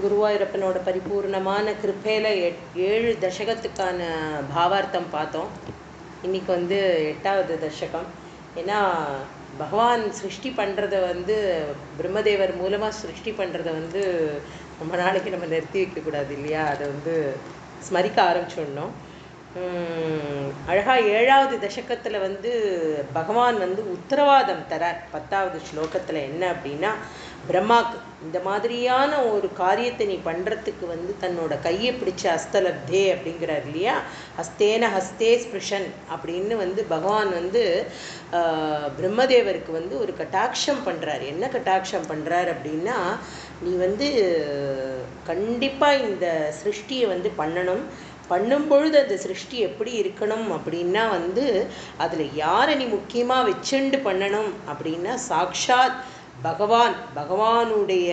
குருவாயூரப்பனோட பரிபூர்ணமான கிருப்பையில் 7 தசகத்துக்கான பாவார்த்தம் பார்த்தோம். இன்றைக்கி 8வது தசகம். ஏன்னா பகவான் சிருஷ்டி பண்ணுறத பிரம்மதேவர் மூலமாக சிருஷ்டி பண்ணுறத ரொம்ப நாளைக்கு நம்ம நிறுத்தி வைக்கக்கூடாது இல்லையா? அதை ஸ்மரிக்க ஆரம்பிச்சிடணும். அழகாக 7வது தசகத்தில் பகவான் உத்தரவாதம் தரார். 10வது ஸ்லோகத்தில் என்ன அப்படின்னா, பிரம்மாக்கு இந்த மாதிரியான ஒரு காரியத்தை நீ பண்ணுறதுக்கு தன்னோட கையை பிடிச்ச ஹஸ்தலப்தே அப்படிங்கிறார் இல்லையா? ஹஸ்தேன ஹஸ்தே ஸ்பிருஷன் அப்படின்னு பகவான் பிரம்மதேவருக்கு ஒரு கட்டாட்சம் பண்ணுறார். என்ன கட்டாட்சம் பண்ணுறார் அப்படின்னா, நீ கண்டிப்பாக இந்த சிருஷ்டியை பண்ணணும். பண்ணும்பொழுது அந்த சிருஷ்டி எப்படி இருக்கணும் அப்படின்னா அதில் யாரை நீ முக்கியமாக வச்சுண்டு பண்ணணும் அப்படின்னா, சாக்ஷாத் பகவானுடைய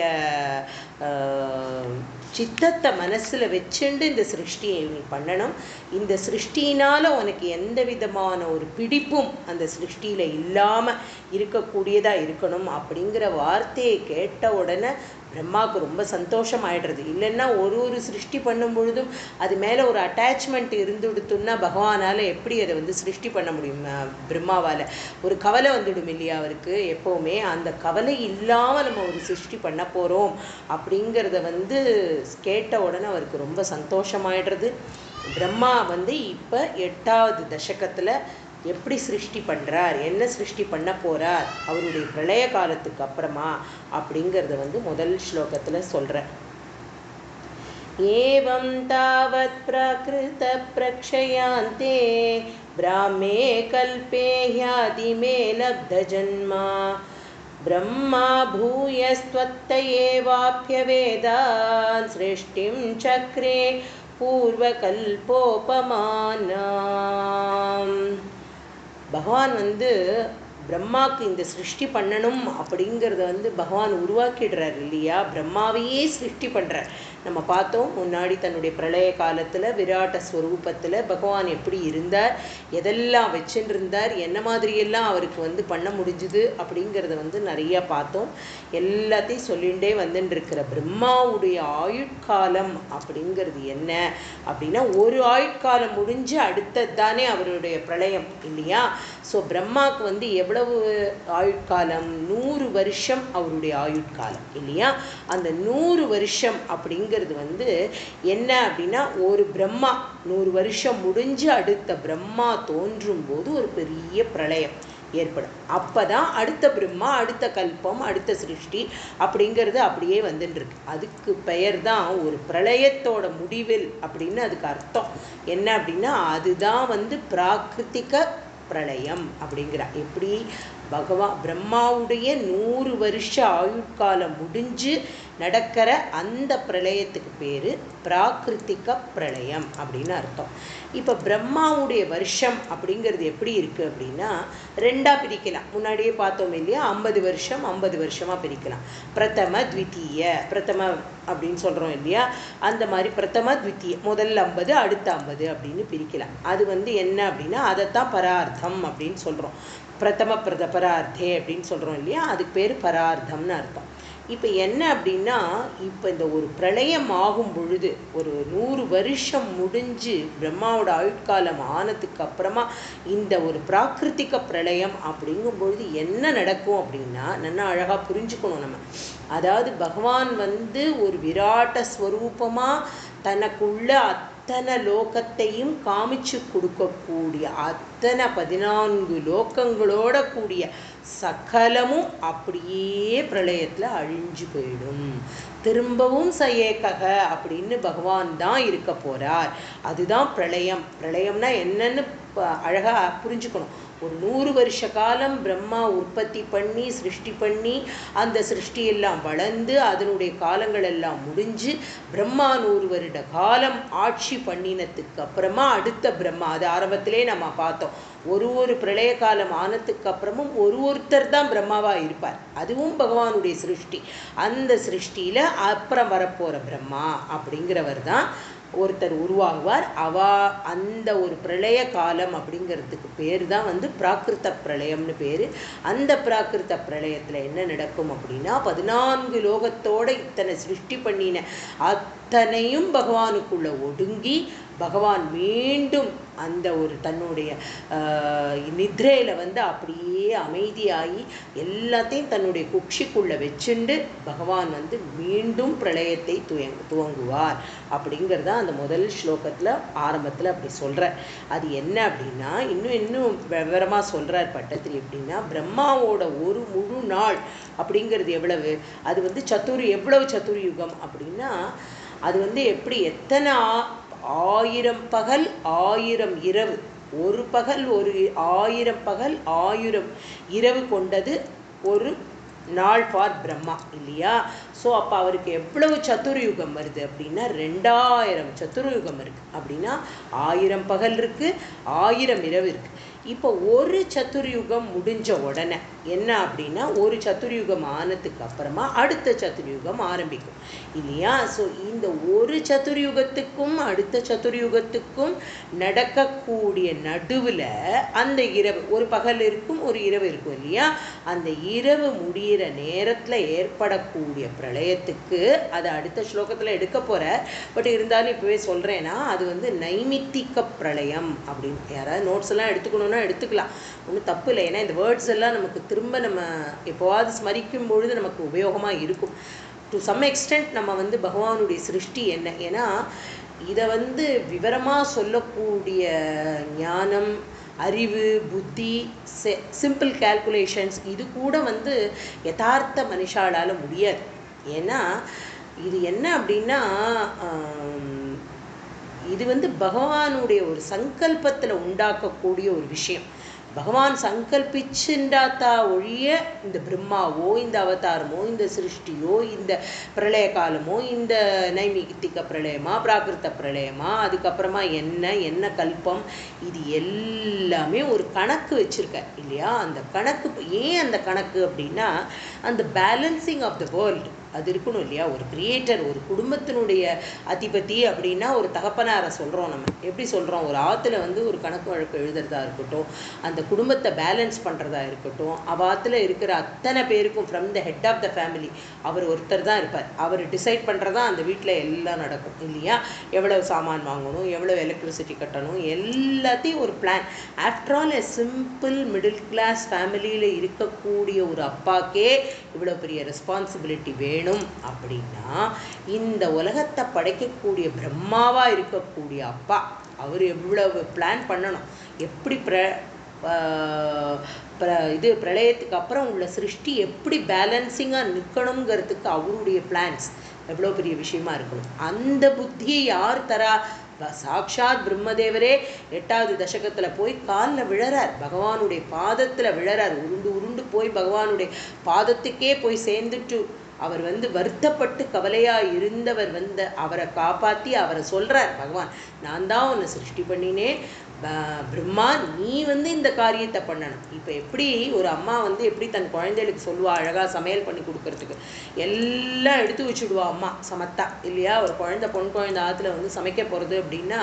சித்தத்தை மனசில் வச்சுண்டு இந்த சிருஷ்டியை நீ பண்ணணும். இந்த சிருஷ்டினால் உனக்கு எந்த விதமான ஒரு பிடிப்பும் அந்த சிருஷ்டியில் இல்லாமல் இருக்கக்கூடியதாக இருக்கணும் அப்படிங்கிற வார்த்தையை கேட்ட உடனே பிரம்மாவுக்கு ரொம்ப சந்தோஷம் ஆகிடுறது. இல்லைன்னா ஒரு சிருஷ்டி பண்ணும் பொழுதும் அது மேலே ஒரு அட்டாச்மெண்ட் இருந்துடுத்துன்னா பகவானால் எப்படி அதை சிருஷ்டி பண்ண முடியும்? பிரம்மாவால் ஒரு கவலை வந்துடும் இல்லையா அவருக்கு? எப்போவுமே அந்த கவலை இல்லாமல் நம்ம ஒரு சிருஷ்டி பண்ண போகிறோம் அப்படிங்கிறத கேட்ட உடனே அவருக்கு ரொம்ப சந்தோஷமாயிடுறது. பிரம்மா இப்போ 8வது தசகத்தில் எப்படி சிருஷ்டி பண்ணுறார், என்ன சிருஷ்டி பண்ண போகிறார் அவருடைய பிரளய காலத்துக்கு அப்புறமா அப்படிங்கிறத முதல் ஸ்லோகத்தில் சொல்கிறார். ஏவம் தாவத் பிரகிருத பிரக்ஷயாந்தே பிராமே கல்பே ஹ்யாதிமே லப்த ஜன்மா பிரம்மா பூயஸ்த்வத்த ஏவாப்யவேதான் சிருஷ்டிம் சக்ரே பூர்வகல்போபமானாம். பகவான் பிரம்மாவுக்கு இந்த சிருஷ்டி பண்ணணும் அப்படிங்கிறத பகவான் உருவாக்கிடுறார் இல்லையா? பிரம்மாவையே சிருஷ்டி பண்ணுறார். நம்ம பார்த்தோம் முன்னாடி தன்னுடைய பிரளய காலத்தில் விராட்ட ஸ்வரூபத்தில் பகவான் எப்படி இருந்தார், எதெல்லாம் வச்சுட்டு இருந்தார், என்ன மாதிரியெல்லாம் அவருக்கு பண்ண முடிஞ்சுது அப்படிங்கிறத நிறையா பார்த்தோம். எல்லாத்தையும் சொல்லிகிட்டே இருக்கிற பிரம்மாவுடைய ஆயுட்காலம் அப்படிங்கிறது என்ன அப்படின்னா, ஒரு ஆயுட்காலம் முடிஞ்சு அடுத்தது தானே அவருடைய பிரளயம் இல்லையா? ஸோ பிரம்மாவுக்கு எவ்வளவு ஆயுட்காலம்? 100 வருஷம் அவருடைய ஆயுட்காலம் இல்லையா? அந்த 100 வருஷம் அப்படிங்கிறது என்ன அப்படின்னா, ஒரு பிரம்மா 100 வருஷம் முடிஞ்சு அடுத்த பிரம்மா தோன்றும் போது ஒரு பெரிய பிரளயம் ஏற்படும். அப்பதான் அடுத்த பிரம்மா, அடுத்த கல்பம், அடுத்த சிருஷ்டி அப்படிங்கிறது அப்படியே இருக்கு. அதுக்கு பெயர் தான் ஒரு பிரளயத்தோட முடிவில் அப்படின்னு அதுக்கு அர்த்தம். என்ன அப்படின்னா, அதுதான் பிராகிருத்திக பிரளயம் அப்படிங்கிறா. எப்படி பிரம்மாவுடைய 100 வருஷ ஆயுட்காலம் முடிஞ்சு நடக்கிற அந்த பிரளயத்துக்கு பேர் பிராகிருத்திக பிரளயம் அப்படின்னு அர்த்தம். இப்போ பிரம்மாவுடைய வருஷம் அப்படிங்கிறது எப்படி இருக்குது அப்படின்னா, 2ஆக பிரிக்கலாம். முன்னாடியே பார்த்தோம் இல்லையா? 50 வருஷம் 50 வருஷமாக பிரிக்கலாம். பிரதம த்விதீய, பிரதம அப்படின்னு சொல்கிறோம் இல்லையா? அந்த மாதிரி பிரதம த்விதீய, முதல் 50 அடுத்த 50 அப்படின்னு பிரிக்கலாம். அது என்ன அப்படின்னா, அதைத்தான் பரார்த்தம் அப்படின்னு சொல்கிறோம். பிரதம பரார்த்தே அப்படின்னு சொல்கிறோம் இல்லையா? அதுக்கு பேர் பரார்த்தம்னு அர்த்தம். இப்போ என்ன அப்படின்னா, இப்போ இந்த ஒரு பிரளயம் ஆகும் பொழுது ஒரு 100 வருஷம் முடிஞ்சு பிரம்மாவோட ஆயுட்காலம் ஆனதுக்கு அப்புறமா இந்த ஒரு பிராகிருத்திக பிரளயம் அப்படிங்கும் பொழுது என்ன நடக்கும் அப்படின்னா, நல்லா அழகாக புரிஞ்சுக்கணும் நம்ம. அதாவது பகவான் ஒரு விராட்ட ஸ்வரூபமாக தனக்குள்ள அத்தனை லோகத்தையும் காமிச்சு கொடுக்கக்கூடிய அத்தனை 14 லோகங்களோட கூடிய சகலமும் அப்படியே பிரளயத்தில் அழிஞ்சு போயிடும். திரும்பவும் சயேகக அப்படின்னு பகவான் தான் இருக்க போகிறார். அதுதான் பிரளயம். பிரளயம்னா என்னன்னு அழகாக புரிஞ்சுக்கணும். ஒரு 100 வருஷ காலம் பிரம்மா உற்பத்தி பண்ணி சிருஷ்டி பண்ணி அந்த சிருஷ்டியெல்லாம் வளர்ந்து அதனுடைய காலங்கள் எல்லாம் முடிஞ்சு பிரம்மா 100 வருட காலம் ஆட்சி பண்ணினத்துக்கு அப்புறமா அடுத்த பிரம்மா, அது ஆரம்பத்திலே நம்ம பார்த்தோம். ஒரு பிரளய காலம் ஆனதுக்கு அப்புறமும் ஒருத்தர் தான் பிரம்மாவாக இருப்பார். அதுவும் பகவானுடைய சிருஷ்டி. அந்த சிருஷ்டியில் அப்புறம் வரப்போகிற பிரம்மா அப்படிங்கிறவர் தான் ஒருத்தர் உருவாகுவார். அந்த ஒரு பிரளய காலம் அப்படிங்கிறதுக்கு பேர் தான் வந்து பிராகிருத பிரளயம்னு பேர். அந்த பிராகிருத பிரளயத்தில் என்ன நடக்கும் அப்படின்னா 14 லோகத்தோட இத்தனை சிருஷ்டி பண்ணின அத்தனையும் பகவானுக்குள்ள ஒடுங்கி பகவான் மீண்டும் அந்த ஒரு தன்னுடைய நித்ரையில் வந்து அப்படியே அமைதியாகி எல்லாத்தையும் தன்னுடைய குக்ஷிக்குள்ளே வச்சுண்டு பகவான் வந்து மீண்டும் பிரளயத்தை துவங்குவார் அப்படிங்கிறத அந்த முதல் ஸ்லோகத்தில் ஆரம்பத்தில் அப்படி சொல்கிறார். அது என்ன அப்படின்னா இன்னும் விவரமாக சொல்கிறார் பட்டத்திரி. எப்படின்னா பிரம்மாவோட ஒரு முழு நாள் அப்படிங்கிறது எவ்வளவு, அது வந்து எவ்வளவு சதுர்யுகம் அப்படின்னா அது வந்து எப்படி எத்தனை 1000 பகல் 1000 இரவு, ஒரு பகல் 1000 பகல் 1000 இரவு கொண்டது ஒரு நாள் ஃபார் பிரம்மா இல்லையா. ஸோ அப்போ அவருக்கு எவ்வளவு சதுர்யுகம் வருது அப்படின்னா 2000 சதுர்யுகம் இருக்குது. அப்படின்னா 1000 பகல் இருக்குது, 1000 இரவு இருக்குது. இப்போ ஒரு சதுர்யுகம் முடிஞ்ச உடனே என்ன அப்படின்னா ஒரு சதுர்யுகம் ஆனதுக்கு அப்புறமா அடுத்த சதுர்யுகம் ஆரம்பிக்கும் இல்லையா. ஸோ இந்த ஒரு சதுர்யுகத்துக்கும் அடுத்த சதுர்யுகத்துக்கும் நடக்கக்கூடிய நடுவில் அந்த இரவு, ஒரு பகல் இருக்கும் ஒரு இரவு இருக்கும் இல்லையா. அந்த இரவு முடிகிற நேரத்தில் ஏற்படக்கூடிய பிரளயத்துக்கு அது அடுத்த ஸ்லோகத்தில் எடுக்க போகிற. பட் இருந்தாலும் இப்போவே சொல்கிறேன்னா அது வந்து நைமித்திக பிரளயம் அப்படின்னு. யாராவது நோட்ஸ் எல்லாம் எடுத்துக்கணும்னா எடுத்துக்கலாம், ஒன்றும் தப்பு இல்லை. ஏன்னா இந்த வேர்ட்ஸ் எல்லாம் நமக்கு திரும்ப நம்ம எப்போவாது ஸ்மரிக்கும் பொழுது நமக்கு உபயோகமாக இருக்கும். டு சம் எக்ஸ்டென்ட் நம்ம வந்து பகவானுடைய சிருஷ்டி என்ன, ஏன்னா இதை வந்து விவரமாக சொல்லக்கூடிய ஞானம், அறிவு, புத்தி, சிம்பிள் கால்குலேஷன்ஸ் இது கூட வந்து யதார்த்த மனுஷாலால் முடியாது. ஏன்னா இது என்ன அப்படின்னா இது வந்து பகவானுடைய ஒரு சங்கல்பத்தில் உண்டாக்கக்கூடிய ஒரு விஷயம். பகவான் சங்கல்பிச்சுண்டாத்தா ஒழிய இந்த பிரம்மாவோ இந்த அவதாரமோ இந்த சிருஷ்டியோ இந்த பிரளய காலமோ இந்த நைமித்திக பிரளயமா பிராகிருத பிரளயமா அதுக்கப்புறமா என்ன கல்பம் இது எல்லாமே ஒரு கணக்கு வச்சுருக்க இல்லையா. அந்த கணக்கு ஏன் அந்த கணக்கு அப்படின்னா அந்த பேலன்சிங் ஆஃப் த வேர்ல்டு அது இருக்கணும் இல்லையா. ஒரு கிரியேட்டர், ஒரு குடும்பத்தினுடைய அதிபதி அப்படின்னா ஒரு தகப்பனாரை சொல்கிறோம். நம்ம எப்படி சொல்கிறோம், ஒரு ஆற்றுல வந்து ஒரு கணக்கு வழக்கு எழுதுறதா இருக்கட்டும், அந்த குடும்பத்தை பேலன்ஸ் பண்ணுறதா இருக்கட்டும், ஆற்றுல இருக்கிற அத்தனை பேருக்கும் from the head of the family அவர் ஒருத்தர் தான் இருப்பார். அவர் டிசைட் பண்ணுறதா அந்த வீட்டில் எல்லாம் நடக்கும் இல்லையா. எவ்வளவு சாமான் வாங்கணும், எவ்வளோ எலக்ட்ரிசிட்டி கட்டணும், எல்லாத்தையும் ஒரு plan. After all a simple middle class ஃபேமிலியில் இருக்கக்கூடிய ஒரு அப்பாக்கே இவ்வளோ பெரிய ரெஸ்பான்சிபிலிட்டி வேணும் அப்படின்னா இந்த உலகத்தை படைக்கக்கூடிய பிரம்மாவா இருக்கக்கூடிய அப்பா அவர் எவ்வளவு பிளான் பண்ணணும், எப்படி இது பிரளயத்துக்கு அப்புறம் உள்ள சிருஷ்டி எப்படி பேலன்சிங்காக நிற்கணுங்கிறதுக்கு அவருடைய பிளான்ஸ் எவ்வளோ பெரிய விஷயமா இருக்கணும். அந்த புத்தியை யார் தரா, சாக்ஷாத் பிரம்மதேவரே 8வது தசகத்தில் போய் காலில் விழறார், பகவானுடைய பாதத்தில் விழறார், உருண்டு போய் பகவானுடைய பாதத்துக்கே போய் சேர்ந்துட்டு அவர் வந்து வருத்தப்பட்டு கவலையாக இருந்தவர் வந்து அவரை காப்பாற்றி அவரை சொல்கிறார் பகவான், நான் தான் உன்னை சிருஷ்டி பண்ணினேன் பிரம்மா, நீ வந்து இந்த காரியத்தை பண்ணணும். இப்போ எப்படி ஒரு அம்மா வந்து எப்படி தன் குழந்தைகளுக்கு சொல்லுவா, அழகாக சமையல் பண்ணி கொடுக்கறதுக்கு எல்லாம் எடுத்து வச்சுடுவா அம்மா சமத்தா இல்லையா. ஒரு பொன் குழந்தை ஆற்றுல வந்து சமைக்க போகிறது அப்படின்னா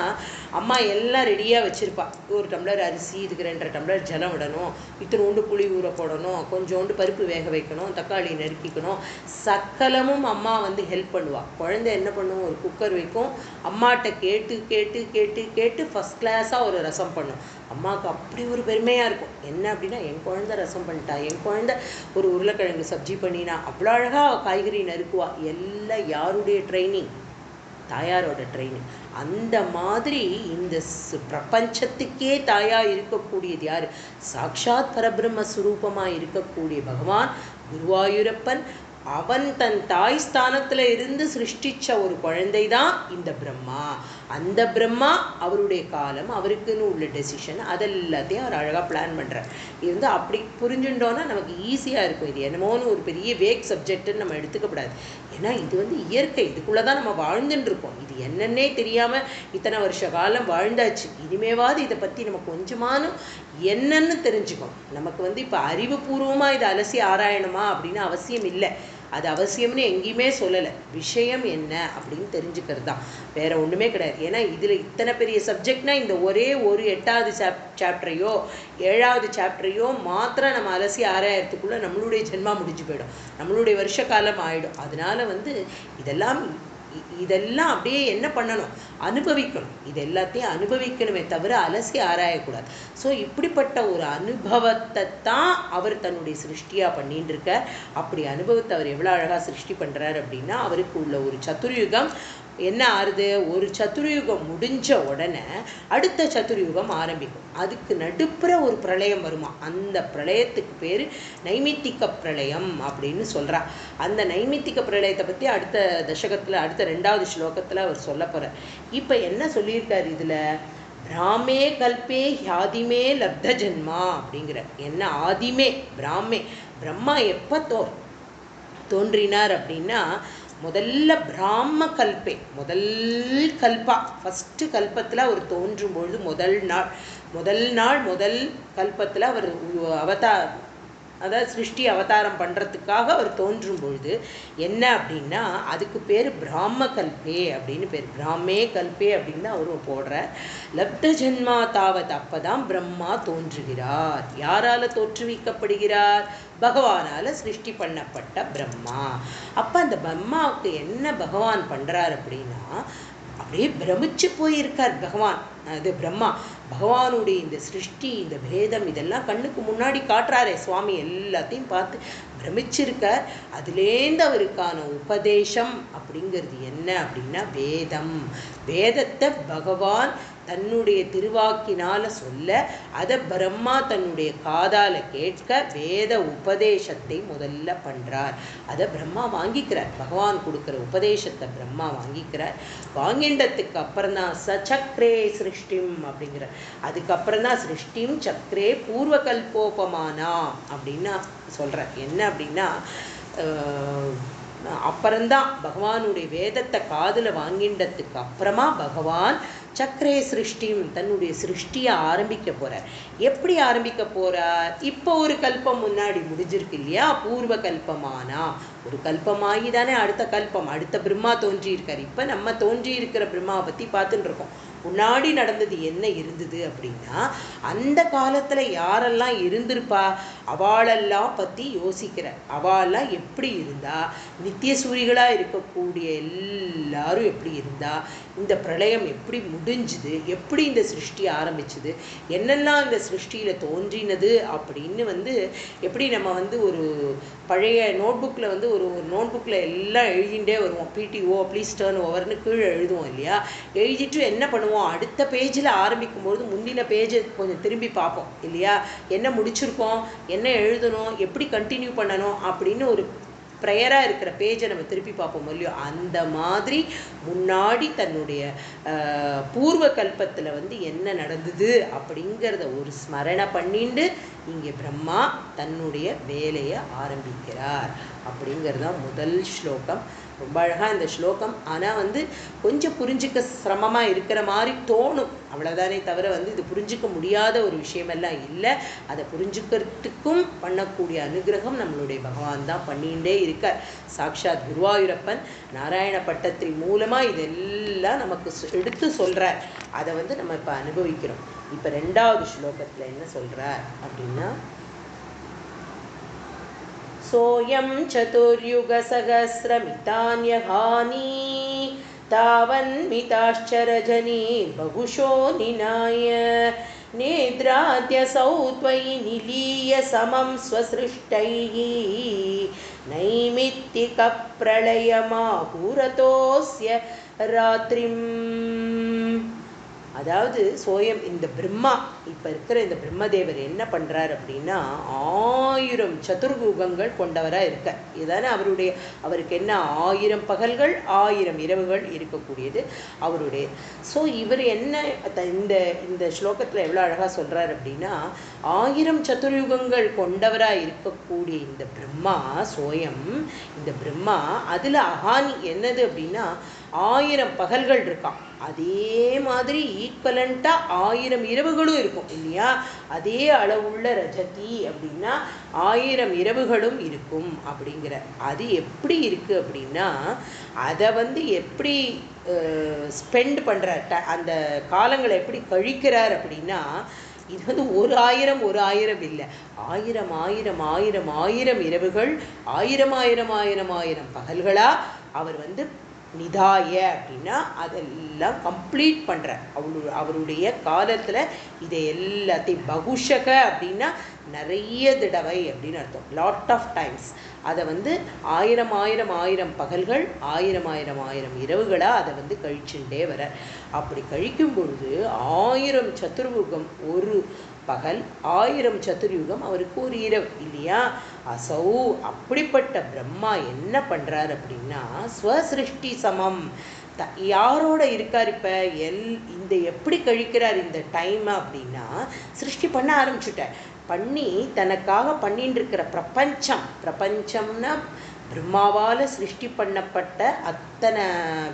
அம்மா எல்லாம் ரெடியாக வச்சுருப்பா. 1 டம்ளர் அரிசி, இதுக்கு 2.5 டம்ளர் ஜலம் விடணும், இத்தனோண்டு புளி ஊற போடணும், கொஞ்சோண்டு பருப்பு வேக வைக்கணும், தக்காளி நறுக்கிக்கணும், சக்கலமும் அம்மா வந்து ஹெல்ப் பண்ணுவாள். குழந்தை என்ன பண்ணுவோம், ஒரு குக்கர் வைக்கும், அம்மாட்ட கேட்டு கேட்டு கேட்டு கேட்டு ஃபஸ்ட் கிளாஸாக ஒரு ரசம் பண்ணும். அம்மாவுக்கு அப்படி ஒரு பெருமையாக இருக்கும். என்ன அப்படின்னா என் குழந்தை ரசம் பண்ணிட்டா, என் குழந்தை ஒரு உருளைக்கிழங்கு சப்ஜி பண்ணினா, அவ்வளோ அழகாக காய்கறி நறுக்குவா. எல்லாம் யாருடைய ட்ரைனிங், தாயாரோட ட்ரைனிங். அந்த மாதிரி இந்த பிரபஞ்சத்துக்கே தாயாக இருக்கக்கூடியது யார், சாக்ஷாத் பரபிரம்ம ஸ்வரூபமாக இருக்கக்கூடிய பகவான் குருவாயூரப்பன். அவன் தன் தாய் ஸ்தானத்தில் இருந்து சிருஷ்டிச்ச ஒரு குழந்தை தான் இந்த பிரம்மா. அந்த பிரம்மா அவருடைய காலம், அவருக்குன்னு உள்ள டெசிஷன் அதெல்லாத்தையும் அவர் அழகாக பிளான் பண்ணுறார். இது வந்து அப்படி புரிஞ்சுட்டோன்னா நமக்கு ஈஸியாக இருக்கும். இது என்னமோன்னு ஒரு பெரிய வேக் சப்ஜெக்ட்டுன்னு நம்ம எடுத்துக்கப்படாது. ஏன்னா இது வந்து இயற்கை, இதுக்குள்ளே தான் நம்ம வாழ்ந்துட்டுருக்கோம். இது என்னன்னே தெரியாமல் இத்தனை வருஷ காலம் வாழ்ந்தாச்சு. இனிமேவாது இதை பற்றி நம்ம கொஞ்சமான என்னன்னு தெரிஞ்சுக்கணும். நமக்கு வந்து இப்போ அறிவுபூர்வமாக இதை அலசி ஆராயணுமா அப்படின்னு அவசியம் இல்லை. அது அவசியம்னு எங்கேயுமே சொல்லலை. விஷயம் என்ன அப்படின்னு தெரிஞ்சுக்கிறது தான், வேற ஒன்றுமே கிடையாது. ஏன்னா இதில் இத்தனை பெரிய சப்ஜெக்ட்னா இந்த ஒரே ஒரு 8வது சாப்டரையோ 7வது சாப்டரையோ மாத்திரம் நம்ம அலசி ஆராயறதுக்குள்ளே நம்மளுடைய ஜென்மா முடிஞ்சு போயிடும், நம்மளுடைய வருஷ காலம் ஆகிடும். அதனால இதெல்லாம் அப்படியே என்ன பண்ணணும், அனுபவிக்கணும். இது எல்லாத்தையும் அனுபவிக்கணுமே தவிர அலசி ஆராயக்கூடாது. ஸோ இப்படிப்பட்ட ஒரு அனுபவத்தை தான் அவர் தன்னுடைய சிருஷ்டியாக பண்ணிட்டு இருக்கார். அப்படி அனுபவத்தை அவர் எவ்வளோ அழகாக சிருஷ்டி பண்ணுறார் அப்படின்னா, அவருக்கு உள்ள ஒரு சதுர்யுகம் என்ன ஆறுது, ஒரு சதுர்யுகம் முடிஞ்ச உடனே அடுத்த சதுர்யுகம் ஆரம்பிக்கும். அதுக்கு நடுப்புற ஒரு பிரளயம் வருமா, அந்த பிரளயத்துக்கு பேர் நைமித்திக பிரளயம் அப்படின்னு சொல்கிறா. அந்த நைமித்திக பிரளயத்தை பற்றி அடுத்த தசகத்தில் அடுத்த 2வது ஸ்லோகத்தில் அவர் சொல்ல போகிறார். இப்போ என்ன சொல்லியிருக்கார் இதில், பிராமே கல்பே ஹியாதிமே லப்த ஜன்மா அப்படிங்கிற. என்ன ஆதிமே பிராமே, பிரம்மா எப்போ தோன்றினார் அப்படின்னா, முதல்ல பிராம கல்பே, முதல் கல்பா, ஃபஸ்ட்டு கல்பத்தில் அவர் தோன்றும் பொழுது முதல் கல்பத்தில் அவர் அதாவது சிருஷ்டி அவதாரம் பண்ணுறதுக்காக அவர் தோன்றும் பொழுது என்ன அப்படின்னா, அதுக்கு பேர் பிராம கல்பே அப்படின்னு பேர். பிராமே கல்பே அப்படின்னு அவர் போடுற. லப்த ஜென்மா தாவத், அப்போ தான் பிரம்மா தோன்றுகிறார். யாரால் தோற்றுவிக்கப்படுகிறார், பகவானால் சிருஷ்டி பண்ணப்பட்ட பிரம்மா. அப்போ அந்த பிரம்மாவுக்கு என்ன பகவான் பண்ணுறார் அப்படின்னா, அப்படியே பிரமிச்சு போயிருக்கார் பகவான். அது பிரம்மா பகவானுடைய இந்த சிருஷ்டி, இந்த பேதம் இதெல்லாம் கண்ணுக்கு முன்னாடி காட்டுறாரே சுவாமி, எல்லாத்தையும் பார்த்து பிரமிச்சிருக்கார். அதுலேருந்து அவருக்கான உபதேசம் அப்படிங்கிறது என்ன அப்படின்னா, வேதத்தை பகவான் தன்னுடைய திருவாக்கினால சொல்ல, அதை பிரம்மா தன்னுடைய காதால கேட்க வேத உபதேசத்தை முதல்ல பண்றார். அதை பிரம்மா வாங்கிக்கிறார். பகவான் கொடுக்குற உபதேசத்தை பிரம்மா வாங்கிக்கிறார். வாங்கிண்டத்துக்கு அப்புறம் தான் சச்சக்ரே சிருஷ்டிம் அப்படிங்கிற. அதுக்கப்புறம் தான் சிருஷ்டிம் சக்ரே பூர்வகல்போபமானா அப்படின்னு சொல்றார். என்ன அப்படின்னா, அப்புறம்தான் பகவானுடைய வேதத்தை காதில் வாங்கிண்டதுக்கு அப்புறமா பகவான் சக்கரே சிருஷ்டியும் தன்னுடைய சிருஷ்டியை ஆரம்பிக்க போறார். எப்படி ஆரம்பிக்க போறார், இப்போ ஒரு கல்பம் முன்னாடி முடிஞ்சிருக்கு இல்லையா, பூர்வ கல்பமானா, ஒரு கல்பமாகி தானே அடுத்த கல்பம், அடுத்த பிரம்மா தோன்றி இருக்கார். இப்போ நம்ம தோன்றி இருக்கிற பிரம்மாவை பற்றி பார்த்துட்டு இருக்கோம். முன்னாடி நடந்தது என்ன இருந்தது அப்படின்னா, அந்த காலத்தில் யாரெல்லாம் இருந்திருப்பா அவளெல்லாம் பற்றி யோசிக்கிற. அவளெல்லாம் எப்படி இருந்தா, நித்திய சூரிகளாக இருக்கக்கூடிய எல்லாரும் எப்படி இருந்தா, இந்த பிரளயம் எப்படி முடிஞ்சுது, எப்படி இந்த சிருஷ்டி ஆரம்பிச்சுது, என்னெல்லாம் இந்த சிருஷ்டியில் தோன்றினது அப்படின்னு எப்படி நம்ம ஒரு பழைய நோட்புக்கில் ஒரு நோட்புக்கில் எல்லாம் எழுதிகிட்டே வருவோம். பிடிஓ ப்ளீஸ் டர்ன் ஓவர்னு கீழே எழுதுவோம் இல்லையா. எழுதிட்டு என்ன பண்ணுவோம், அடுத்த பேஜில் ஆரம்பிக்கும்போது முந்தின பேஜை கொஞ்சம் திரும்பி பார்ப்போம் இல்லையா. என்ன முடிச்சிருக்கோம், என்ன எழுதணும், எப்படி கண்டினியூ பண்ணணும் அப்படின்னு ஒரு ப்ரேயராக இருக்கிற பேஜை நம்ம திருப்பி பார்ப்போம் இல்லையோ. அந்த மாதிரி முன்னாடி தன்னுடைய பூர்வ கல்பத்தில் என்ன நடந்தது அப்படிங்கிறத ஒரு ஸ்மரணை பண்ணிட்டு இங்கே பிரம்மா தன்னுடைய வேலையை ஆரம்பிக்கிறார். அப்படிங்கிறது தான் முதல் ஸ்லோகம். ரொம்ப அழகாக இந்த ஸ்லோகம். ஆனால் கொஞ்சம் புரிஞ்சிக்க சிரமமாக இருக்கிற மாதிரி தோணும், அவ்வளோதானே தவிர இது புரிஞ்சிக்க முடியாத ஒரு விஷயமெல்லாம் இல்லை. அதை புரிஞ்சுக்கிறதுக்கும் பண்ணக்கூடிய அனுகிரகம் நம்மளுடைய பகவான் தான் பண்ணிகிட்டே இருக்கார். சாக்ஷாத் குருவாயூரப்பன் நாராயண பட்டத்திரி மூலமாக இதெல்லாம் நமக்கு எடுத்து சொல்கிறார். அதை நம்ம இப்போ அனுபவிக்கிறோம். இப்போ 2வது ஸ்லோகத்தில் என்ன சொல்கிறார் அப்படின்னா, सोऽयं चतुर्युगसहस्रमितान्यहानि तावन्मिताश्चरजनीर्बहुशो निनाय नेद्राद्यसौ त्वयि निलीय समं स्वसृष्टैः नैमित्तिकप्रलयमाहुरतोऽस्य रात्रिम्. அதாவது சோயம் இந்த பிரம்மா, இப்போ இருக்கிற இந்த பிரம்மதேவர் என்ன பண்ணுறார் அப்படின்னா, 1000 சதுர்யுகங்கள் கொண்டவராக இருக்கார். இதுதானே அவருக்கு என்ன 1000 பகல்கள் 1000 இரவுகள் இருக்கக்கூடியது அவருடைய. ஸோ இவர் என்ன இந்த ஸ்லோகத்தில் எவ்வளோ அழகாக சொல்கிறார் அப்படின்னா, 1000 சதுர்யுகங்கள் கொண்டவராக இருக்கக்கூடிய இந்த பிரம்மா சோயம், இந்த பிரம்மா அதில் அஹானி என்னது அப்படின்னா, 1000 பகல்கள் இருக்கான். அதே மாதிரி ஈக்குவலண்ட்டாக 1000 இரவுகளும் இருக்கும் இல்லையா? அதே அளவுள்ள ரஜதி அப்படின்னா 1000 இரவுகளும் இருக்கும் அப்படிங்கிற. அது எப்படி இருக்குது அப்படின்னா, அதை எப்படி ஸ்பெண்ட் பண்ணுறார், அந்த காலங்களை எப்படி கழிக்கிறார் அப்படின்னா, இது ஒரு ஆயிரம் இல்லை, 1000 இரவுகள், 1000 பகல்களாக அவர் நிதாய அப்படின்னா அதெல்லாம் கம்ப்ளீட் பண்ணுறார். அவருடைய காலத்தில் இதை எல்லாத்தையும், பகுஷக அப்படின்னா நிறைய தடவை அப்படின்னு அர்த்தம், லாட் ஆஃப் டைம்ஸ். அதை 1000 பகல்கள், 1000 இரவுகளாக அதை கழிச்சுட்டே வர. அப்படி கழிக்கும் பொழுது 1000 சதுர்யுகம் ஒரு பகல், 1000 சதுர்யுகம் அவருக்கு ஒரு இரவு இல்லையா? அசௌ அப்படிப்பட்ட பிரம்மா என்ன பண்ணுறார் அப்படின்னா, ஸ்வசிருஷ்டி சமம் யாரோட இருக்கார்? இப்போ இந்த எப்படி கழிக்கிறார் இந்த டைம் அப்படின்னா, சிருஷ்டி பண்ண ஆரம்பிச்சுட்டார். பண்ணி தனக்காக பண்ணிட்டு இருக்கிற பிரபஞ்சம்னா பிரம்மாவால் சிருஷ்டி பண்ணப்பட்ட அத்தனை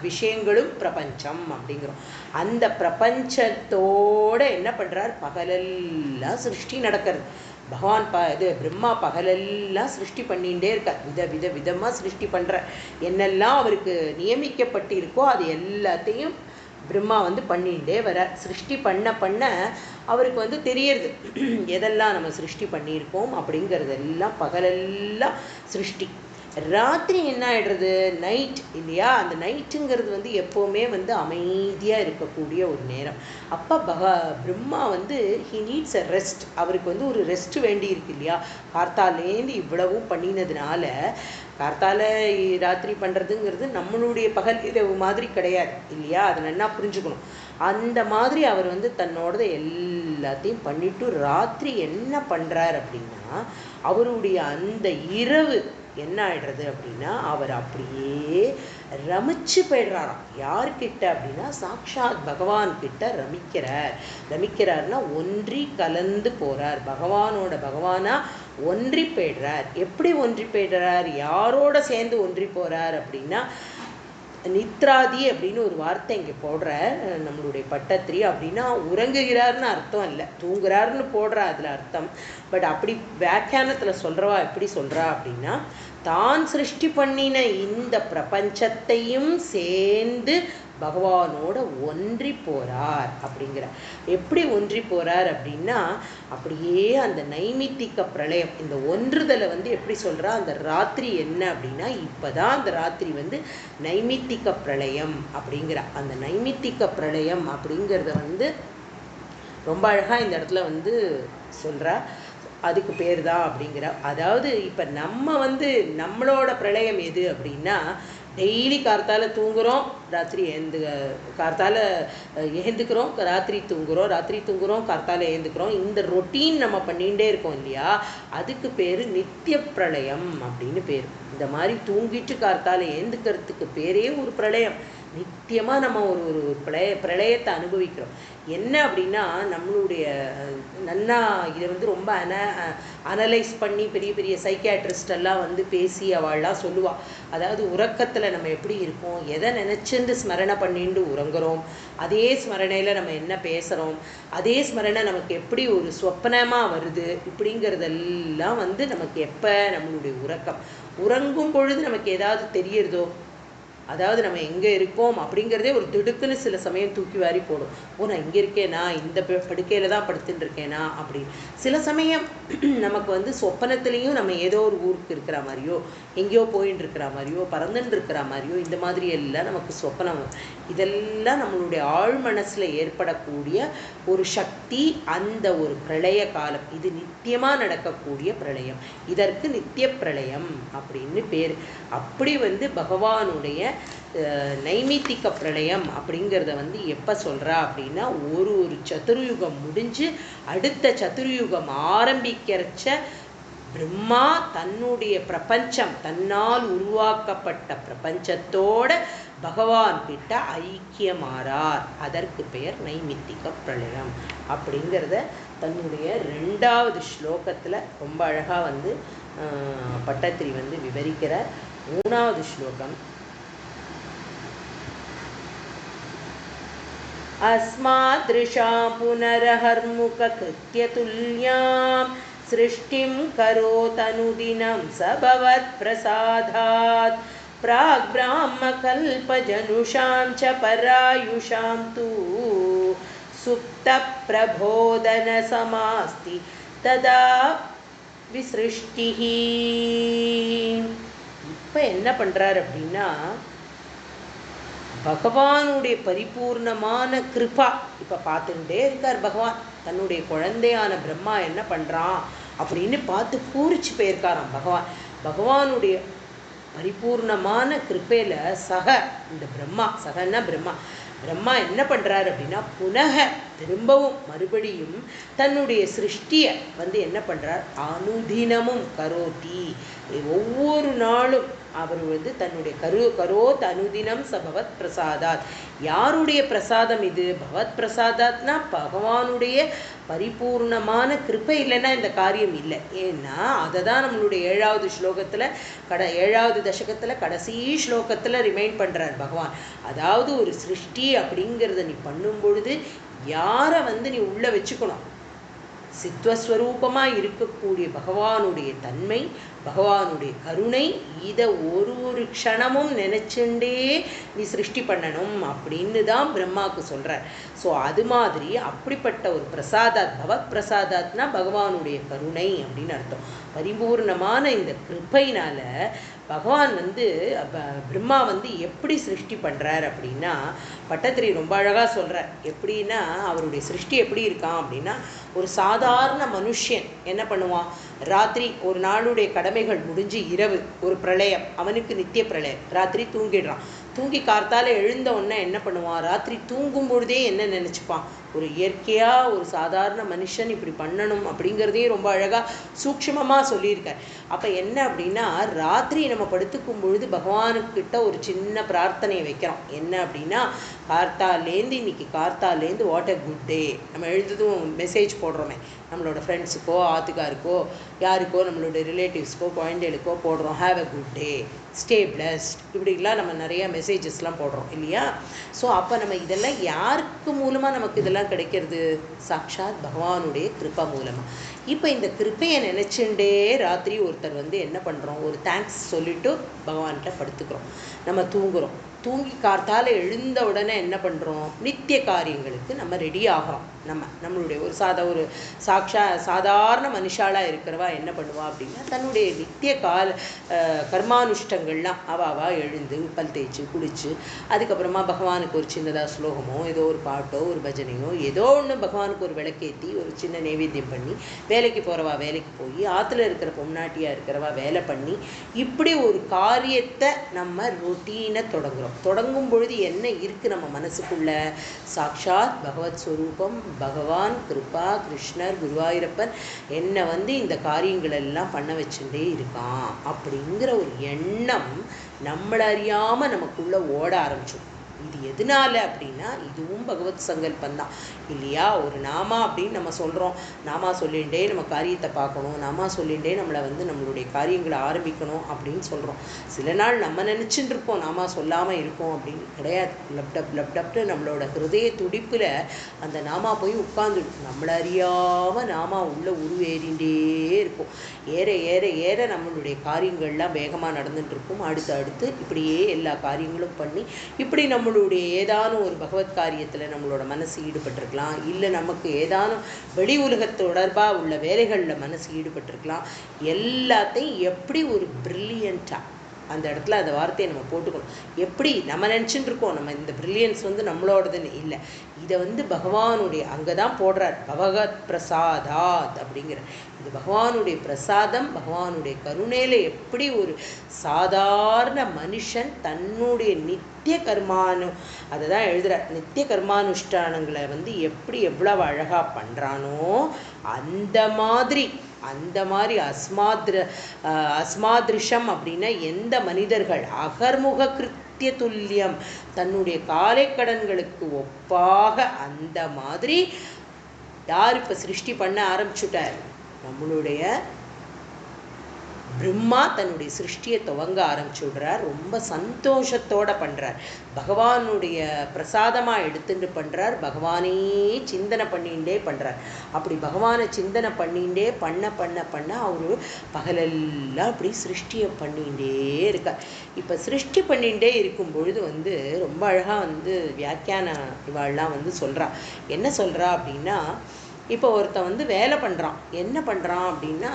விஷயங்களும் பிரபஞ்சம் அப்படிங்கிறோம். அந்த பிரபஞ்சத்தோடு என்ன பண்ணுறார்? பகலெல்லாம் சிருஷ்டி நடக்கிறது. பகவான் பிரம்மா பகலெல்லாம் சிருஷ்டி பண்ணிகிட்டே இருக்கார். விதமாக சிருஷ்டி பண்ணுற. என்னெல்லாம் அவருக்கு நியமிக்கப்பட்டு இருக்கோ அது எல்லாத்தையும் பிரம்மா பண்ணிகிட்டே வர. சிருஷ்டி பண்ண அவருக்கு தெரியறது எதெல்லாம் நம்ம சிருஷ்டி பண்ணியிருக்கோம் அப்படிங்கிறதெல்லாம். பகலெல்லாம் சிருஷ்டி. ராத்திரி என்ன ஆகிடுறது? நைட் இல்லையா? அந்த நைட்டுங்கிறது எப்போவுமே அமைதியாக இருக்கக்கூடிய ஒரு நேரம். அப்போ Brahma he needs a rest. அவருக்கு ஒரு ரெஸ்ட் வேண்டி இருக்கு இல்லையா? கார்த்தாலேருந்து இவ்வளவும் பண்ணினதுனால, கார்த்தால ராத்திரி பண்ணுறதுங்கிறது நம்மளுடைய பகல் இரவு மாதிரி கிடையாது இல்லையா? அதை நல்லா புரிஞ்சுக்கணும். அந்த மாதிரி அவர் தன்னோட எல்லாத்தையும் பண்ணிட்டு ராத்திரி என்ன பண்ணுறார் அப்படின்னா, அவருடைய அந்த இரவு என்ன ஆயிடுறது அப்படின்னா, அவர் அப்படியே ரமிச்சு போயிடுறாராம். யார்கிட்ட அப்படின்னா, சாக்ஷாத் பகவான் கிட்ட ரமிக்கிறார்னா ஒன்றி கலந்து போறார். பகவானா ஒன்றி போயிடுறார். எப்படி ஒன்றி போயிடுறார்? யாரோட சேர்ந்து ஒன்றி போறார் அப்படின்னா, நித்ராதி அப்படின்னு ஒரு வார்த்தை இங்கே போடுற நம்மளுடைய பட்டத்திரி. அப்படின்னா உறங்குகிறார்னு அர்த்தம் இல்லை, தூங்குறாருன்னு போடுற அதில் அர்த்தம். பட் அப்படி வியாக்கியானத்தில் சொல்கிறவா எப்படி சொல்கிறா அப்படின்னா, தான் சிருஷ்டி பண்ணின இந்த பிரபஞ்சத்தையும் சேர்ந்து பகவானோட ஒன்றி போகிறார் அப்படிங்கிற. எப்படி ஒன்றி போகிறார் அப்படின்னா, அப்படியே அந்த நைமித்திக பிரளயம், இந்த ஒன்றுதலை எப்படி சொல்கிறா, அந்த ராத்திரி என்ன அப்படின்னா, இப்போ தான் அந்த ராத்திரி நைமித்திக பிரளயம் அப்படிங்கிற. அந்த நைமித்திக பிரளயம் அப்படிங்கிறத ரொம்ப அழகாக இந்த இடத்துல சொல்கிறா. அதுக்கு பேர் தான் அப்படிங்கிற. அதாவது இப்போ நம்ம நம்மளோட பிரளயம் எது அப்படின்னா, டெய்லி கார்த்தால தூங்குகிறோம், ராத்திரி கார்த்தால ஏந்துக்கிறோம், ராத்திரி தூங்குகிறோம், கார்த்தால ஏந்துக்கிறோம். இந்த ரொட்டீன் நம்ம பண்ணிகிட்டே இருக்கோம் இல்லையா? அதுக்கு பேர் நித்திய பிரளயம் அப்படின்னு பேர். இந்த மாதிரி தூங்கிட்டு கார்த்தால ஏந்துக்கிறதுக்கு பேரே ஒரு பிரளயம். நித்தியமாக நம்ம ஒரு பிரளயத்தை அனுபவிக்கிறோம். என்ன அப்படின்னா, நம்மளுடைய நன்னா இதை ரொம்ப அனலைஸ் பண்ணி பெரிய பெரிய சைக்கியாட்ரிஸ்ட் எல்லாம் பேசி அவள்லாம் சொல்லுவாள். அதாவது உறக்கத்தில் நம்ம எப்படி இருக்கோம், எதை நினச்சிட்டு ஸ்மரணை பண்ணிட்டு உறங்குறோம், அதே ஸ்மரணையில் நம்ம என்ன பேசுகிறோம், அதே ஸ்மரணை நமக்கு எப்படி ஒரு சொப்பனமாக வருது, இப்படிங்கிறதெல்லாம் நமக்கு எப்போ நம்மளுடைய உறங்கும் பொழுது நமக்கு ஏதாவது தெரியறதோ, அதாவது நம்ம எங்கே இருக்கோம் அப்படிங்கிறதே ஒரு திடுக்குன்னு சில சமயம் தூக்கி வாரி போடும். நான் இங்கே இருக்கேனா, இந்த படுக்கையில் தான் படுத்துட்டு இருக்கேனா அப்படி. சில சமயம் நமக்கு சொப்பனத்துலேயும் நம்ம ஏதோ ஒரு ஊருக்கு இருக்கிற மாதிரியோ, எங்கேயோ போயின்னு இருக்கிற மாதிரியோ, பறந்துன்னு இருக்கிற மாதிரியோ, இந்த மாதிரி எல்லாம் நமக்கு சொப்பனம். இதெல்லாம் நம்மளுடைய ஆழ் மனசில் ஏற்படக்கூடிய ஒரு சக்தி, அந்த ஒரு பிரளய காலம். இது நித்தியமாக நடக்கக்கூடிய பிரளயம். இதற்கு நித்திய பிரளயம் அப்படின்னு பேர். அப்படி பகவானுடைய நைமித்திக பிரளயம் அப்படிங்கிறத எப்போ சொல்கிறா அப்படின்னா, ஒரு சதுர்யுகம் முடிஞ்சு அடுத்த சதுர்யுகம் ஆரம்பிக்கிறச்ச பிரம்மா தன்னுடைய பிரபஞ்சம், தன்னால் உருவாக்கப்பட்ட பிரபஞ்சத்தோட பகவான் கிட்ட ஐக்கியமாறார். அதற்கு பெயர் நைமித்திக பிரளயம் அப்படிங்கிறத தன்னுடைய 2வது ஸ்லோகத்தில் ரொம்ப அழகாக பட்டத்திரி விவரிக்கிற. 3வது ஸ்லோகம், अस्मादृशां पुनरहर्मुखकृत्यतुल्यां सृष्टिं करोतनुदिनं स भवत्प्रसादात् प्राग्ब्राह्मकल्पजनुषां च परायुषां तु सुप्तप्रबोधनसमास्ति तदा विसृष्टिः. இப்போ என்ன பண்ணுறார் அப்படின்னா, பகவானுடைய பரிபூர்ணமான கிருபா இப்போ பார்த்துட்டே இருக்கார். பகவான் தன்னுடைய குழந்தையான பிரம்மா என்ன பண்ணுறான் அப்படின்னு பார்த்து பூரிச்சு போயிருக்காராம் பகவான். பகவானுடைய பரிபூர்ணமான கிருப்பையில் இந்த பிரம்மா சகன்னா பிரம்மா என்ன பண்ணுறாரு அப்படின்னா, புனக திரும்பவும் மறுபடியும் தன்னுடைய சிருஷ்டியை என்ன பண்ணுறார், அனுதினமும் கரோதி, ஒவ்வொரு நாளும் அவர் தன்னுடைய கரோத் அனுதினம் சபவத் பிரசாதாத். யாருடைய பிரசாதம் இது? பகவத் பிரசாதாத்னா பகவானுடைய பரிபூர்ணமான கிருப்பை இல்லைன்னா இந்த காரியம் இல்லை. ஏன்னா அதை தான் நம்மளுடைய 7வது ஸ்லோகத்தில் 7வது தசகத்தில் கடைசி ஸ்லோகத்தில் ரிமைண்ட் பண்ணுறார் பகவான். அதாவது ஒரு சிருஷ்டி அப்படிங்கிறத நீ பண்ணும் பொழுது யாரை நீ உள்ளே வச்சுக்கணும்? சித்வஸ்வரூபமாக இருக்கக்கூடிய பகவானுடைய தன்மை, பகவானுடைய கருணை, இதை ஒரு க்ஷணமும் நினைச்சுண்டே நீ சிருஷ்டி பண்ணணும் அப்படின்னு தான் பிரம்மாவுக்கு சொல்கிறார். ஸோ அது மாதிரி அப்படிப்பட்ட ஒரு பிரசாதாத், பகவத் பிரசாதாத்னா பகவானுடைய கருணை அப்படின்னு அர்த்தம். பரிபூர்ணமான இந்த கிருப்பையினால் பகவான் பிரம்மா எப்படி சிருஷ்டி பண்ணுறார் அப்படின்னா, பட்டத்திரி ரொம்ப அழகாக சொல்கிறார். எப்படின்னா அவருடைய சிருஷ்டி எப்படி இருக்கான் அப்படின்னா, ஒரு சாதாரண மனுஷன் என்ன பண்ணுவான், ராத்திரி ஒரு நாளுடைய கடமைகள் முடிஞ்சு இரவு ஒரு பிரளயம், அவனுக்கு நித்திய பிரளயம், ராத்திரி தூங்கிடுறான். தூங்கி கார்த்தால எழுந்த உடனே என்ன பண்ணுவான், ராத்திரி தூங்கும் பொழுதே என்ன நினச்சிப்பான், ஒரு இயற்கையாக ஒரு சாதாரண மனுஷன் இப்படி பண்ணணும் அப்படிங்கிறதையும் ரொம்ப அழகாக சூக்ஷ்மமாக சொல்லியிருக்கார். அப்போ என்ன அப்படின்னா, ராத்திரி நம்ம படுத்துக்கும் பொழுது பகவானுக்கிட்ட ஒரு சின்ன பிரார்த்தனையை வைக்கிறோம். என்ன அப்படின்னா, இன்னைக்கு கார்த்தாலேருந்து வாட் அ குட் டே, நம்ம எழுதுதும் மெசேஜ் போடுறோமே நம்மளோட ஃப்ரெண்ட்ஸுக்கோ ஆத்துக்காருக்கோ யாருக்கோ நம்மளோட ரிலேட்டிவ்ஸ்க்கோ குழந்தைகளுக்கோ போடுறோம், have a good day, stay blessed, இப்படிலாம் நம்ம நிறைய மெசேஜஸ்லாம் போடுறோம் இல்லையா? ஸோ அப்போ நம்ம இதெல்லாம் யாருக்கு மூலமாக நமக்கு இதெல்லாம் கிடைக்கிறது? சாக்ஷாத் பகவானுடைய கிருப்பா மூலமாக. இப்போ இந்த கிருப்பையை நினச்சுண்டே ராத்திரி ஒருத்தர் என்ன பண்ணுறோம், ஒரு தேங்க்ஸ் சொல்லிவிட்டு பகவான்கிட்ட படுத்துக்கிறோம். நம்ம தூங்குகிறோம். தூங்கி கார்த்தால எழுந்த உடனே என்ன பண்ணுறோம், நித்திய காரியங்களுக்கு நம்ம ரெடி ஆகிறோம். நம்மளுடைய ஒரு சாதாரண மனுஷாலாக இருக்கிறவா என்ன பண்ணுவா அப்படின்னா, தன்னுடைய நித்திய கர்மானுஷ்டங்கள்லாம் அவா எழுந்து பல் தேய்ச்சி குளிச்சு, அதுக்கப்புறமா பகவானுக்கு ஒரு சின்னதாக ஸ்லோகமோ ஏதோ ஒரு பாட்டோ ஒரு பஜனையோ ஏதோ ஒன்று பகவானுக்கு ஒரு விளக்கேற்றி ஒரு சின்ன நைவேத்தியம் பண்ணி, வேலைக்கு போகிறவா வேலைக்கு போய், ஆற்றுல இருக்கிற பொம்நாட்டியாக இருக்கிறவா வேலை பண்ணி, இப்படி ஒரு காரியத்தை நம்ம ரொட்டீனை தொடங்கும் பொழுது என்ன இருக்குது நம்ம மனசுக்குள்ள? சாக்ஷாத் பகவத் ஸ்வரூபம், பகவான், கிருபா, கிருஷ்ணர், குருவாயூரப்பன் என்னை இந்த காரியங்கள் எல்லாம் பண்ண வச்சுட்டே இருக்கான் அப்படிங்கிற ஒரு எண்ணம் நம்மள அறியாமல் நமக்குள்ளே ஓட ஆரம்பிச்சோம். இது எதனால அப்படின்னா, இதுவும் பகவத் சங்கல்பந்தான் இல்லையா? ஒரு நாமா அப்படின்னு நம்ம சொல்கிறோம், நாமா சொல்லிகிட்டே நம்ம காரியத்தை பார்க்கணும், நாமா சொல்லிகிட்டே நம்மளை நம்மளுடைய காரியங்களை ஆரம்பிக்கணும் அப்படின்னு சொல்கிறோம். சில நாள் நம்ம நினச்சிட்டு இருப்போம் நாமா சொல்லாமல் இருக்கோம் அப்படின்னு, கிடையாது. லப்டப்னு நம்மளோட ஹிருதய துடிப்பில் அந்த நாமா போய் உட்காந்துடும். நம்மளை அறியாமல் நாமா உள்ள உருவேறிண்டே இருக்கும். ஏற ஏற ஏற நம்மளுடைய காரியங்கள்லாம் வேகமாக நடந்துட்டுருக்கும். அடுத்து இப்படியே எல்லா காரியங்களும் பண்ணி இப்படி நம்மளுடைய ஏதானும் ஒரு பகவத் காரியத்தில் நம்மளோட மனசு ஈடுபட்டிருக்கலாம், இல்லை நமக்கு ஏதானும் வெளி உலக தொடர்பாக உள்ள வேலைகளில் மனசு ஈடுபட்டிருக்கலாம். எல்லாத்தையும் எப்படி ஒரு பிரில்லியண்ட்டாக அந்த இடத்துல அந்த வார்த்தையை நம்ம போட்டுக்கணும். எப்படி நம்ம நினச்சிட்டு இருக்கோம் நம்ம இந்த பிரில்லியன்ஸ் நம்மளோடதுன்னு இல்லை, இதை பகவானுடைய அங்கே தான் போடுறார், பகவத் பிரசாதாத் அப்படிங்கிற. இது பகவானுடைய பிரசாதம், பகவானுடைய கருணையில் எப்படி ஒரு சாதாரண மனுஷன் தன்னுடைய நித்திய அதை தான் எழுதுகிறார், நித்திய கர்மானுஷ்டானங்களை எப்படி எவ்வளவு அழகாக பண்ணுறானோ அந்த மாதிரி அஸ்மாதிருஷம் அப்படின்னா எந்த மனிதர்கள் அகர்முக கிருத்திய துல்லியம், தன்னுடைய காலைக்கடன்களுக்கு ஒப்பாக அந்த மாதிரி யார் இப்போ சிருஷ்டி பண்ண ஆரம்பிச்சுட்டார்? நம்மளுடைய பிரம்மா தன்னுடைய சிருஷ்டியை துவங்க ஆரம்பிச்சு விடுறார். ரொம்ப சந்தோஷத்தோட பண்ணுறார். பகவானுடைய பிரசாதமாக எடுத்துட்டு பண்ணுறார். பகவானே சிந்தனை பண்ணிகிட்டே பண்ணுறார். அப்படி பகவானை சிந்தனை பண்ணிகிட்டே பண்ண பண்ண பண்ண அவர் பகலெல்லாம் அப்படி சிருஷ்டியை பண்ணிகிட்டே இருக்கார். இப்போ சிருஷ்டி பண்ணிகிட்டே இருக்கும் பொழுது ரொம்ப அழகாக வியாக்கியான இவாள்லாம் சொல்கிறா. என்ன சொல்கிறா அப்படின்னா, இப்போ ஒருத்தன் வேலை பண்ணுறான். என்ன பண்ணுறான் அப்படின்னா,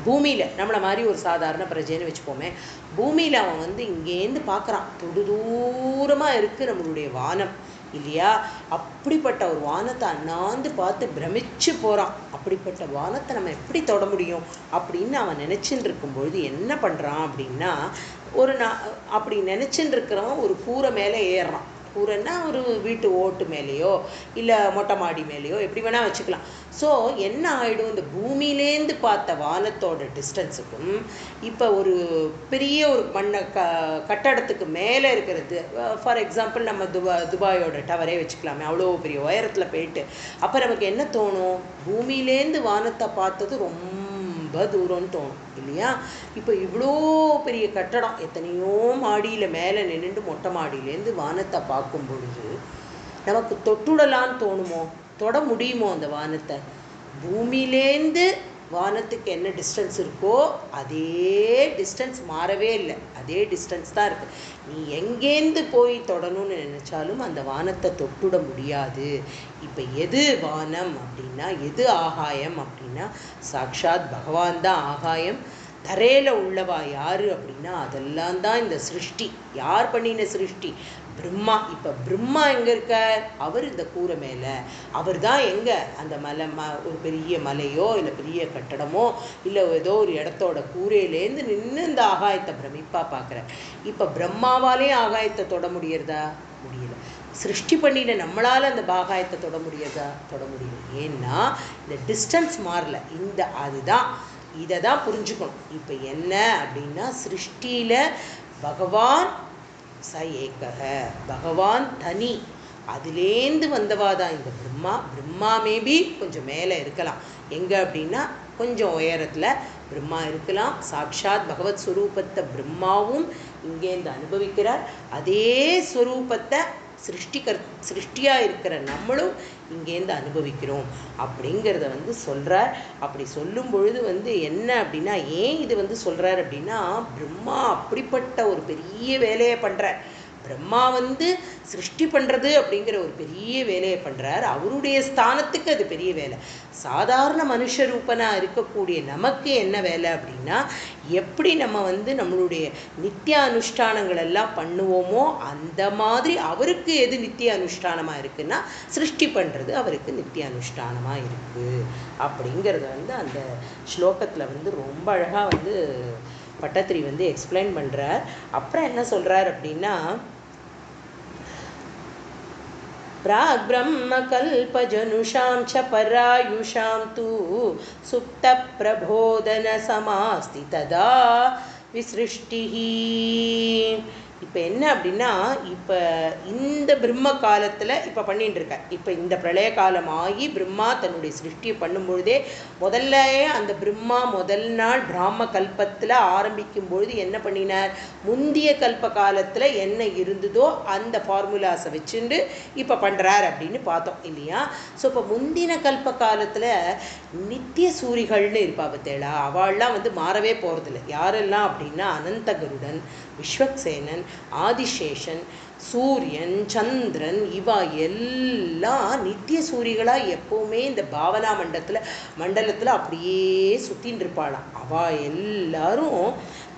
பூமியில் நம்மளை மாதிரி ஒரு சாதாரண பிரஜைன்னு வச்சுப்போமே, பூமியில் அவன் இங்கேருந்து பார்க்குறான். தொடு தூரமாக இருக்குது நம்மளுடைய வானம் இல்லையா? அப்படிப்பட்ட ஒரு வானத்தை அண்ணாந்து பார்த்து பிரமிச்சு போகிறான். அப்படிப்பட்ட வானத்தை நம்ம எப்படி தொட முடியும் அப்படின்னு அவன் நினச்சின்னு இருக்கும்பொழுது என்ன பண்ணுறான் அப்படின்னா, அப்படி நினச்சின்னு இருக்கிறவன் ஒரு கூரை மேலே ஏறுறான். கூரைன்னா ஒரு வீட்டு ஓட்டு மேலேயோ இல்லை மொட்டை மாடி மேலேயோ எப்படி வேணால் வச்சுக்கலாம். ஸோ என்ன ஆகிடும், இந்த பூமியிலேருந்து பார்த்த வானத்தோட டிஸ்டன்ஸுக்கும் இப்போ ஒரு பெரிய ஒரு கட்டடத்துக்கு மேலே இருக்கிறது, ஃபார் எக்ஸாம்பிள் நம்ம துபாயோட டவரே வச்சுக்கலாமே, அவ்வளோ பெரிய உயரத்தில் போயிட்டு அப்போ நமக்கு என்ன தோணும், பூமியிலேருந்து வானத்தை பார்த்தது ரொம்ப தூரம்னு தோணும் இல்லையா? இப்போ இவ்வளோ பெரிய கட்டடம், எத்தனையோ மாடியில் மேலே நின்றுட்டு மொட்டை மாடியிலேருந்து வானத்தை பார்க்கும் பொழுது நமக்கு தொட்டுடலான்னு தோணுமோ? தொட முடியுமோ அந்த வானத்தை? பூமியிலேருந்து வானத்துக்கு என்ன டிஸ்டன்ஸ் இருக்கோ அதே டிஸ்டன்ஸ் மாறவே இல்லை, அதே டிஸ்டன்ஸ் தான் இருக்குது. நீ எங்கேருந்து போய் தொடணும்னு நினச்சாலும் அந்த வானத்தை தொட்டுட முடியாது. இப்போ எது வானம் அப்படின்னா, எது ஆகாயம் அப்படின்னா, சாக்ஷாத் பகவான் தான் ஆகாயம். தரையில் உள்ளவா யார் அப்படின்னா, அதெல்லாம் தான் இந்த சிருஷ்டி. யார் பண்ணின சிருஷ்டி? பிரம்மா. இப்போ பிரம்மா எங்கே இருக்கார்? அவர் இந்த கூரை மேலே. அவர் தான் எங்கே? அந்த ஒரு பெரிய மலையோ இல்லை பெரிய கட்டடமோ இல்லை ஏதோ ஒரு இடத்தோட கூரையிலேருந்து நின்று இந்த ஆகாயத்தை பிரமிப்பாக பார்க்குறார். இப்போ பிரம்மாவாலே ஆகாயத்தை தொட முடியறதா? முடியல. சிருஷ்டி பண்ணின நம்மளால் அந்த ஆகாயத்தை தொட முடியறதா? தொட முடியல. ஏன்னா இந்த டிஸ்டன்ஸ் மாறல. அதுதான் இதை தான் புரிஞ்சுக்கணும். இப்போ என்ன அப்படின்னா, சிருஷ்டியில் பகவான் ச ஏகக, பகவான் தனி. அதுலேருந்து வந்தவாதான் இந்த பிரம்மா. பிரம்மா மேபி கொஞ்சம் மேலே இருக்கலாம். எங்கே அப்படின்னா கொஞ்சம் உயரத்தில் பிரம்மா இருக்கலாம். சாக்ஷாத் பகவத் ஸ்வரூபத்தை பிரம்மாவும் இங்கேருந்து அனுபவிக்கிறார். அதே ஸ்வரூபத்தை சிருஷ்டியாக இருக்கிற நம்மளும் இங்கேருந்து அனுபவிக்கிறோம் அப்படிங்கிறத சொல்கிறார். அப்படி சொல்லும் பொழுது என்ன அப்படின்னா, ஏன் இது சொல்கிறார் அப்படின்னா, பிரம்மா அப்படிப்பட்ட ஒரு பெரிய வேலையை பண்ணுறார். பிரம்மா சிருஷ்டி பண்ணுறது அப்படிங்கிற ஒரு பெரிய வேலையை பண்ணுறார். அவருடைய ஸ்தானத்துக்கு அது பெரிய வேலை. சாதாரண மனுஷ ரூபனாக இருக்கக்கூடிய நமக்கு என்ன வேலை அப்படின்னா, எப்படி நம்ம நம்மளுடைய நித்திய அனுஷ்டானங்கள் எல்லாம் பண்ணுவோமோ அந்த மாதிரி அவருக்கு எது நித்திய அனுஷ்டானமாக இருக்குன்னா, சிருஷ்டி பண்ணுறது அவருக்கு நித்திய அனுஷ்டானமாக இருக்குது அப்படிங்கிறத அந்த ஸ்லோகத்தில் ரொம்ப அழகாக பட்டத்திரி எக்ஸ்பிளைன் பண்ணுறார். அப்புறம் என்ன சொல்கிறார் அப்படின்னா, प्राग् ब्रह्मकल्पजनुषां च परायुषां तु सुप्तप्रबोधनसमास्ति तदा विसृष्टिः. இப்போ என்ன அப்படின்னா, இப்போ இந்த பிரம்ம காலத்தில் இப்போ பண்ணிட்டு இருக்க, இப்போ இந்த பிரளய காலம் ஆகி பிரம்மா தன்னுடைய சிருஷ்டியை பண்ணும்பொழுதே முதல்லையே அந்த பிரம்மா முதல் நாள் பிராம கல்பத்தில் ஆரம்பிக்கும் பொழுது என்ன பண்ணினார், முந்திய கல்ப காலத்தில் என்ன இருந்ததோ அந்த ஃபார்முலாஸை வச்சுட்டு இப்போ பண்ணுறார் அப்படின்னு பார்த்தோம் இல்லையா? ஸோ இப்போ முந்தின கல்ப காலத்தில் நித்திய சூரிகள்னு இருப்பா பத்தேளா, அவள்லாம் மாறவே போகிறதில்ல. யாரெல்லாம் அப்படின்னா, அனந்த கருடன், விஸ்வக்சேனன், ஆதிசேஷன், சூரியன், சந்திரன், இவா எல்லாம் நித்திய சூரிகளாக எப்போவுமே இந்த பாவனா மண்டலத்தில் அப்படியே சுற்றின்னு இருப்பாளாம். அவா எல்லாரும்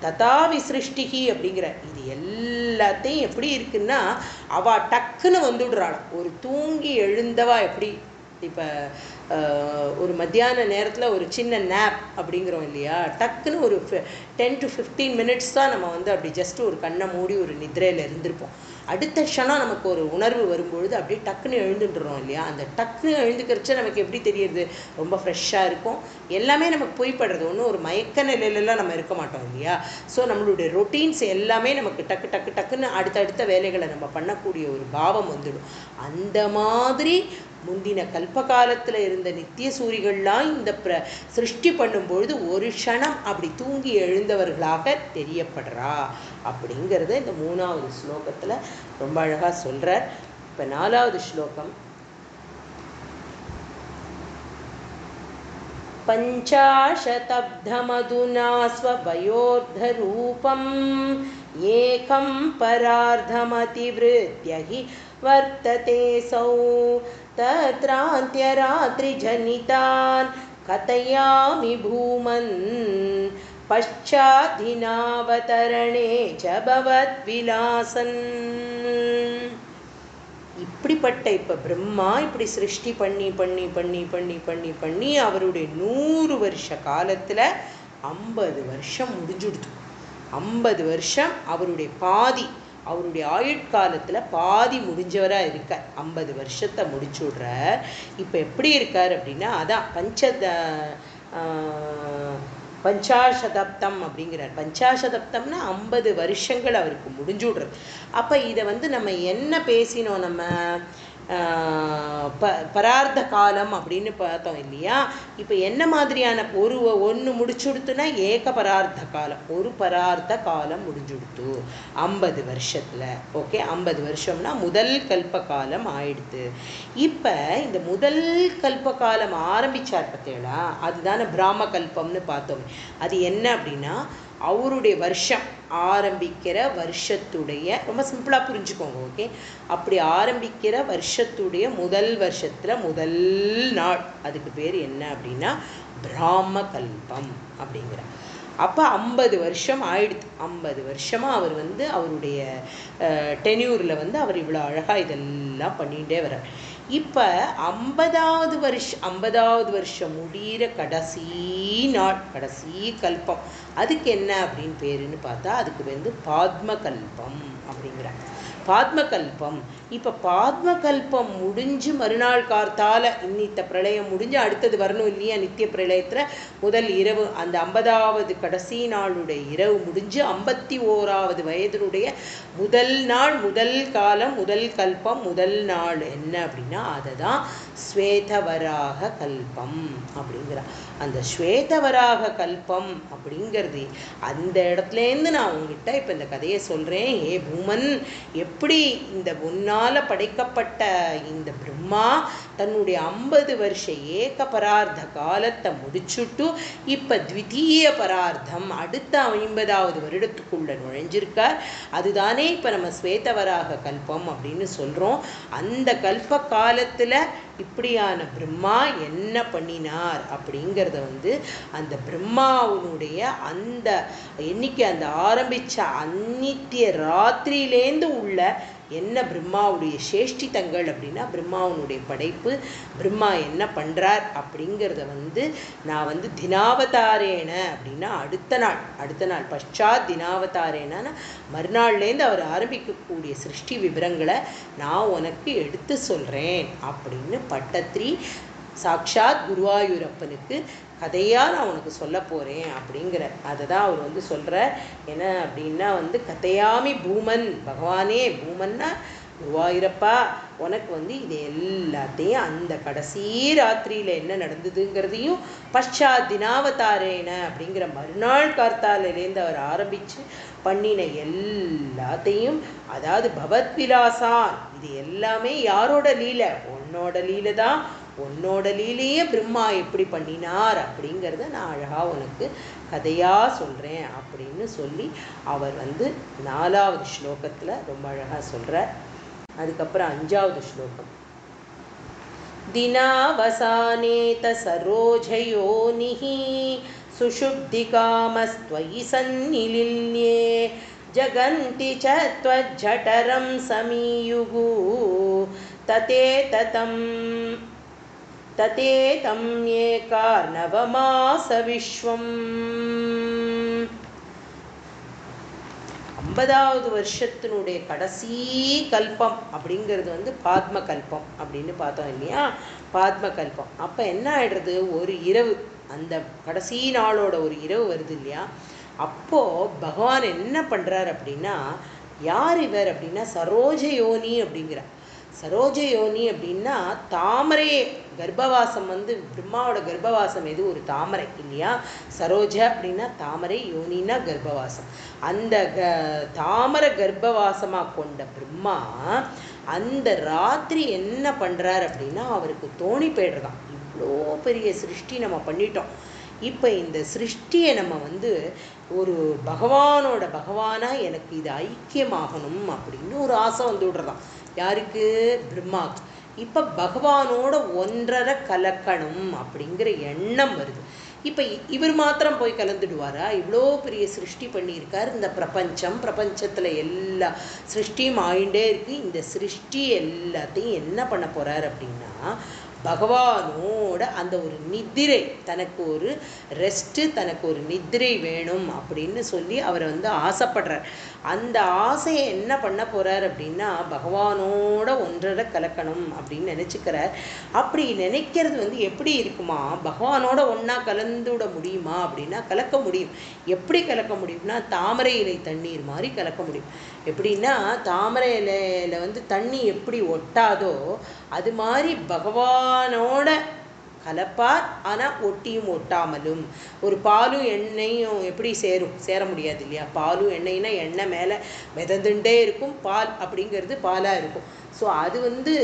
ததா விசிருஷ்டிகி அப்படிங்கிற இது எல்லாத்தையும் எப்படி இருக்குன்னா, அவா டக்குன்னு வந்துடுறாளாம். ஒரு தூங்கி எழுந்தவா எப்படி இப்போ ஒரு மத்தியான நேரத்தில் ஒரு சின்ன நேப் அப்படிங்கிறோம் இல்லையா, டக்குன்னு ஒரு 10 to 15 மினிட்ஸ் தான் நம்ம அப்படி ஜஸ்ட்டு ஒரு கண்ணை மூடி ஒரு நித்ரையில் இருந்திருப்போம். அடுத்த க்ஷணம் நமக்கு ஒரு உணர்வு வரும்பொழுது அப்படியே டக்குன்னு எழுந்துட்டுறோம் இல்லையா? அந்த டக்குன்னு எழுந்துக்கிறச்ச நமக்கு எப்படி தெரியுது, ரொம்ப ஃப்ரெஷ்ஷாக இருக்கும், எல்லாமே நமக்கு போய்படுறது. ஒன்றும் ஒரு மயக்க நிலையிலலாம் நம்ம இருக்க மாட்டோம் இல்லையா? ஸோ நம்மளுடைய ரொட்டீன்ஸ் எல்லாமே நமக்கு டக்கு டக்கு டக்குன்னு அடுத்தடுத்த வேலைகளை நம்ம பண்ணக்கூடிய ஒரு பாவம் வந்துடும். அந்த மாதிரி முந்தின கல்பகாலத்தில் இருந்த நித்திய சூரிகள்லாம் இந்த சிருஷ்டி பண்ணும்பொழுது ஒரு க்ஷணம் அப்படி தூங்கி எழுந்தவர்களாக தெரியப்படுறா அப்படிங்கிறத இந்த 3வது ஸ்லோகத்தில் ரொம்ப அழகாக சொல்கிறார். இப்போ 4வது ஸ்லோகம். பஞ்சாशतब्धमधुना स्वभयोर्धरूपम् एकं परार्धमतिवृत्य हि वर्तते सौ तत्रान्त्यरात्रिजनितान् कथयामि भूमन् पश्चाद्दिनावतरणे च भवद्विलासन्. இப்படிப்பட்ட இப்போ பிரம்மா இப்படி சிருஷ்டி பண்ணி பண்ணி பண்ணி பண்ணி பண்ணி பண்ணி அவருடைய 100 வருஷ காலத்தில் 50 வருஷம் முடிஞ்சுடுது. 50 வருஷம் அவருடைய பாதி, அவருடைய ஆயுட்காலத்தில் பாதி முடிஞ்சவராக இருக்கார். 50 வருஷத்தை முடிச்சு விடுற. இப்போ எப்படி இருக்கார் அப்படின்னா, அதான் பஞ்சாசதப்தம் அப்படிங்கிறார். பஞ்சாசதப்தம்னா 50 வருஷங்கள் அவருக்கு முடிஞ்சு விடுறது. அப்போ இதை நம்ம என்ன பேசினோம், நம்ம பரார்த்த காலம் அப்படின்னு பார்த்தோம் இல்லையா. இப்போ என்ன மாதிரியான ஒன்று முடிச்சுடுத்துனா ஏக பரார்த்த காலம், ஒரு பரார்த்த காலம் முடிஞ்சுடுத்து 50 வருஷத்தில். ஓகே, 50 வருஷம்னா முதல் கல்ப காலம் ஆயிடுத்து. இப்போ இந்த முதல் கல்ப காலம் ஆரம்பிச்சார் பார்த்தீங்களா, அதுதானே பிராம கல்பம்னு பார்த்தோம். அது என்ன அப்படின்னா, அவருடைய வருஷம் ஆரம்பிக்கிற வருஷத்துடைய, ரொம்ப சிம்பிளாக புரிஞ்சுக்கோங்க. ஓகே, அப்படி ஆரம்பிக்கிற வருஷத்துடைய முதல் வருஷத்தில் முதல் நாள், அதுக்கு பேர் என்ன அப்படின்னா பிராம கல்பம் அப்படிங்கிற. அப்போ 50 வருஷம் ஆயிடுது. 50 வருஷமாக அவர் அவருடைய டென்யூரில் அவர் இவ்வளோ அழகாக இதெல்லாம் பண்ணிகிட்டே வர்றார். இப்போ 50வது வருஷம் முடிகிற கடைசி நாள், கடைசி கல்பம், அதுக்கு என்ன அப்படின்னு பேருன்னு பார்த்தா அதுக்கு பாத்ம கல்பம் அப்படிங்கிறாங்க. பாத்மகல்பம். இப்போ பாத்மகல்பம் முடிஞ்சு மறுநாள் கார்த்தால இன்னித்த பிரளயம் முடிஞ்சு அடுத்தது வரணும் இல்லையா, நித்திய பிரளயத்தில் முதல் இரவு, அந்த 50வது கடைசி நாளுடைய இரவு முடிஞ்சு 51வது வயதினுடைய முதல் நாள், முதல் காலம், முதல் கல்பம், முதல் நாள் என்ன அப்படின்னா அதை தான் ஸ்வேதவராக கல்பம் அப்படிங்கிற. அந்த ஸ்வேதவராக கல்பம் அப்படிங்கிறது அந்த இடத்துலேருந்து நான் உங்ககிட்ட இப்போ இந்த கதையை சொல்கிறேன். ஏ பூமன், எப்படி இந்த உன்னால் படைக்கப்பட்ட இந்த பிரம்மா தன்னுடைய 50 வருஷ ஏக பரார்த்த காலத்தை முடிச்சுட்டு இப்போ த்விதீய பரார்த்தம் அடுத்த 50வது வருடத்துக்குள்ள நுழைஞ்சிருக்கார். அதுதானே இப்போ நம்ம ஸ்வேதவராக கல்பம் அப்படின்னு சொல்கிறோம். அந்த கல்ப காலத்தில் இப்படியான பிரம்மா என்ன பண்ணினார் அப்படிங்கிறத அந்த பிரம்மாவுடைய அந்த எண்ணிக்கை, அந்த ஆரம்பித்த அந்நித்திய ராத்திரியிலேருந்து உள்ள என்ன பிரம்மாவுடைய சேஷ்டிதங்கள் அப்படின்னா பிரம்மாவுடைய படைப்பு, பிரம்மா என்ன பண்ணுறார் அப்படிங்கிறத நான் தினாவதாரேன அப்படின்னா அடுத்த நாள் பஷாத் தினாவதாரேனா மறுநாள்லேருந்து அவர் ஆரம்பிக்கக்கூடிய சிருஷ்டி விவரங்களை நான் உனக்கு எடுத்து சொல்கிறேன் அப்படின்னு பட்டத்ரி சாக்ஷாத் குருவாயூரப்பனுக்கு கதையாக நான் உனக்கு சொல்ல போகிறேன் அப்படிங்கிற. அதை தான் அவர் சொல்கிற. என்ன அப்படின்னா கதையாமி பூமன், பகவானே பூமன்னா குருவாயூரப்பா, உனக்கு இது எல்லாத்தையும் அந்த கடைசி ராத்திரியில் என்ன நடந்ததுங்கிறதையும் பஷாத் தினாவதாரேன அப்படிங்கிற மறுநாள் கார்த்தாலேருந்து அவர் ஆரம்பித்து பண்ணின எல்லாத்தையும், அதாவது பகவத் விலாசான், இது எல்லாமே யாரோட லீலை? உன்னோட லீலை தான். உன்னோட லீலையே பிரம்மா எப்படி பண்ணினார் அப்படிங்கிறத நான் அழகாக உனக்கு கதையாக சொல்கிறேன் அப்படின்னு சொல்லி அவர் 4வது ஸ்லோகத்தில் ரொம்ப அழகாக சொல்கிறார். அதுக்கப்புறம் 5வது ஸ்லோகம். தினாவசானேத சரோஜயோனிஹி சுஷுப்திகாமஸ்த்வயி சந்நிலில்யே ஜகந்தி ச த்வஜ்ஜடரம் சமீயுகு ததேததம் ஏகார்ணவமாச விஸ்வம். 50வது வருஷத்தினுடைய கடைசி கல்பம் அப்படிங்கிறது பாத்ம கல்பம் அப்படின்னு பார்த்தோம் இல்லையா. பாத்ம கல்பம் அப்போ என்ன ஆயிடுறது, ஒரு இரவு, அந்த கடைசி நாளோட ஒரு இரவு வருது இல்லையா. அப்போது பகவான் என்ன பண்ணுறார் அப்படின்னா, யார் இவர் அப்படின்னா சரோஜயோனி அப்படிங்கிறார். சரோஜ யோனி அப்படின்னா தாமரை கர்ப்பவாசம் வந்து பிரம்மாவோட கர்ப்பவாசம் எது ஒரு தாமரை இல்லையா. சரோஜ அப்படின்னா தாமரை, யோனின்னா கர்ப்பவாசம். அந்த தாமரை கர்ப்பவாசமாக கொண்ட பிரம்மா அந்த ராத்திரி என்ன பண்ணுறார் அப்படின்னா அவருக்கு தோணி போய்டுறதான், இவ்வளோ பெரிய சிருஷ்டி நம்ம பண்ணிட்டோம், இப்போ இந்த சிருஷ்டியை நம்ம வந்து ஒரு பகவானாக எனக்கு இது ஐக்கியமாகணும் அப்படின்னு ஒரு ஆசை வந்து விடுறதான். யாருக்கு? பிரம்மாவுக்கு. இப்போ பகவானோட ஒன்றரை கலக்கணும் அப்படிங்கிற எண்ணம் வருது. இப்போ இவர் மாத்திரம் போய் கலந்துடுவாரா? இவ்வளோ பெரிய சிருஷ்டி பண்ணியிருக்கார் இந்த பிரபஞ்சத்தில் எல்லா சிருஷ்டியும் ஆயிண்டே இருக்குது. இந்த சிருஷ்டி எல்லாத்தையும் என்ன பண்ண போகிறார் அப்படின்னா பகவானோட அந்த ஒரு நித்திரை, தனக்கு ஒரு ரெஸ்ட்டு, தனக்கு ஒரு நித்திரை வேணும் அப்படின்னு சொல்லி அவர் வந்து ஆசைப்படுறார். அந்த ஆசையை என்ன பண்ண போகிறார் அப்படின்னா பகவானோட ஒன்றரை கலக்கணும் அப்படின்னு நினச்சிக்கிறார். அப்படி நினைக்கிறது வந்து எப்படி இருக்குமா, பகவானோட ஒன்றா கலந்துவிட முடியுமா அப்படின்னா கலக்க முடியும். எப்படி கலக்க முடியும்னா தாமரை இலை தண்ணீர் மாதிரி கலக்க முடியும். எப்படின்னா தாமரை இலையில் வந்து தண்ணி எப்படி ஒட்டாதோ அது மாதிரி பகவானோட கலப்பார், ஆனால் ஒட்டியும் ஒட்டாமலும். ஒரு பாலும் எண்ணெயும் எப்படி சேர முடியாது இல்லையா. பாலும் எண்ணெய்னா எண்ணெய் மேலே மிதந்துட்டே இருக்கும், பால் அப்படிங்கிறது பாலாக இருக்கும். ஸோ அது வந்து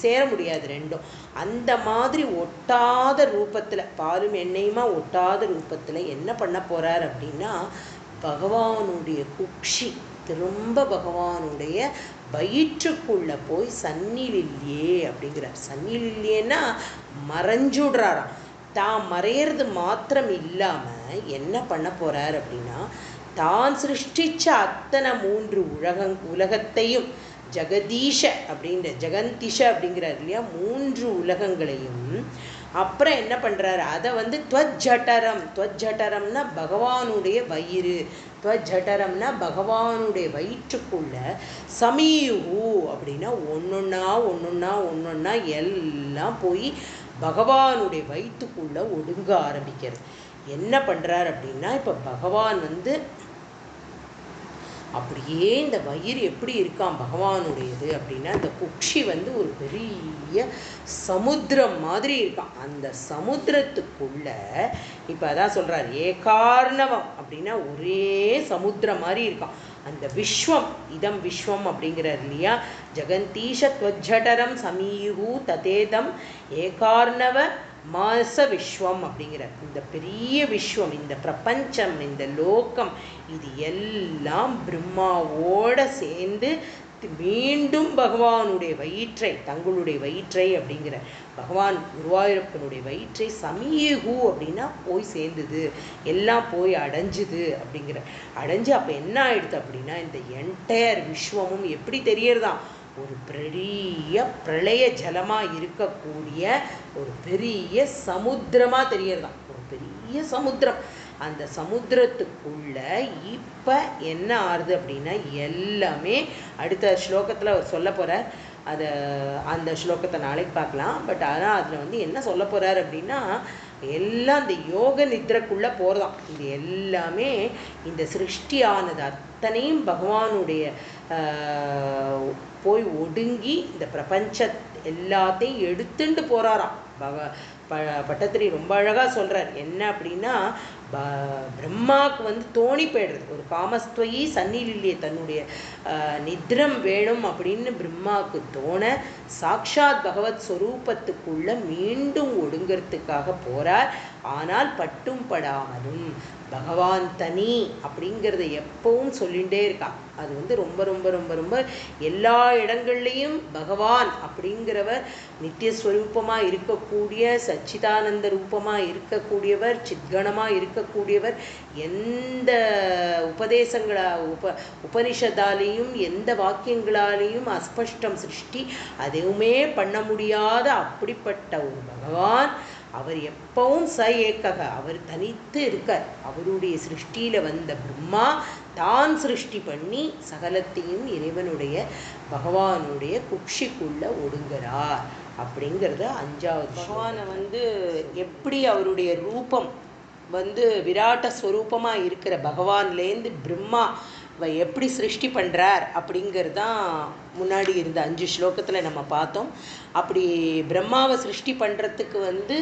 சேர முடியாது ரெண்டும். அந்த மாதிரி ஒட்டாத ரூபத்தில், பாலும் எண்ணெயுமா ஒட்டாத ரூபத்தில் என்ன பண்ண போகிறார் அப்படின்னா பகவானுடைய குக்ஷி திரும்ப பகவானுடைய வயிற்றுக்குள்ளே போய் சன்னிலில்லையே அப்படிங்கிறார். சன்னிலில்லையேன்னா மறைஞ்சுடுறாராம். தான் மறையிறது மாத்திரம் இல்லாமல் என்ன பண்ண போகிறார் அப்படின்னா தான் சிருஷ்டிச்ச அத்தனை 3 உலகத்தையும் ஜெகதீஷ அப்படின்ற ஜெகந்தீஷ அப்படிங்கிறார் இல்லையா, 3 உலகங்களையும் அப்புறம் என்ன பண்ணுறாரு அதை வந்து துவஜட்டரம்னா பகவானுடைய வயிறு, துவஜட்டரம்னா பகவானுடைய வயிற்றுக்குள்ள சமீஹு அப்படின்னா ஒன்னொன்னா எல்லாம் போய் பகவானுடைய வயிற்றுக்குள்ள ஒடுங்க ஆரம்பிக்கிறது. என்ன பண்ணுறார் அப்படின்னா இப்போ பகவான் வந்து அப்படியே இந்த வயிறு எப்படி இருக்கான் பகவானுடையது அப்படின்னா இந்த குக்ஷி வந்து ஒரு பெரிய சமுத்திரம் மாதிரி இருக்கான். அந்த சமுத்திரத்துக்குள்ள இப்போ அதான் சொல்கிறார் ஏகார்ணவம் அப்படின்னா ஒரே சமுத்திரம் மாதிரி இருக்கான். அந்த விஸ்வம், இதம் விஸ்வம் அப்படிங்கிறார் இல்லையா, ஜெகந்தீஷ துவஜட்டரம் சமீஹு ததேதம் ஏகார்ணவ மாச விஸ்வம் அப்படிங்கிற இந்த பெரிய விஸ்வம், இந்த பிரபஞ்சம், இந்த லோகம், இது எல்லாம் பிரம்மாவோட சேர்ந்து மீண்டும் பகவானுடைய வயிற்றை, தங்களுடைய வயிற்றை அப்படிங்கிற பகவான் குருவாயூரப்பனுடைய வயிற்றை சமீஹு அப்படின்னா போய் சேர்ந்தது, எல்லாம் போய் அடைஞ்சுது அப்படிங்கிற அடைஞ்சு அப்போ என்ன ஆயிடுது அப்படின்னா இந்த என்டையர் விஸ்வமும் எப்படி தெரியறதான் ஒரு பெரிய பிரளய ஜலமாக இருக்கக்கூடிய ஒரு பெரிய சமுத்திரமாக தெரியறதான், ஒரு பெரிய சமுத்திரம். அந்த சமுத்திரத்துக்குள்ள இப்போ என்ன ஆறுது அப்படின்னா எல்லாமே அடுத்த ஸ்லோகத்தில் அவர் சொல்ல போகிறார். அந்த ஸ்லோகத்தை நாளைக்கு பார்க்கலாம். பட் ஆனால் அதில் வந்து என்ன சொல்ல போகிறார் அப்படின்னா எல்லாம் இந்த யோக நித்ரைக்குள்ளே போகிறதாம். இது எல்லாமே இந்த சிருஷ்டியானது அத்தனையும் பகவானுடைய போய் ஒடுங்கி இந்த பிரபஞ்ச எல்லாத்தையும் எடுத்துட்டு போகிறாராம். பட்டத்திரி ரொம்ப அழகாக சொல்கிறார். என்ன அப்படின்னா பிரம்மாவுக்கு வந்து தோணி போய்டுறது ஒரு காமஸ்துவயி சன்னிலில்லையே தன்னுடைய நித்ரம் வேணும் அப்படின்னு பிரம்மாவுக்கு தோண சாக்ஷாத் பகவத் ஸ்வரூபத்துக்குள்ள மீண்டும் ஒடுங்கிறதுக்காக போகிறார். ஆனால் பட்டும் படாமலும் பகவான் தனி அப்படிங்கிறத எப்பவும் சொல்லிகிட்டே இருக்கான். அது வந்து ரொம்ப ரொம்ப ரொம்ப ரொம்ப எல்லா இடங்கள்லையும் பகவான் அப்படிங்கிறவர் நித்தியஸ்வரூபமாக இருக்கக்கூடிய சச்சிதானந்த ரூபமாக இருக்கக்கூடியவர், சித்கணமாக இருக்கக்கூடியவர். எந்த உபனிஷத்தாலேயும் எந்த வாக்கியங்களாலேயும் அஸ்பஷ்டம் சிருஷ்டி அதுவுமே பண்ண முடியாத அப்படிப்பட்ட ஒரு பகவான் அவர் எப்பவும் ச ஏக்கக, அவர் தனித்து இருக்கார். அவருடைய சிருஷ்டியில் வந்த பிரம்மா தான் சிருஷ்டி பண்ணி சகலத்தையும் இறைவனுடைய பகவானுடைய குக்ஷிக்குள்ள ஒடுங்கிறார் அப்படிங்கிறத 5வது. பகவானை வந்து எப்படி அவருடைய ரூபம் வந்து விராட்ட ஸ்வரூபமாக இருக்கிற பகவான்லேருந்து பிரம்மா எப்படி சிருஷ்டி பண்ணுறார் அப்படிங்கிறது தான் முன்னாடி இருந்த 5 ஸ்லோகத்தில் நம்ம பார்த்தோம். அப்படி பிரம்மாவை சிருஷ்டி பண்ணுறதுக்கு வந்து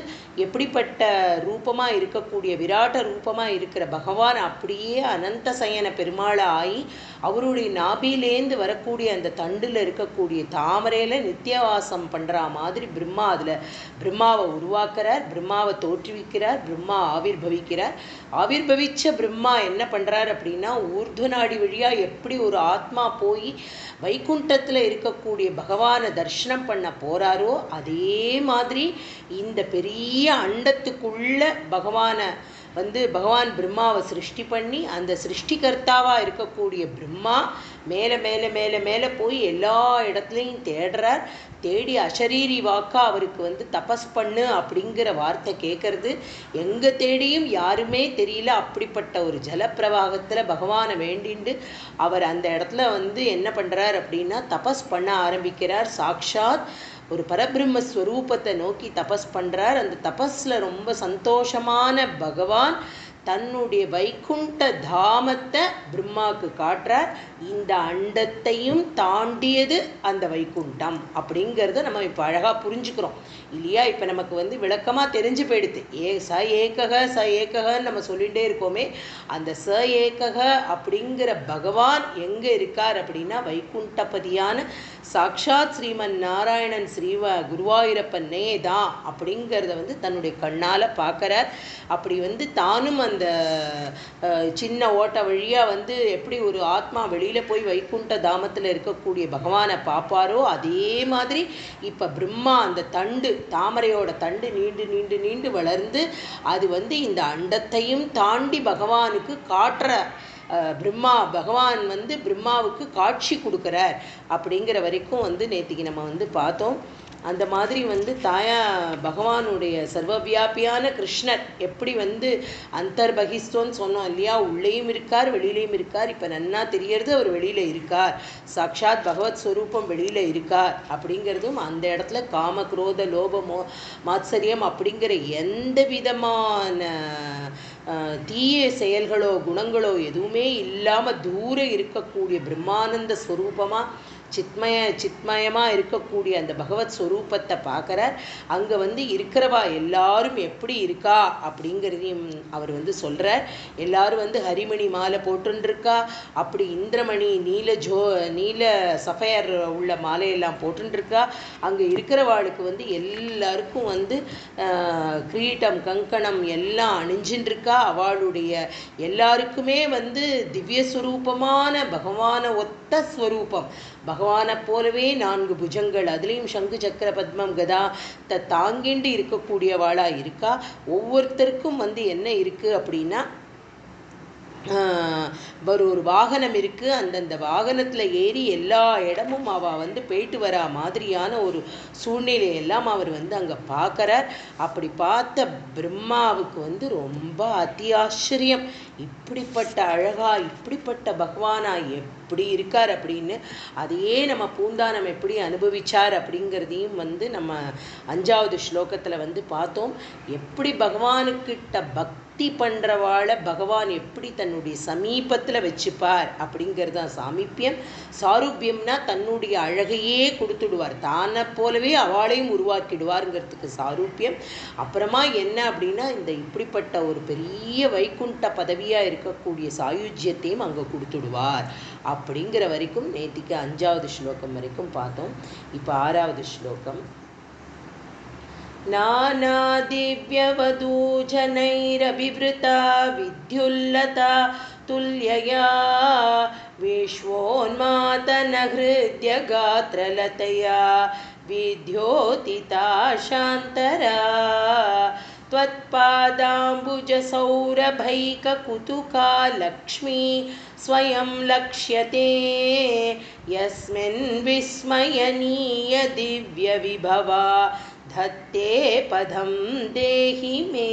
எப்படிப்பட்ட ரூபமாக இருக்கக்கூடிய விராட்ட ரூபமாக இருக்கிற பகவான் அப்படியே அனந்த சயன பெருமாளை ஆகி அவருடைய நாபிலேந்து வரக்கூடிய அந்த தண்டில் இருக்கக்கூடிய தாமரையில் நித்தியவாசம் பண்ணுற மாதிரி பிரம்மா அதில் பிரம்மாவை உருவாக்குறார், பிரம்மாவை தோற்றுவிக்கிறார், பிரம்மா ஆவிர்பவிக்கிறார். ஆவிர்பவிச்ச பிரம்மா என்ன பண்ணுறார் அப்படின்னா ஊர்ಧ್ವ நாடி வழியாக எப்படி ஒரு ஆத்மா போய் வைகுண்டத்தில் இருக்கக்கூடிய பகவானை தரிசனம் பண்ண போகிறாரோ அதே மாதிரி இந்த பெரிய அண்டத்துக்குள்ள பகவானை வந்து பகவான் பிரம்மாவை சிருஷ்டி பண்ணி அந்த சிருஷ்டிகர்த்தாவாக இருக்கக்கூடிய பிரம்மா மேலே மேலே மேலே மேலே போய் எல்லா இடத்துலையும் தேடுறார். தேடி அசரீரி வாக்கா அவருக்கு வந்து தபஸ் பண்ணு அப்படிங்கிற வார்த்தை கேட்கறது. எங்கே தேடியும் யாருமே தெரியல. அப்படிப்பட்ட ஒரு ஜலப்பிரவாகத்தில் பகவானை வேண்டிண்டு அவர் அந்த இடத்துல வந்து என்ன பண்ணுறார் அப்படின்னா தபஸ் பண்ண ஆரம்பிக்கிறார். சாக்ஷாத் ஒரு பரபிரம்மஸ்வரூபத்தை நோக்கி தபஸ் பண்ணுறார். அந்த தபஸில் ரொம்ப சந்தோஷமான பகவான் தன்னுடைய வைகுண்ட தாமத்தை பிரம்மாவுக்கு காட்டுறார். இந்த அண்டத்தையும் தாண்டியது அந்த வைகுண்டம் அப்படிங்கிறத நம்ம இப்போ அழகாக புரிஞ்சுக்கிறோம் இல்லையா? இப்போ நமக்கு வந்து விளக்கமாக தெரிஞ்சு போயிடுது. ச ஏக்ககன்னு நம்ம சொல்லிகிட்டே இருக்கோமே, அந்த ச ஏக்கக அப்படிங்கிற பகவான் எங்கே இருக்கார் அப்படின்னா வைகுண்டபதியான சாக்ஷாத் ஸ்ரீமன் நாராயணன் குருவாயூரப்பனே தான் அப்படிங்கிறத வந்து தன்னுடைய கண்ணால் பார்க்குறார். அப்படி வந்து தானும் அந்த சின்ன ஓட்ட வழியாக வந்து எப்படி ஒரு ஆத்மா வெளியில் போய் வைகுண்ட தாமத்தில் இருக்கக்கூடிய பகவானை பார்ப்பாரோ அதே மாதிரி இப்போ பிரம்மா அந்த தண்டு தாமரையோட தண்டு நீண்டு நீண்டு நீண்டு வளர்ந்து அது வந்து இந்த அண்டத்தையும் தாண்டி பகவானுக்கு காட்டுற பகவான் வந்து பிரம்மாவுக்கு காட்சி கொடுக்குறார் அப்படிங்கிற வரைக்கும் வந்து நேற்றுக்கு நம்ம வந்து பார்த்தோம். அந்த மாதிரி வந்து பகவானுடைய சர்வவியாபியான கிருஷ்ணர் எப்படி வந்து அந்தர்பகிஸ்தோன்னு சொன்னோம் இல்லையா? உள்ளேயும் இருக்கார் வெளியிலையும் இருக்கார். இப்போ நன்னா தெரியறது அவர் வெளியில் இருக்கார். சாக்ஷாத் பகவத் ஸ்வரூபம் வெளியில் இருக்கார் அப்படிங்கிறதும் அந்த இடத்துல காம குரோத லோபமோ மாத்சரியம் அப்படிங்கிற எந்த விதமான தீய செயல்களோ குணங்களோ எதுவுமே இல்லாமல் தூர இருக்கக்கூடிய பிரம்மானந்த ஸ்வரூபமாக சித்மயமாக இருக்கக்கூடிய அந்த பகவத் ஸ்வரூபத்தை பார்க்குறார். அங்கே வந்து இருக்கிறவா எல்லாரும் எப்படி இருக்கா அப்படிங்கிறதையும் அவர் வந்து சொல்கிறார். எல்லாரும் வந்து ஹரிமணி மாலை போட்டுருக்கா. அப்படி இந்திரமணி நீல சஃபயர் உள்ள மாலையெல்லாம் போட்டுருக்கா. அங்கே இருக்கிறவாளுக்கு வந்து எல்லாருக்கும் வந்து கிரீட்டம் கங்கணம் எல்லாம் அணிஞ்சின்றிருக்கா. அவளுடைய எல்லாருக்குமே வந்து திவ்யஸ்வரூபமான பகவான ஒத்த ஸ்வரூபம், பகவானை போலவே 4 புஜங்கள், அதுலேயும் சங்கு சக்கர பத்மம் கதா தாங்கிண்டு இருக்கக்கூடியவாளாக இருக்கா. ஒவ்வொருத்தருக்கும் வந்து என்ன இருக்குது அப்படின்னா ஒரு வாகனம் இருக்குது. அந்தந்த வாகனத்தில் ஏறி எல்லா இடமும் அவள் வந்து போயிட்டு வரா மாதிரியான ஒரு சூழ்நிலையெல்லாம் அவர் வந்து அங்கே பார்க்குறார். அப்படி பார்த்த பிரம்மாவுக்கு வந்து ரொம்ப அத்தியாச்சரியம். இப்படிப்பட்ட அழகா இப்படிப்பட்ட பகவானா எப்படி இருக்கார் அப்படின்னு. அதையே நம்ம பூந்தானம் எப்படி அனுபவிச்சார் அப்படிங்கிறதையும் வந்து நம்ம 5வது ஸ்லோகத்தில் வந்து பார்த்தோம். எப்படி பகவானுக்கிட்ட பக்தி பண்ணுறவாளை பகவான் எப்படி தன்னுடைய சமீபத்தில் வச்சுப்பார் அப்படிங்கிறது தான் சாமீப்பியம். சாரூபியம்னா தன்னுடைய அழகையே கொடுத்துடுவார், தானை போலவே அவளையும் உருவாக்கிடுவாருங்கிறதுக்கு சாரூபியம். அப்புறமா என்ன அப்படின்னா இந்த இப்படிப்பட்ட ஒரு பெரிய வைகுண்ட பதவியாக இருக்கக்கூடிய சாயுஜ்யத்தையும் அங்கே கொடுத்துடுவார் அப்படிங்கிற வரைக்கும் நேத்திக்கு 5வது ஸ்லோகம் வரைக்கும் பார்த்தோம். இப்போ 6வது ஸ்லோகம். नाना दिव्यवधूजनैरभिवृता विद्युल्लता तुल्यया विश्वोन्मातनहृद्यगात्रलतया विद्योतिता शान्तरा त्वत्पादाम्बुजसौरभैककुतुका लक्ष्मी स्वयं लक्ष्यते यस्मिन् विस्मयनीय दिव्यविभवा धत्ते पदम देहि मे.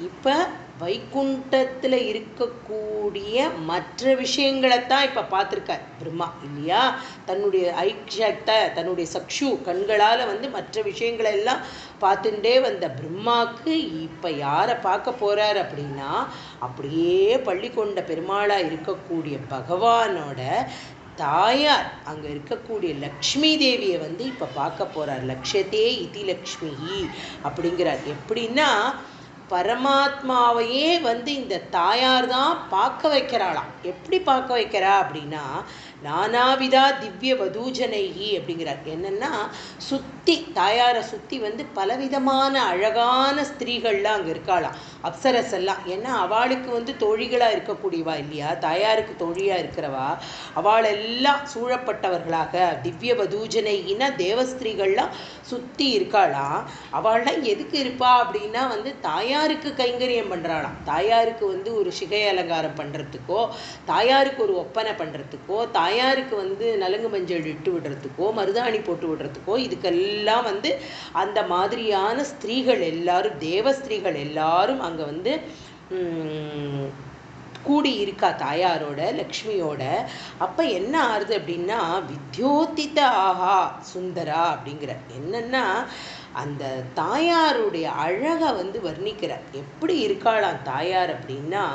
இப்போ வைகுண்டத்தில் இருக்கக்கூடிய மற்ற விஷயங்களைத்தான் இப்போ பார்த்துருக்கார் பிரம்மா இல்லையா. தன்னுடைய ஐக்ஷத்தை தன்னுடைய சக்ஷு கண்களால் மற்ற விஷயங்களை எல்லாம் பார்த்துட்டே வந்த பிரம்மாவுக்கு இப்போ யாரை பார்க்க போகிறார் அப்படின்னா, அப்படியே பள்ளி கொண்ட பெருமாளாக இருக்கக்கூடிய பகவானோட தாயார் அங்கே இருக்கக்கூடிய லக்ஷ்மி தேவியை இப்போ பார்க்க போகிறார். லக்ஷத்தே இதி லக்ஷ்மி அப்படிங்கிறார். எப்படின்னா பரமாத்மாவையே இந்த தாயார் தான் பார்க்க வைக்கிறாளாம். எப்படி பார்க்க வைக்கிறா அப்படின்னா, நானாவிதா திவ்ய வதூஜனைகி அப்படிங்கிறார். என்னன்னா சுத்தி தாயாரை சுற்றி பலவிதமான அழகான ஸ்திரீகள்லாம் அங்கே இருக்காளாம், அப்சரஸ் எல்லாம். ஏன்னா அவளுக்கு தோழிகளாக இருக்கக்கூடியவா இல்லையா, தாயாருக்கு தோழியாக இருக்கிறவா. அவளெல்லாம் சூழப்பட்டவர்களாக திவ்ய வதூஜனைகின்னா தேவஸ்திரீகள்லாம் சுற்றி இருக்காளாம். அவள்லாம் எதுக்கு இருப்பா அப்படின்னா தாயாருக்கு கைங்கரியம் பண்ணுறாளாம். தாயாருக்கு ஒரு சிகை அலங்காரம் பண்ணுறதுக்கோ, தாயாருக்கு ஒரு ஒப்பனை பண்ணுறதுக்கோ, தாயாருக்கு நலங்கு மஞ்சள் இட்டு விடுறதுக்கோ, மருதாணி போட்டு விடுறதுக்கோ, இதுக்கெல்லாம் அந்த மாதிரியான ஸ்திரீகள் எல்லாரும் தேவஸ்திரீகள் எல்லாரும் அங்கே கூடி இருக்கா தாயாரோட லக்ஷ்மியோட. அப்போ என்ன ஆறுது அப்படின்னா, வித்யோதித ஆஹா சுந்தரா அப்படிங்கிற என்னன்னா அந்த தாயாருடைய அழகை வர்ணிக்கிறார். எப்படி இருக்காளாம் தாயார் அப்படின்னா,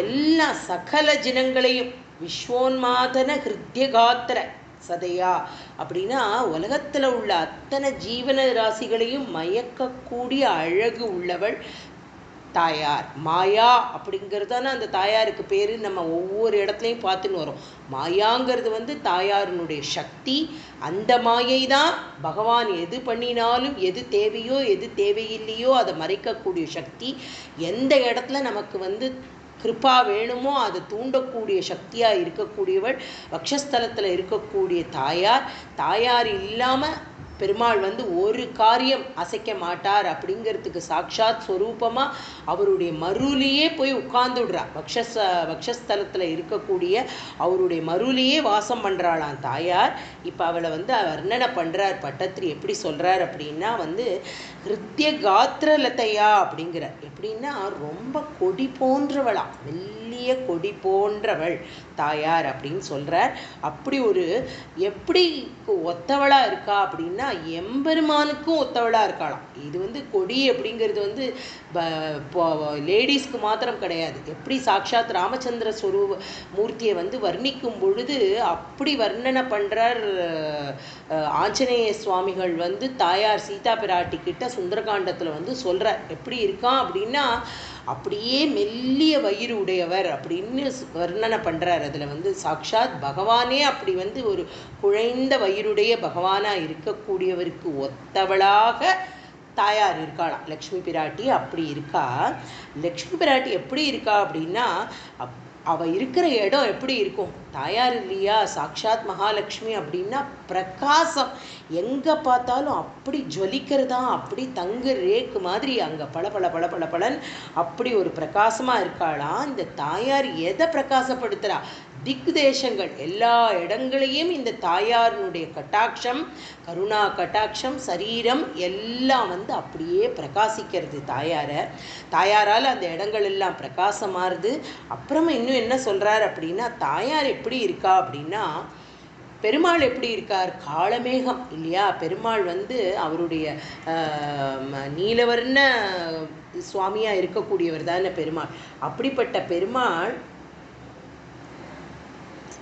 எல்லா சகல ஜனங்களையும் விஸ்வோன்மாதன ஹிருத்யகாத்திர சதையா அப்படின்னா உலகத்தில் உள்ள அத்தனை ஜீவன ராசிகளையும் மயக்கக்கூடிய அழகு உள்ளவள் தாயார். மாயா அப்படிங்கிறதான அந்த தாயாருக்கு பேர். நம்ம ஒவ்வொரு இடத்துலையும் பார்த்துன்னு வரோம். மாயாங்கிறது தாயாரினுடைய சக்தி. அந்த மாயை தான் பகவான் எது பண்ணினாலும் எது தேவையோ எது தேவையில்லையோ அதை மறைக்கக்கூடிய சக்தி. எந்த இடத்துல நமக்கு கிருபா வேணுமோ அதை தூண்டக்கூடிய சக்தியாக இருக்கக்கூடியவள் வக்ஷஸ்தலத்தில் இருக்கக்கூடிய தாயார். தாயார் இல்லாமல் பெருமாள் ஒரு காரியம் அசைக்க மாட்டார் அப்படிங்கிறதுக்கு சாட்சாத் ஸ்வரூபமாக அவருடைய மருளியே போய் உட்கார்ந்துடுறா. வக்ஷஸ்தலத்தில் இருக்கக்கூடிய அவருடைய மருளியே வாசம் பண்ணுறாளாம் தாயார். இப்போ அவளை வர்ணனை பண்ணுறார் பட்டத்திரி. எப்படி சொல்கிறார் அப்படின்னா ஹிருத்ய காத்திரலத்தையா அப்படிங்கிறார். எப்படின்னா ரொம்ப கொடி போன்றவளா, மெல்லிய கொடி போன்றவள் தாயார் அப்படின்னு சொல்கிறார். அப்படி ஒரு எப்படி ஒத்தவளாக இருக்கா அப்படின்னா எம்பெருமானுக்கும் ஒத்தவளாக இருக்காளாம். இது கொடி அப்படிங்கிறது லேடிஸ்க்கு மாத்திரம் கிடையாது. எப்படி சாட்சாத் ராமச்சந்திர ஸ்வரூப மூர்த்தியை வர்ணிக்கும் பொழுது அப்படி வர்ணனை பண்ணுறார் ஆஞ்சநேய சுவாமிகள். தாயார் சீதா பிராட்டி கிட்ட சுந்தரகாண்டத்தில் சொல்கிறார். எப்படி இருக்கான் அப்படின்னா அப்படியே மெல்லிய வயிறு உடையவர் அப்படின்னு வர்ணனை பண்ணுறார். அதில் சாட்சாத் பகவானே அப்படி ஒரு குழைந்த வயிறுடைய பகவானாக இருக்கக்கூடியவருக்கு ஒத்தவளாக தாயார் இருக்காளாம் லக்ஷ்மி பிராட்டி. அப்படி இருக்கா லக்ஷ்மி பிராட்டி. எப்படி இருக்கா அப்படின்னா அவள் இருக்கிற இடம் எப்படி இருக்கும், தாயார் இல்லையா சாட்சாத் மகாலட்சுமி அப்படின்னா பிரகாசம். எங்கே பார்த்தாலும் அப்படி ஜொலிக்கிறதா, அப்படி தங்க ரேக்கு மாதிரி அங்கே பல பல பல பல பலன் அப்படி ஒரு பிரகாசமாக இருக்காளாம். இந்த தாயார் எதை பிரகாசப்படுத்துகிறா, திக் தேசங்கள் எல்லா இடங்களையும் இந்த தாயாரினுடைய கட்டாட்சம், கருணா கட்டாட்சம், சரீரம் எல்லாம் அப்படியே பிரகாசிக்கிறது தாயாரால் அந்த இடங்கள் எல்லாம் பிரகாசமாறுது. அப்புறமா இன்னும் என்ன சொல்கிறார் அப்படின்னா, தாயார் எப்படி இருக்கா அப்படின்னா பெருமாள் எப்படி இருக்கார், காளமேகம் இல்லையா. பெருமாள் அவருடைய நீலவர்ண சுவாமியாக இருக்கக்கூடியவர் தானே பெருமாள். அப்படிப்பட்ட பெருமாள்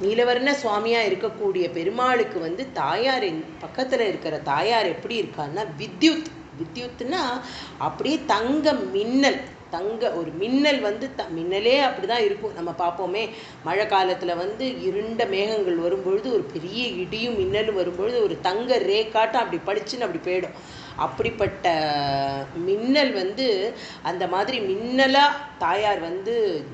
நீலவர்ண சுவாமியாக இருக்கக்கூடிய பெருமாளுக்கு தாயார் பக்கத்தில் இருக்கிற தாயார் எப்படி இருக்கான்னா வித்யுத்னா அப்படியே தங்க மின்னல், தங்க ஒரு மின்னல் மின்னலே அப்படி தான் இருக்கும். நம்ம பார்ப்போமே மழை காலத்தில் இருண்ட மேகங்கள் வரும்பொழுது ஒரு பெரிய இடியும் மின்னலும் வரும்பொழுது ஒரு தங்க ரேக்காட்டம் அப்படி பளிச்சுன்னு அப்படி போயிடும். அப்படிப்பட்ட மின்னல் அந்த மாதிரி மின்னலாக தாயார்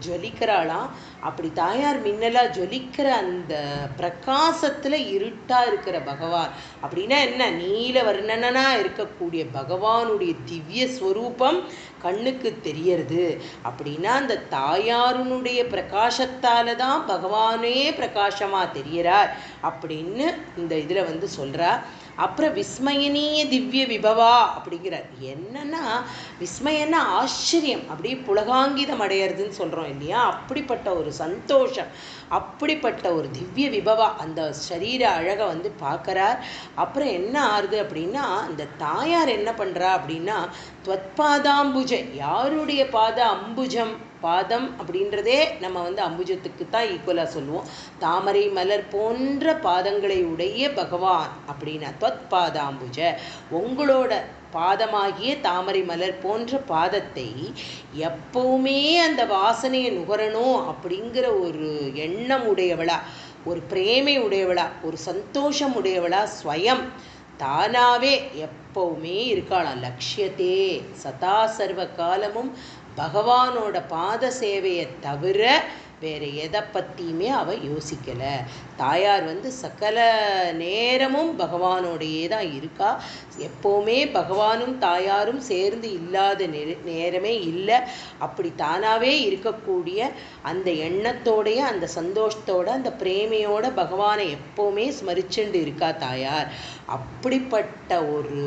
ஜொலிக்கிறாளாம். அப்படி தாயார் மின்னலாக ஜொலிக்கிற அந்த பிரகாசத்தில் இருட்டாக இருக்கிற பகவான் அப்படின்னா என்ன, நீலவர்ணனாக இருக்கக்கூடிய பகவானுடைய திவ்ய ஸ்வரூபம் கண்ணுக்கு தெரியறது. அப்படின்னா அந்த தாயாருனுடைய பிரகாசத்தால் தான் பகவானே பிரகாசமாக தெரியறார் அப்படின்னு இந்த இதில் சொல்கிறா. அப்புறம் விஸ்மயனீய திவ்ய விபவா அப்படிங்கிறார். என்னன்னா விஸ்மயன்னா ஆச்சரியம், அப்படியே புலகாங்கிதம் அடையிறதுன்னு சொல்கிறோம் இல்லையா, அப்படிப்பட்ட ஒரு சந்தோஷம், அப்படிப்பட்ட ஒரு திவ்ய விபவா அந்த சரீர அழகை வந்து பார்க்குறார். அப்புறம் என்ன ஆறுது அப்படின்னா, அந்த தாயார் என்ன பண்ணுறா அப்படின்னா, துவத்பாதாம்புஜை, யாருடைய பாத அம்புஜம், பாதம் அப்படின்றதே நம்ம வந்து அம்புஜத்துக்கு தான் ஈக்குவலாக சொல்லுவோம். தாமரை மலர் போன்ற பாதங்களை உடைய பகவான் அப்படின்னா துவத் பாதாம்புஜ, உங்களோட பாதமாகிய தாமரை மலர் போன்ற பாதத்தை எப்பவுமே அந்த வாசனையை நுகரணும் அப்படிங்கிற ஒரு எண்ணம் உடையவளா, ஒரு பிரேமை உடையவளா, ஒரு சந்தோஷம் உடையவளா ஸ்வயம் தானாவே எப்பவுமே இருக்காளாம். லட்சியத்தே சதா சர்வ காலமும் பகவானோட பாத சேவையை தவிர வேறு எதை பற்றியுமே அவள் யோசிக்கலை. தாயார் வந்து சகல நேரமும் பகவானோடையே தான் இருக்கா. எப்போவுமே பகவானும் தாயாரும் சேர்ந்து இல்லாத நேரமே இல்லை. அப்படி தானாகவே இருக்கக்கூடிய அந்த எண்ணத்தோடைய அந்த சந்தோஷத்தோட அந்த பிரேமையோட பகவானை எப்போவுமே ஸ்மரிச்சுண்டு இருக்கா தாயார். அப்படிப்பட்ட ஒரு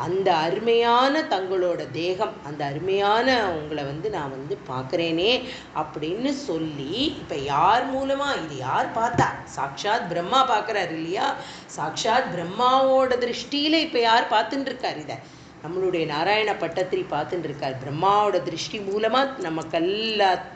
அந்த அருமையான தங்களோட தேகம், அந்த அருமையான உங்களை வந்து நான் வந்து பார்க்குறேனே அப்படின்னு சொல்லி, இப்போ யார் மூலமாக இது யார் பார்த்தா? சாக்ஷாத் பிரம்மா பார்க்குறாரு இல்லையா? சாக்ஷாத் பிரம்மாவோட திருஷ்டியில் இப்போ யார் பார்த்துட்டு இருக்கார்? இதை நம்மளுடைய நாராயண பட்டத்திரி பார்த்துட்டு இருக்கார். பிரம்மாவோட திருஷ்டி மூலமாக நமக்கெல்லாம்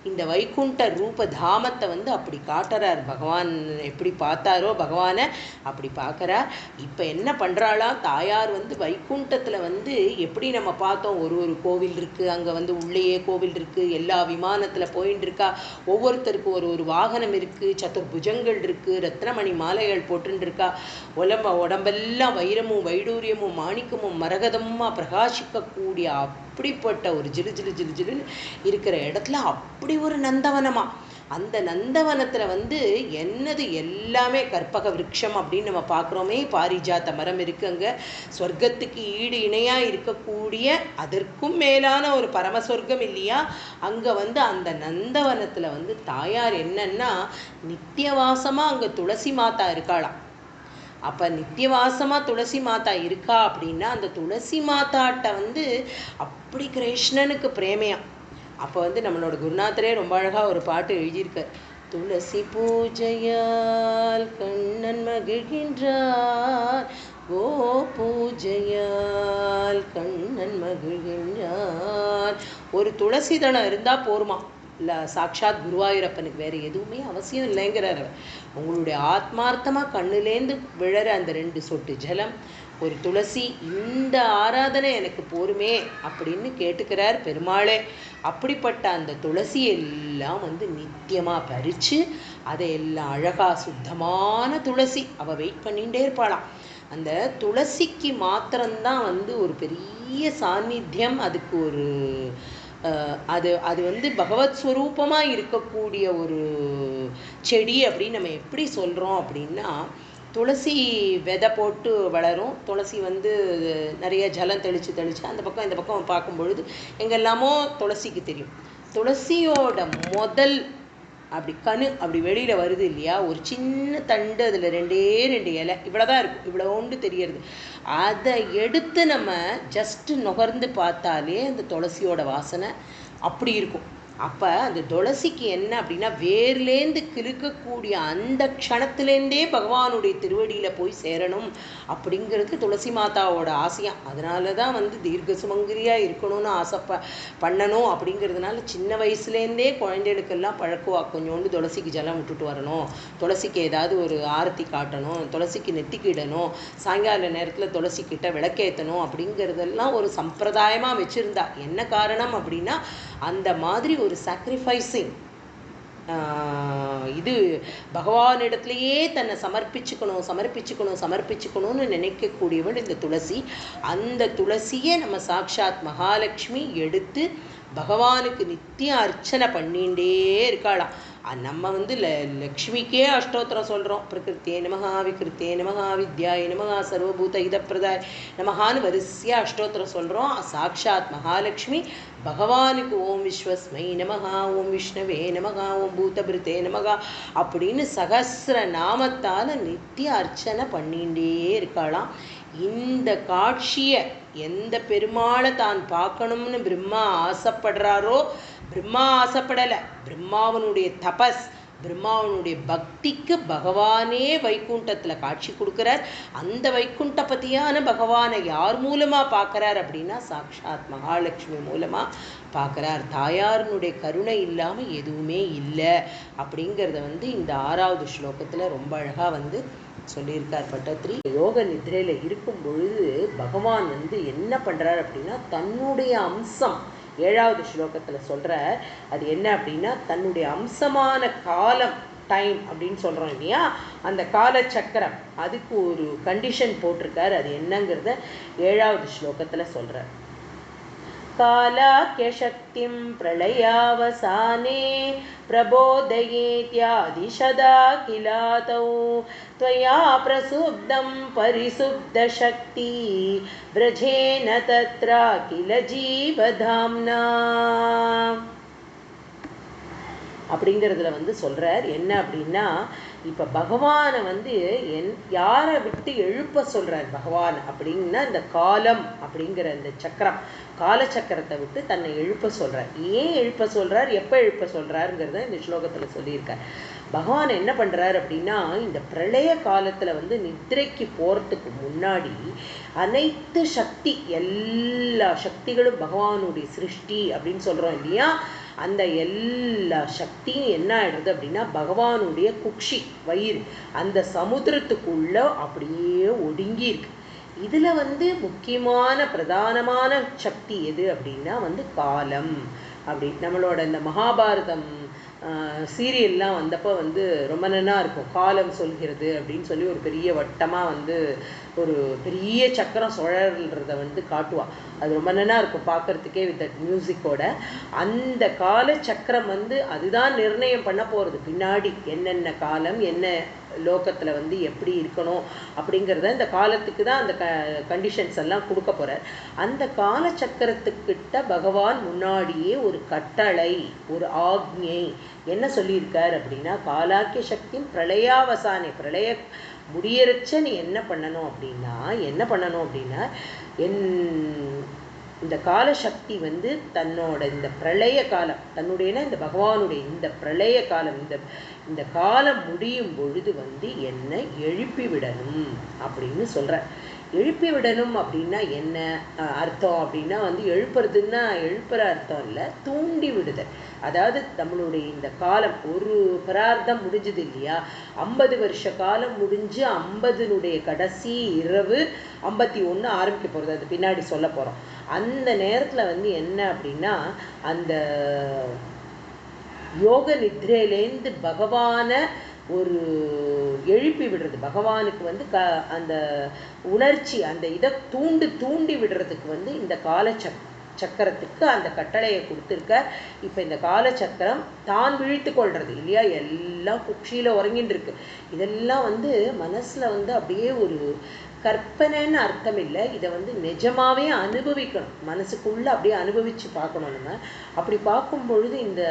இந்த வைகுண்ட ரூப தாமத்தை வந்து அப்படி காட்டுறார். பகவான் எப்படி பார்த்தாரோ பகவானை அப்படி பார்க்குறார். இப்போ என்ன பண்ணுறாளாம் தாயார் வந்து வைகுண்டத்தில் வந்து எப்படி நம்ம பார்த்தோம், ஒரு ஒரு கோவில் இருக்குது, அங்கே வந்து உள்ளேயே கோவில் இருக்குது, எல்லா விமானத்தில் போயின்னு இருக்கா, ஒவ்வொருத்தருக்கும் ஒரு ஒரு வாகனம் இருக்குது, சதுர்புஜங்கள் இருக்குது, ரத்னமணி மாலைகள் போட்டுன்னு இருக்கா, உடம்பெல்லாம் வைரமும் வைடூரியமும் மாணிக்கமும் மரகதமுமா பிரகாசிக்கக்கூடிய அப்படிப்பட்ட ஒரு ஜிலு ஜிலு ஜிலு ஜிலுன்னு இருக்கிற இடத்துல அப்படி ஒரு நந்தவனமா. அந்த நந்தவனத்தில் வந்து என்னது எல்லாமே கற்பக விருட்சம் அப்படின்னு நம்ம பார்க்குறோமே, பாரிஜாத்த மரம் இருக்குது அங்கே, சொர்க்கத்துக்கு ஈடு இணையாக இருக்கக்கூடிய அதற்கும் மேலான ஒரு பரமஸ்வர்க்கம் இல்லையா. அங்கே வந்து அந்த நந்தவனத்தில் வந்து தாயார் என்னன்னா நித்தியவாசமாக அங்கே துளசி மாதா இருக்காளாம். அப்போ நித்தியவாசமாக துளசி மாதா இருக்கா அப்படின்னா அந்த துளசி மாதாட்ட வந்து அப்படி கிருஷ்ணனுக்கு பிரேமையா. அப்போ வந்து நம்மளோட குருநாதரே ரொம்ப அழகாக ஒரு பாட்டு எழுதியிருக்கார். துளசி பூஜையால் கண்ணன் மகிழ்கின்றார், கோ பூஜையால் கண்ணன் மகிழ்கின்றார். ஒரு துளசி தளம் இருந்தால் போருமா, இல்லை சாக்ஷாத் குருவாயூரப்பனுக்கு வேறு எதுவுமே அவசியம் இல்லைங்கிறார். உங்களுடைய ஆத்மார்த்தமாக கண்ணுலேருந்து விழற அந்த 2 சொட்டு ஜலம், ஒரு துளசி, இந்த ஆராதனை எனக்கு போருமே அப்படின்னு கேட்டுக்கிறார் பெருமாளே. அப்படிப்பட்ட அந்த துளசி எல்லாம் வந்து நித்தியமாக பறித்து அதையெல்லாம் அழகாக சுத்தமான துளசி அவள் வெயிட் பண்ணிகிட்டே இருப்பாளாம். அந்த துளசிக்கு மாத்திரம்தான் வந்து ஒரு பெரிய சாநித்தியம், அதுக்கு ஒரு அது வந்து பகவத் ஸ்வரூபமாக இருக்கக்கூடிய ஒரு செடி அப்படின்னு நம்ம எப்படி சொல்கிறோம் அப்படின்னா, துளசி விதை போட்டு வளரும். துளசி வந்து நிறைய ஜலம் தெளித்து அந்த பக்கம் இந்த பக்கம் பார்க்கும் பொழுது எங்கெல்லாமோ துளசிக்கு தெரியும். துளசியோட முதல் அப்படி கணு அப்படி வெளியில் வருது இல்லையா, ஒரு சின்ன தண்டு, அதில் 2 இலை இவ்வளோதான் இருக்கும், இவ்வளோ ஒன்று தெரியறது. அதை எடுத்து நம்ம ஜஸ்ட்டு நுகர்ந்து பார்த்தாலே அந்த துளசியோட வாசனை அப்படி இருக்கும். அப்போ அந்த துளசிக்கு என்ன அப்படின்னா, வேர்லேருந்து கிறுக்கக்கூடிய அந்த க்ஷணத்துலேருந்தே பகவானுடைய திருவடியில் போய் சேரணும் அப்படிங்கிறது துளசி மாதாவோட ஆசையாம். அதனால தான் வந்து தீர்க்க சுமங்கரியாக இருக்கணும்னு பண்ணணும் அப்படிங்கிறதுனால சின்ன வயசுலேருந்தே குழந்தைகளுக்கெல்லாம் பழக்குவா. கொஞ்சோண்டு துளசிக்கு ஜலம் விட்டுட்டு வரணும், துளசிக்கு ஏதாவது ஒரு ஆரத்தி காட்டணும், துளசிக்கு நெத்திக்கிடணும், சாயங்கால நேரத்தில் துளசிக்கிட்ட விளக்கேற்றணும் அப்படிங்கிறதெல்லாம் ஒரு சம்பிரதாயமாக வச்சுருந்தா. என்ன காரணம் அப்படின்னா, அந்த மாதிரி ஒரு சாக்ரிஃபைசிங் இது பகவானிடத்துலையே தன்னை சமர்ப்பிச்சுக்கணும்னு நினைக்கக்கூடியவள் இந்த துளசி. அந்த துளசியை நம்ம சாக்ஷாத் மகாலட்சுமி எடுத்து பகவானுக்கு நித்திய அர்ச்சனை பண்ணிகிட்டே இருக்காளாம். நம்ம வந்து லக்ஷ்மிக்கே அஷ்டோத்திரம் சொல்கிறோம். பிரகிருத்தியே நமஹா, விகிருத்தியே நமஹா, வித்யாய நமஹா, சர்வபூத இதப்பிரதாய நமஹான்னு வரிசையாக அஷ்டோத்திரம் சொல்கிறோம். சாக்ஷாத் மகாலட்சுமி பகவானுக்கு ஓம் விஸ்வஸ்மை நமஹா, ஓம் விஷ்ணவே நமஹா, ஓம் பூதபிருத்தே நமஹா அப்படின்னு சகசிர நாமத்தால் நித்திய அர்ச்சனை பண்ணிகிட்டே இருக்கலாம். இந்த காட்சியை எந்த பெருமாளை தான் பார்க்கணும்னு பிரம்மா ஆசைப்படுறாரோ, பிரம்மா ஆசைப்படலை, பிரம்மாவனுடைய தபஸ், பிரம்மாவனுடைய பக்திக்கு பகவானே வைகுண்டத்தில் காட்சி கொடுக்குறார். அந்த வைகுண்டபதியான பகவானை யார் மூலமாக பார்க்குறார் அப்படின்னா சாக்ஷாத் மகாலட்சுமி மூலமாக பார்க்குறார். தாயாரனுடைய கருணை இல்லாமல் எதுவுமே இல்லை அப்படிங்கிறத வந்து இந்த 6வது ஸ்லோகத்தில் ரொம்ப அழகாக வந்து சொல்லியிருக்கார் பட்டத்திரி. யோக நித்ரையில் இருக்கும் பொழுது பகவான் வந்து என்ன பண்ணுறார் அப்படின்னா தன்னுடைய அம்சம் 7வது ஸ்லோகத்தில் சொல்கிற அது என்ன அப்படின்னா தன்னுடைய அம்சமான காலம், டைம் அப்படின்னு சொல்கிறோம் இல்லையா, அந்த காலச்சக்கரம் அதுக்கு ஒரு கண்டிஷன் போட்டிருக்கார். அது என்னங்கிறத 7வது ஸ்லோகத்தில் சொல்கிறார். कालाख्यशक्तिं प्रलयावसाने प्रबोधयेत्यादिशदाखिलातौ त्वया प्रसुब्धं परिसुब्धशक्ति व्रजेन तत्राखिल जीवधाम्ना அப்படிங்கிறதுல வந்து சொல்கிறார். என்ன அப்படின்னா இப்போ பகவானை வந்து யாரை விட்டு எழுப்ப சொல்கிறார் பகவான் அப்படின்னா இந்த காலம் அப்படிங்கிற இந்த சக்கரம், காலச்சக்கரத்தை விட்டு தன்னை எழுப்ப சொல்கிறார். ஏன் எழுப்ப சொல்கிறார், எப்போ எழுப்ப சொல்கிறாருங்கிறத இந்த ஸ்லோகத்தில் சொல்லியிருக்கார். பகவான் என்ன பண்ணுறார் அப்படின்னா இந்த பிரளய காலத்தில் வந்து நித்ரைக்கு போகிறதுக்கு முன்னாடி அனைத்து சக்தி, எல்லா சக்திகளும் பகவானுடைய சிருஷ்டி அப்படின்னு சொல்கிறோம் இல்லையா, அந்த எல்லா சக்தியும் என்ன ஆயிடுறது அப்படின்னா பகவானுடைய குக்ஷி, வயிறு, அந்த சமுத்திரத்துக்குள்ள அப்படியே ஒடுங்கி இருக்கு. இதில் வந்து முக்கியமான பிரதானமான சக்தி எது அப்படின்னா வந்து காலம். அப்படி நம்மளோட இந்த மகாபாரதம் சீரியல்லாம் வந்தப்போ வந்து ரொம்ப நல்லா இருக்கும். காலம் சொல்கிறது அப்படின்னு சொல்லி ஒரு பெரிய வட்டமாக வந்து ஒரு பெரிய சக்கரம் சுழல்றத வந்து காட்டுவாள். அது ரொம்ப நல்லா இருக்கும் பார்க்குறதுக்கே வித் தட் மியூசிக்கோட. அந்த கால சக்கரம் வந்து அதுதான் நிர்ணயம் பண்ண போகிறது பின்னாடி என்னென்ன காலம், என்ன லோகத்தில் வந்து எப்படி இருக்கணும் அப்படிங்கிறத இந்த காலத்துக்கு தான் அந்த கண்டிஷன்ஸ் எல்லாம் கொடுக்க போகிறார். அந்த காலச்சக்கரத்துக்கிட்ட பகவான் முன்னாடியே ஒரு கட்டளை, ஒரு ஆக்ஞை என்ன சொல்லியிருக்கார் அப்படின்னா காலாக்கிய சக்தியும் பிரளயாவசானே, பிரளய முடியறச்ச நீ என்ன பண்ணணும் அப்படின்னா இந்த காலசக்தி வந்து தன்னோட இந்த பிரளய காலம், தன்னுடைய இந்த பகவானுடைய இந்த பிரளய காலம், இந்த காலம் முடியும் பொழுது வந்து என்னை எழுப்பி விடணும் அப்படின்னு சொல்ற. எழுப்பி விடணும் அப்படின்னா என்ன அர்த்தம் அப்படின்னா வந்து எழுப்புறதுன்னா எழுப்புற அர்த்தம் இல்லை, தூண்டி விடுதல். அதாவது நம்மளுடைய இந்த காலம் ஒரு பிரார்த்தம் முடிஞ்சது இல்லையா, 50 வருஷ காலம் முடிஞ்சு 50னுடைய கடைசி இரவு 51 ஆரம்பிக்க போகிறது, அது பின்னாடி சொல்ல போகிறோம். அந்த நேரத்தில் வந்து என்ன அப்படின்னா அந்த யோக நித்ரையிலேருந்து பகவானை ஒரு எழுப்பி விடுறது, பகவானுக்கு வந்து அந்த உணர்ச்சி, அந்த இதை தூண்டி விடுறதுக்கு வந்து இந்த சக்கரத்துக்கு அந்த கட்டளையை கொடுத்துருக்க. இப்போ இந்த காலச்சக்கரம் தான் விழித்து கொள்றது இல்லையா, எல்லாம் குக்ஷியில் உறங்கிட்டு இருக்கு. இதெல்லாம் வந்து மனசில் வந்து அப்படியே ஒரு கற்பனைன்னு அர்த்தம் இல்லை, இதை வந்து நிஜமாவே அனுபவிக்கணும், மனசுக்குள்ளே அப்படியே அனுபவித்து பார்க்கணும். நம்ம அப்படி பார்க்கும் பொழுது இந்த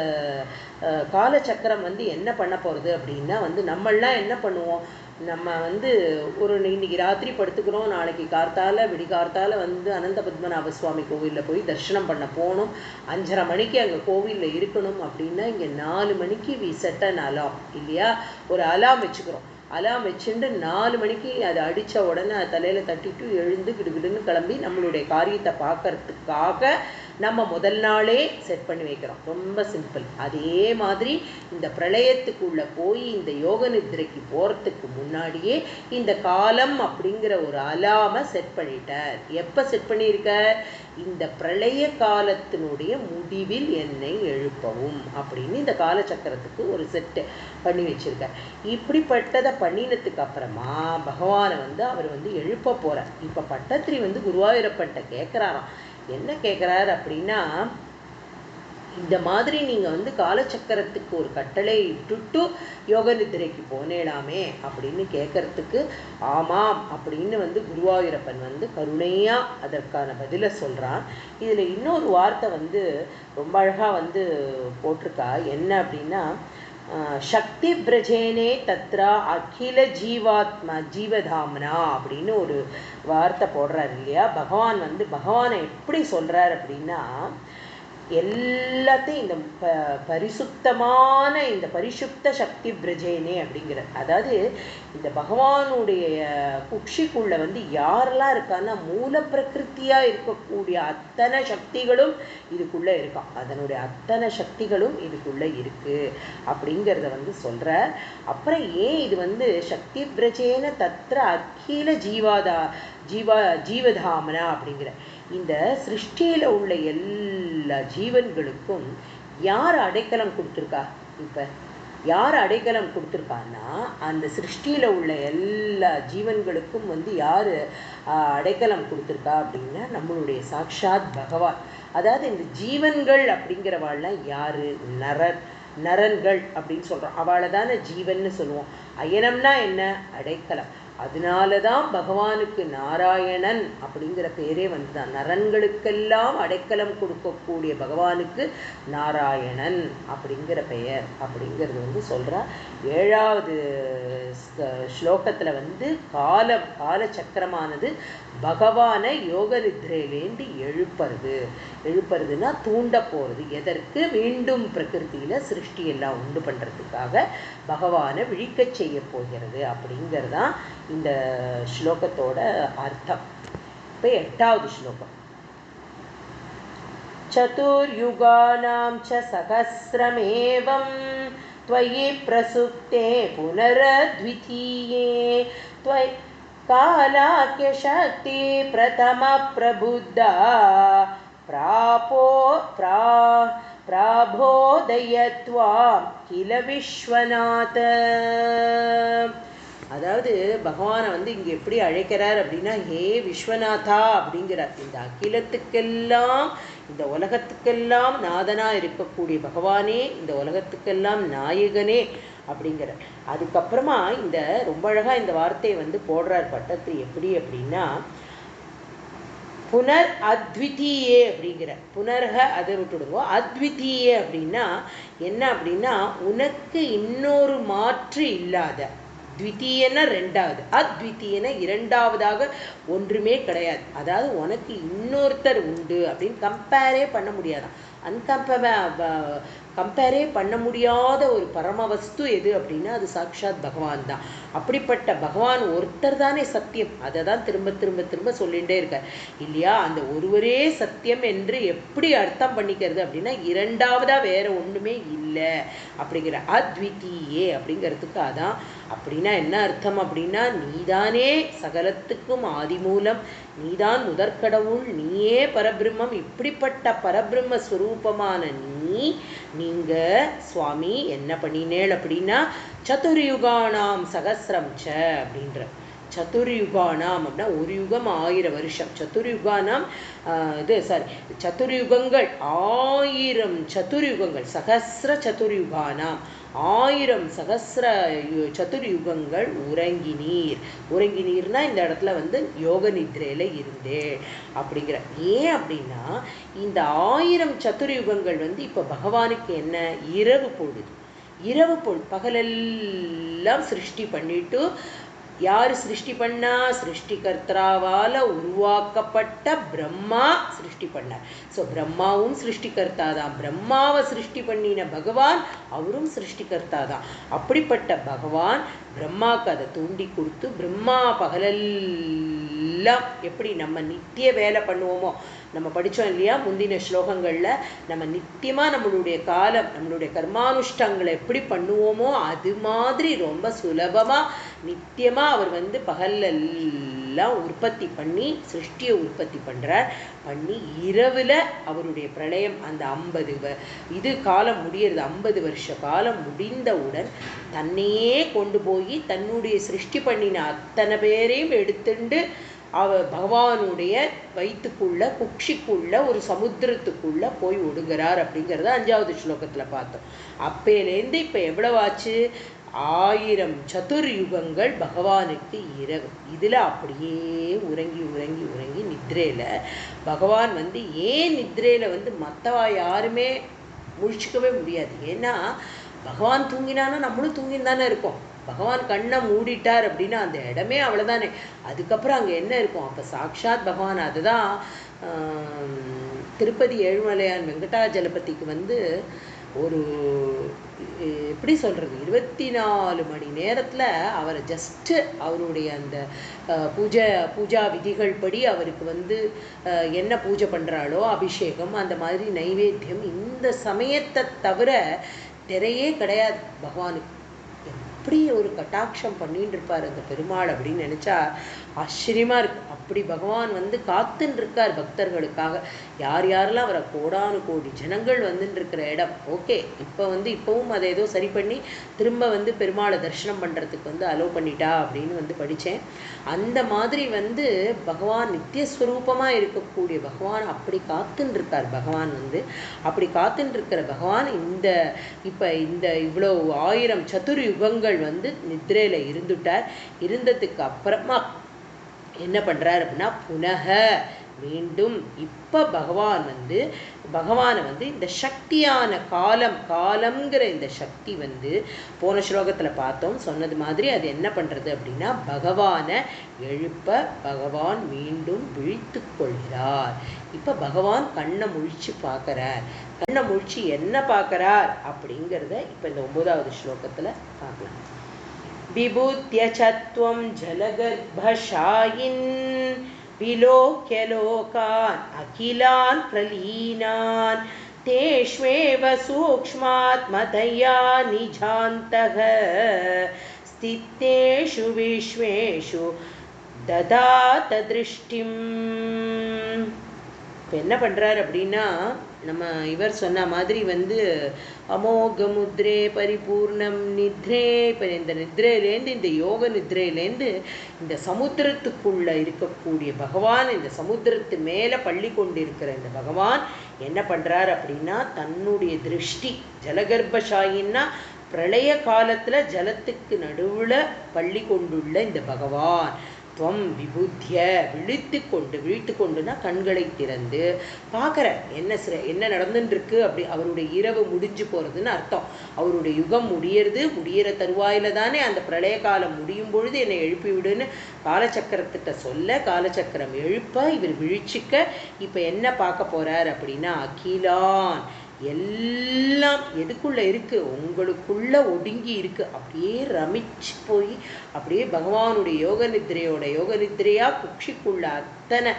காலச்சக்கரம் வந்து என்ன பண்ண போகிறது அப்படின்னா வந்து நம்மளாம் என்ன பண்ணுவோம், நம்ம வந்து இன்னைக்கு ராத்திரி படுத்துக்கிறோம், நாளைக்கு கார்த்தால விடிகார்த்தால வந்து அனந்த பத்மநாப சுவாமி கோவிலில் போய் தரிசனம் பண்ண போகணும், 5:30 மணிக்கு அங்கே கோவிலில் இருக்கணும் அப்படின்னா இங்கே 4 மணிக்கு வி செட் அன் அலாம் இல்லையா, ஒரு அலாம் வச்சுக்கிறோம். அலாம் வச்சுட்டு 4 மணிக்கு அதை அடித்த உடனே அது தலையில் தட்டிட்டு எழுந்து கிடுகிடுன்னு கிளம்பி நம்மளுடைய காரியத்தை பார்க்கறதுக்காக நம்ம முதல் நாளே செட் பண்ணி வைக்கிறோம். ரொம்ப சிம்பிள். அதே மாதிரி இந்த பிரளயத்துக்குள்ளே போய் இந்த யோக நித்ரைக்கு போகிறதுக்கு முன்னாடியே இந்த காலம் அப்படிங்கிற ஒரு அலாமை செட் பண்ணிட்டார். எப்போ செட் பண்ணியிருக்கார், இந்த பிரளய காலத்தினுடைய முடிவில் என்னை எழுப்பவும் அப்படின்னு இந்த காலச்சக்கரத்துக்கு ஒரு செட்டு பண்ணி வச்சிருக்கார். இப்படிப்பட்டதை பண்ணினதுக்கு அப்புறமா பகவானை வந்து அவர் வந்து எழுப்ப போகிறார். இப்போ பட்டத்திரி வந்து குருவாயூரப்பன்ட்ட கேட்குறாராம். என்ன கேட்குறாரு அப்படின்னா, இந்த மாதிரி நீங்கள் வந்து காலச்சக்கரத்துக்கு ஒரு கட்டளை இட்டுட்டு யோக நித்திரைக்கு போனேடாமே அப்படின்னு கேட்கறதுக்கு ஆமாம் அப்படின்னு வந்து குருவாயூரப்பன் வந்து கருணையாக அதற்கான பதிலை சொல்கிறான். இதில் இன்னொரு வார்த்தை வந்து ரொம்ப அழகாக வந்து போட்டிருக்கா. என்ன அப்படின்னா, சக்தி பிரஜேனே தத்ரா அகில ஜீவதாம்னா அப்படின்னு ஒரு வார்த்தை போடுறாரு இல்லையா. பகவான் வந்து பகவானை எப்படி சொல்கிறார் அப்படின்னா, எல்லாத்தையும் இந்த பரிசுத்தமான இந்த பரிசுத்த சக்தி பிரஜேனே அப்படிங்கிற, அதாவது இந்த பகவானுடைய குக்ஷிக்குள்ள வந்து யாரெல்லாம் இருக்கான்னா மூல பிரகிருத்தியா இருக்கக்கூடிய அத்தனை சக்திகளும் இதுக்குள்ள இருக்கான். அதனுடைய அத்தனை சக்திகளும் இதுக்குள்ள இருக்கு அப்படிங்கிறத வந்து சொல்ற. அப்புறம் ஏன் இது வந்து சக்தி பிரஜேன தத்ர அகில ஜீவதாமனா அப்படிங்கிற, இந்த சிருஷ்டியில உள்ள எல்லா ஜீவன்களுக்கும் யார் அடைக்கலம் கொடுத்துருக்கா? இப்போ யார் அடைக்கலம் கொடுத்துருக்கான்னா, அந்த சிருஷ்டியில் உள்ள எல்லா ஜீவன்களுக்கும் வந்து யார் அடைக்கலம் கொடுத்துருக்கா அப்படின்னா நம்மளுடைய சாட்சாத் பகவான். அதாவது இந்த ஜீவன்கள் அப்படிங்கிறவாள்லாம் யார்? நரன்கள் அப்படின்னு சொல்கிறோம். அவளை தானே ஜீவன்னு சொல்லுவோம். அயனம்னா என்ன? அடைக்கலம். அதனால தான் பகவானுக்கு நாராயணன் அப்படிங்கிற பேரே வந்துதான். நரன்களுக்கெல்லாம் அடைக்கலம் கொடுக்கக்கூடிய பகவானுக்கு நாராயணன் அப்படிங்கிற பெயர் அப்படிங்கிறது வந்து சொல்கிறா. 7வது ஸ்லோகத்தில் வந்து காலச்சக்கரமானது பகவானை யோக நித்ரையிலேந்து எழுப்புறதுன்னா தூண்ட போகிறது. எதற்கு? மீண்டும் பிரகிருதியில் சிருஷ்டியெல்லாம் உண்டு பண்ணுறதுக்காக பகவானை விழிக்கச் செய்ய போகிறது அப்படிங்கிறதான் இந்த ஸ்லோகத்தோட அர்த்தம். இப்போ 8வது ஸ்லோகம். சதுர்யுகானாம் ச சகஸ்ரமேவம் त्वयि प्रसुप्ते पुनरद्वितीये त्वयि कालाख्य शक्ति प्रथम प्रबुद्धा प्राबोधयत्वा किल विश्वनाथ. அதாவது பகவானை வந்து இங்கே எப்படி அழைக்கிறார் அப்படின்னா, ஹே விஸ்வநாதா அப்படிங்கிறார். இந்த அகிலத்துக்கெல்லாம் இந்த உலகத்துக்கெல்லாம் நாதனாக இருக்கக்கூடிய பகவானே, இந்த உலகத்துக்கெல்லாம் நாயகனே அப்படிங்கிறார். அதுக்கப்புறமா இந்த ரொம்ப அழகாக இந்த வார்த்தையை வந்து போடுறார் பட்டத்து. எப்படி அப்படின்னா, புனர் அத்விதீயே அப்படிங்கிற, புனர்க அதை விட்டுடுங்க, அத்விதீயே அப்படின்னா என்ன அப்படின்னா, உனக்கு இன்னொரு மாற்று இல்லாத. த்விதீயன 2வது, அத்விதீயன 2வதாக ஒன்றுமே கிடையாது. அதாவது உனக்கு இன்னொருத்தர் உண்டு அப்படின்னு கம்பேரே பண்ண முடியாதான். கம்பேரே பண்ண முடியாத ஒரு பரமவஸ்து எது அப்படின்னா அது சாட்சாத் பகவான் தான். அப்படிப்பட்ட பகவான் ஒருத்தர் தானே சத்தியம். அதை தான் திரும்ப திரும்ப திரும்ப சொல்லிகிட்டே இருக்கார் இல்லையா. அந்த ஒருவரே சத்தியம் என்று எப்படி அர்த்தம் பண்ணிக்கிறது அப்படின்னா, 2வதா வேற ஒன்றுமே இல்லை அப்படிங்கிற. அத்விதீயே அப்படிங்கிறதுக்கு அதான். அப்படின்னா என்ன அர்த்தம் அப்படின்னா, நீதானே சகலத்துக்கும் ஆதிமூலம், நீதான் முதற்கடவுள், நீயே பரபிரம்மம். இப்படிப்பட்ட பரபிரம்ம ஸ்வரூபமான நீங்க சுவாமி என்ன பண்ணினேள் அப்படின்னா, சதுர்யுகானாம் சகஸ்ரம் ச அப்படின்ற. சதுர்யுகானாம் அப்படின்னா ஒரு யுகம் 1000 வருஷம். சதுர்யுகானாம் சதுர்யுகங்கள் 1000 சதுர்யுகங்கள். சகஸ்ர சதுர்யுகானாம் 1000 சகஸ்ர சதுர்யுகங்கள் உறங்கினீர்னா இந்த இடத்துல வந்து யோக நித்ரையில இருந்தே அப்படிங்கிற. ஏன் அப்படின்னா, இந்த 1000 சதுர்யுகங்கள் வந்து இப்ப பகவானுக்கு என்ன, இரவு பொழுது. பகலெல்லாம் சிருஷ்டி பண்ணிட்டு, யார் சிருஷ்டி பண்ணா? சிருஷ்டிகர்த்தாவால உருவாக்கப்பட்ட பிரம்மா சிருஷ்டி பண்ணார். ஸோ பிரம்மாவும் சிருஷ்டிகர்த்தா தான். பிரம்மாவை சிருஷ்டி பண்ணின பகவான் அவரும் சிருஷ்டிகர்த்தா தான். அப்படிப்பட்ட பகவான் பிரம்மாவுக்கு அதை தூண்டி கொடுத்து, பிரம்மா பகலெல்லாம் எப்படி நம்ம நித்திய வேலை பண்ணுவோமோ, நம்ம படித்தோம் இல்லையா முந்தின ஸ்லோகங்களில், நம்ம நித்தியமாக நம்மளுடைய காலம், நம்மளுடைய கர்மானுஷ்டங்களை எப்படி பண்ணுவோமோ அது மாதிரி ரொம்ப சுலபமாக நித்தியமாக அவர் வந்து பகலெல்லாம் உற்பத்தி பண்ணி சிருஷ்டியை உற்பத்தி பண்ணுறார். பண்ணி இரவில் அவருடைய பிரளயம் அந்த 50 காலம் முடியறது, 50 வருஷ காலம் முடிந்தவுடன் தன்னையே கொண்டு போய் தன்னுடைய சிருஷ்டி பண்ணின அத்தனை பேரையும் எடுத்துண்டு பகவானுடைய வயிற்றுக்குள்ள குக்ஷிக்குள்ள ஒரு சமுத்திரத்துக்குள்ள போய் ஒடுங்கிறார் அப்படிங்கிறத 5வது ஸ்லோகத்தில் பார்த்தோம். அப்பேலேருந்து இப்போ எவ்வளவு ஆச்சு? 1000 சதுர்யுகங்கள் பகவானுக்கு இரவு. இதில் அப்படியே உறங்கி உறங்கி உறங்கி நித்ரையில் பகவான் ஏன் நித்ரையில் மற்றவா யாருமே முழிச்சிக்கவே முடியாது. ஏன்னா பகவான் தூங்கினானா நம்மளும் தூங்கின்னு தானே இருக்கோம். பகவான் கண்ணை மூடிட்டார் அப்படின்னா அந்த இடமே அவ்வளோதானே. அதுக்கப்புறம் அங்கே என்ன இருக்கும்? அப்போ சாக்ஷாத் பகவான். அதுதான் திருப்பதி ஏழுமலையான் வெங்கடாஜலபதிக்கு ஒரு எப்படி சொல்கிறது, 24 மணி நேரத்தில் அவரை ஜஸ்ட்டு அவருடைய அந்த பூஜா விதிகள் படி அவருக்கு என்ன பூஜை பண்ணுறாளோ அபிஷேகம் அந்த மாதிரி நைவேத்தியம் இந்த சமயத்தை தவிர திரையே கிடையாது பகவானுக்கு. எப்படி ஒரு கட்டாட்சம் பண்ணிட்டு இருப்பார் அந்த பெருமாள் அப்படின்னு நினச்சா ஆச்சரியமாக இருக்கு. அப்படி பகவான் காத்துன்னு இருக்கார் பக்தர்களுக்காக. யார் யாரெல்லாம் அவரை கோடானு கோடி ஜனங்கள் இருக்கிற இடம். ஓகே, இப்போவும் அதை ஏதோ சரி பண்ணி திரும்ப பெருமாளை தரிசனம் பண்ணுறதுக்கு அலோவ் பண்ணிட்டா அப்படின்னு படித்தேன். அந்த மாதிரி பகவான் நித்தியஸ்வரூபமாக இருக்கக்கூடிய பகவான் அப்படி காத்துன்னு இருக்கார். பகவான் அப்படி காத்துன்னு இருக்கிற பகவான் இப்போ இந்த இவ்வளோ 1000 சதுர்யுகங்கள் நித்ரையில் இருந்துட்டார். இருந்ததுக்கு அப்புறமா என்ன பண்ணுறார் அப்படின்னா புனக மீண்டும் இப்போ பகவானை இந்த சக்தியான காலம்ங்கிற இந்த சக்தி போன ஸ்லோகத்தில் பார்த்தோம். சொன்னது மாதிரி அது என்ன பண்ணுறது அப்படின்னா பகவானை எழுப்ப பகவான் மீண்டும் விழித்து கொள்கிறார். இப்போ பகவான் கண்ணை முழிச்சு பார்க்குறார். கண்ணை முழிச்சு என்ன பார்க்குறார் அப்படிங்கிறத இப்போ இந்த 9வது ஸ்லோகத்தில் பார்க்கலாம். விபூத்யசத்வம் ஜலகர்பஷாயின் விலோக்ய லோகான் அகிலான் பிரலீனான் தேஷ்வேவ சூக்ஷ்மாத்மதயா நிஜாந்தக ஸ்தித்தேஷு விஸ்வேஷு ததாத திருஷ்டிம். இப்போ என்ன பண்ணுறார் அப்படின்னா நம்ம இவர் சொன்ன மாதிரி அமோக முத்ரே பரிபூர்ணம் நித்ரே. இப்போ இந்த நித்ரையிலேருந்து இந்த யோக நித்ரையிலேருந்து இந்த சமுத்திரத்துக்குள்ளே இருக்கக்கூடிய பகவான், இந்த சமுத்திரத்து மேலே பள்ளி கொண்டு இருக்கிற இந்த பகவான் என்ன பண்ணுறார் அப்படின்னா தன்னுடைய திருஷ்டி ஜலகர்பஷாயின்னா பிரளய காலத்தில் ஜலத்துக்கு நடுவில் பள்ளி கொண்டுள்ள இந்த பகவான் துவம் விபுத்திய விழித்து கொண்டுனா கண்களை திறந்து பார்க்குற என்ன நடந்துருக்கு அப்படி. அவருடைய இரவு முடிஞ்சு போகிறதுன்னு அர்த்தம். அவருடைய யுகம் முடியிற தருவாயில தானே அந்த பிரளய காலம் முடியும் பொழுது என்னை எழுப்பி விடுன்னு காலச்சக்கரத்திட்ட சொல்ல காலச்சக்கரம் எழுப்ப இவர் விழிச்சிக்க இப்போ என்ன பார்க்க போகிறார் அப்படின்னா அகிலான் எல்லாம் எதுக்குள்ளே இருக்குது? உங்களுக்குள்ள ஒடுங்கி இருக்குது. அப்படியே ரமிச்சு போய் அப்படியே பகவானுடைய யோக நித்ரையாக குக்ஷிக்குள்ள அத்தனை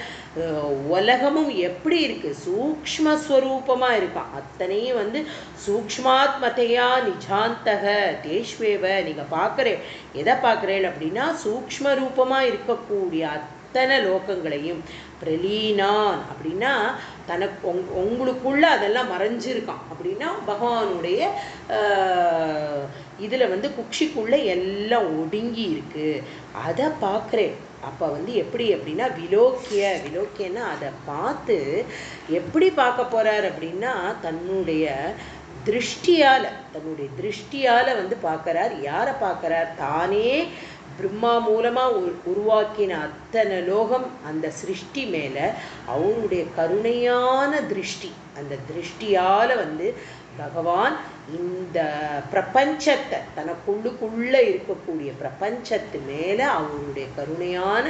உலகமும் எப்படி இருக்குது? சூக்ஷ்மஸ்வரூபமாக இருக்கான். அத்தனையும் சூக்ஷ்மாத்மதையா நிஜாந்தக தேஷ்வேவ. நீங்கள் பார்க்குறேன் எதை பார்க்குறேன் அப்படின்னா சூக்ஷ்ம ரூபமாக இருக்கக்கூடிய அத்தனை லோகங்களையும் பிரலீனான் அப்படின்னா தனக்கு உங்களுக்குள்ள அதெல்லாம் மறைஞ்சிருக்கான் அப்படின்னா பகவானுடைய இதில் குக்ஷிக்குள்ள எல்லாம் ஒடுங்கி இருக்கு. அதை பார்க்குறேன். அப்போ எப்படி அப்படின்னா விலோக்கியன்னா அதை பார்த்து எப்படி பார்க்க போகிறார் அப்படின்னா தன்னுடைய திருஷ்டியால் பார்க்குறார். யாரை பார்க்குறார்? தானே பிரம்மா மூலமாக உருவாக்கின அத்தனை லோகம் அந்த சிருஷ்டி மேலே அவனுடைய கருணையான திருஷ்டி. அந்த திருஷ்டியால் பகவான் இந்த பிரபஞ்சத்தை தனக்குள்ளுக்குள்ளே இருக்கக்கூடிய பிரபஞ்சத்து மேலே அவருடைய கருணையான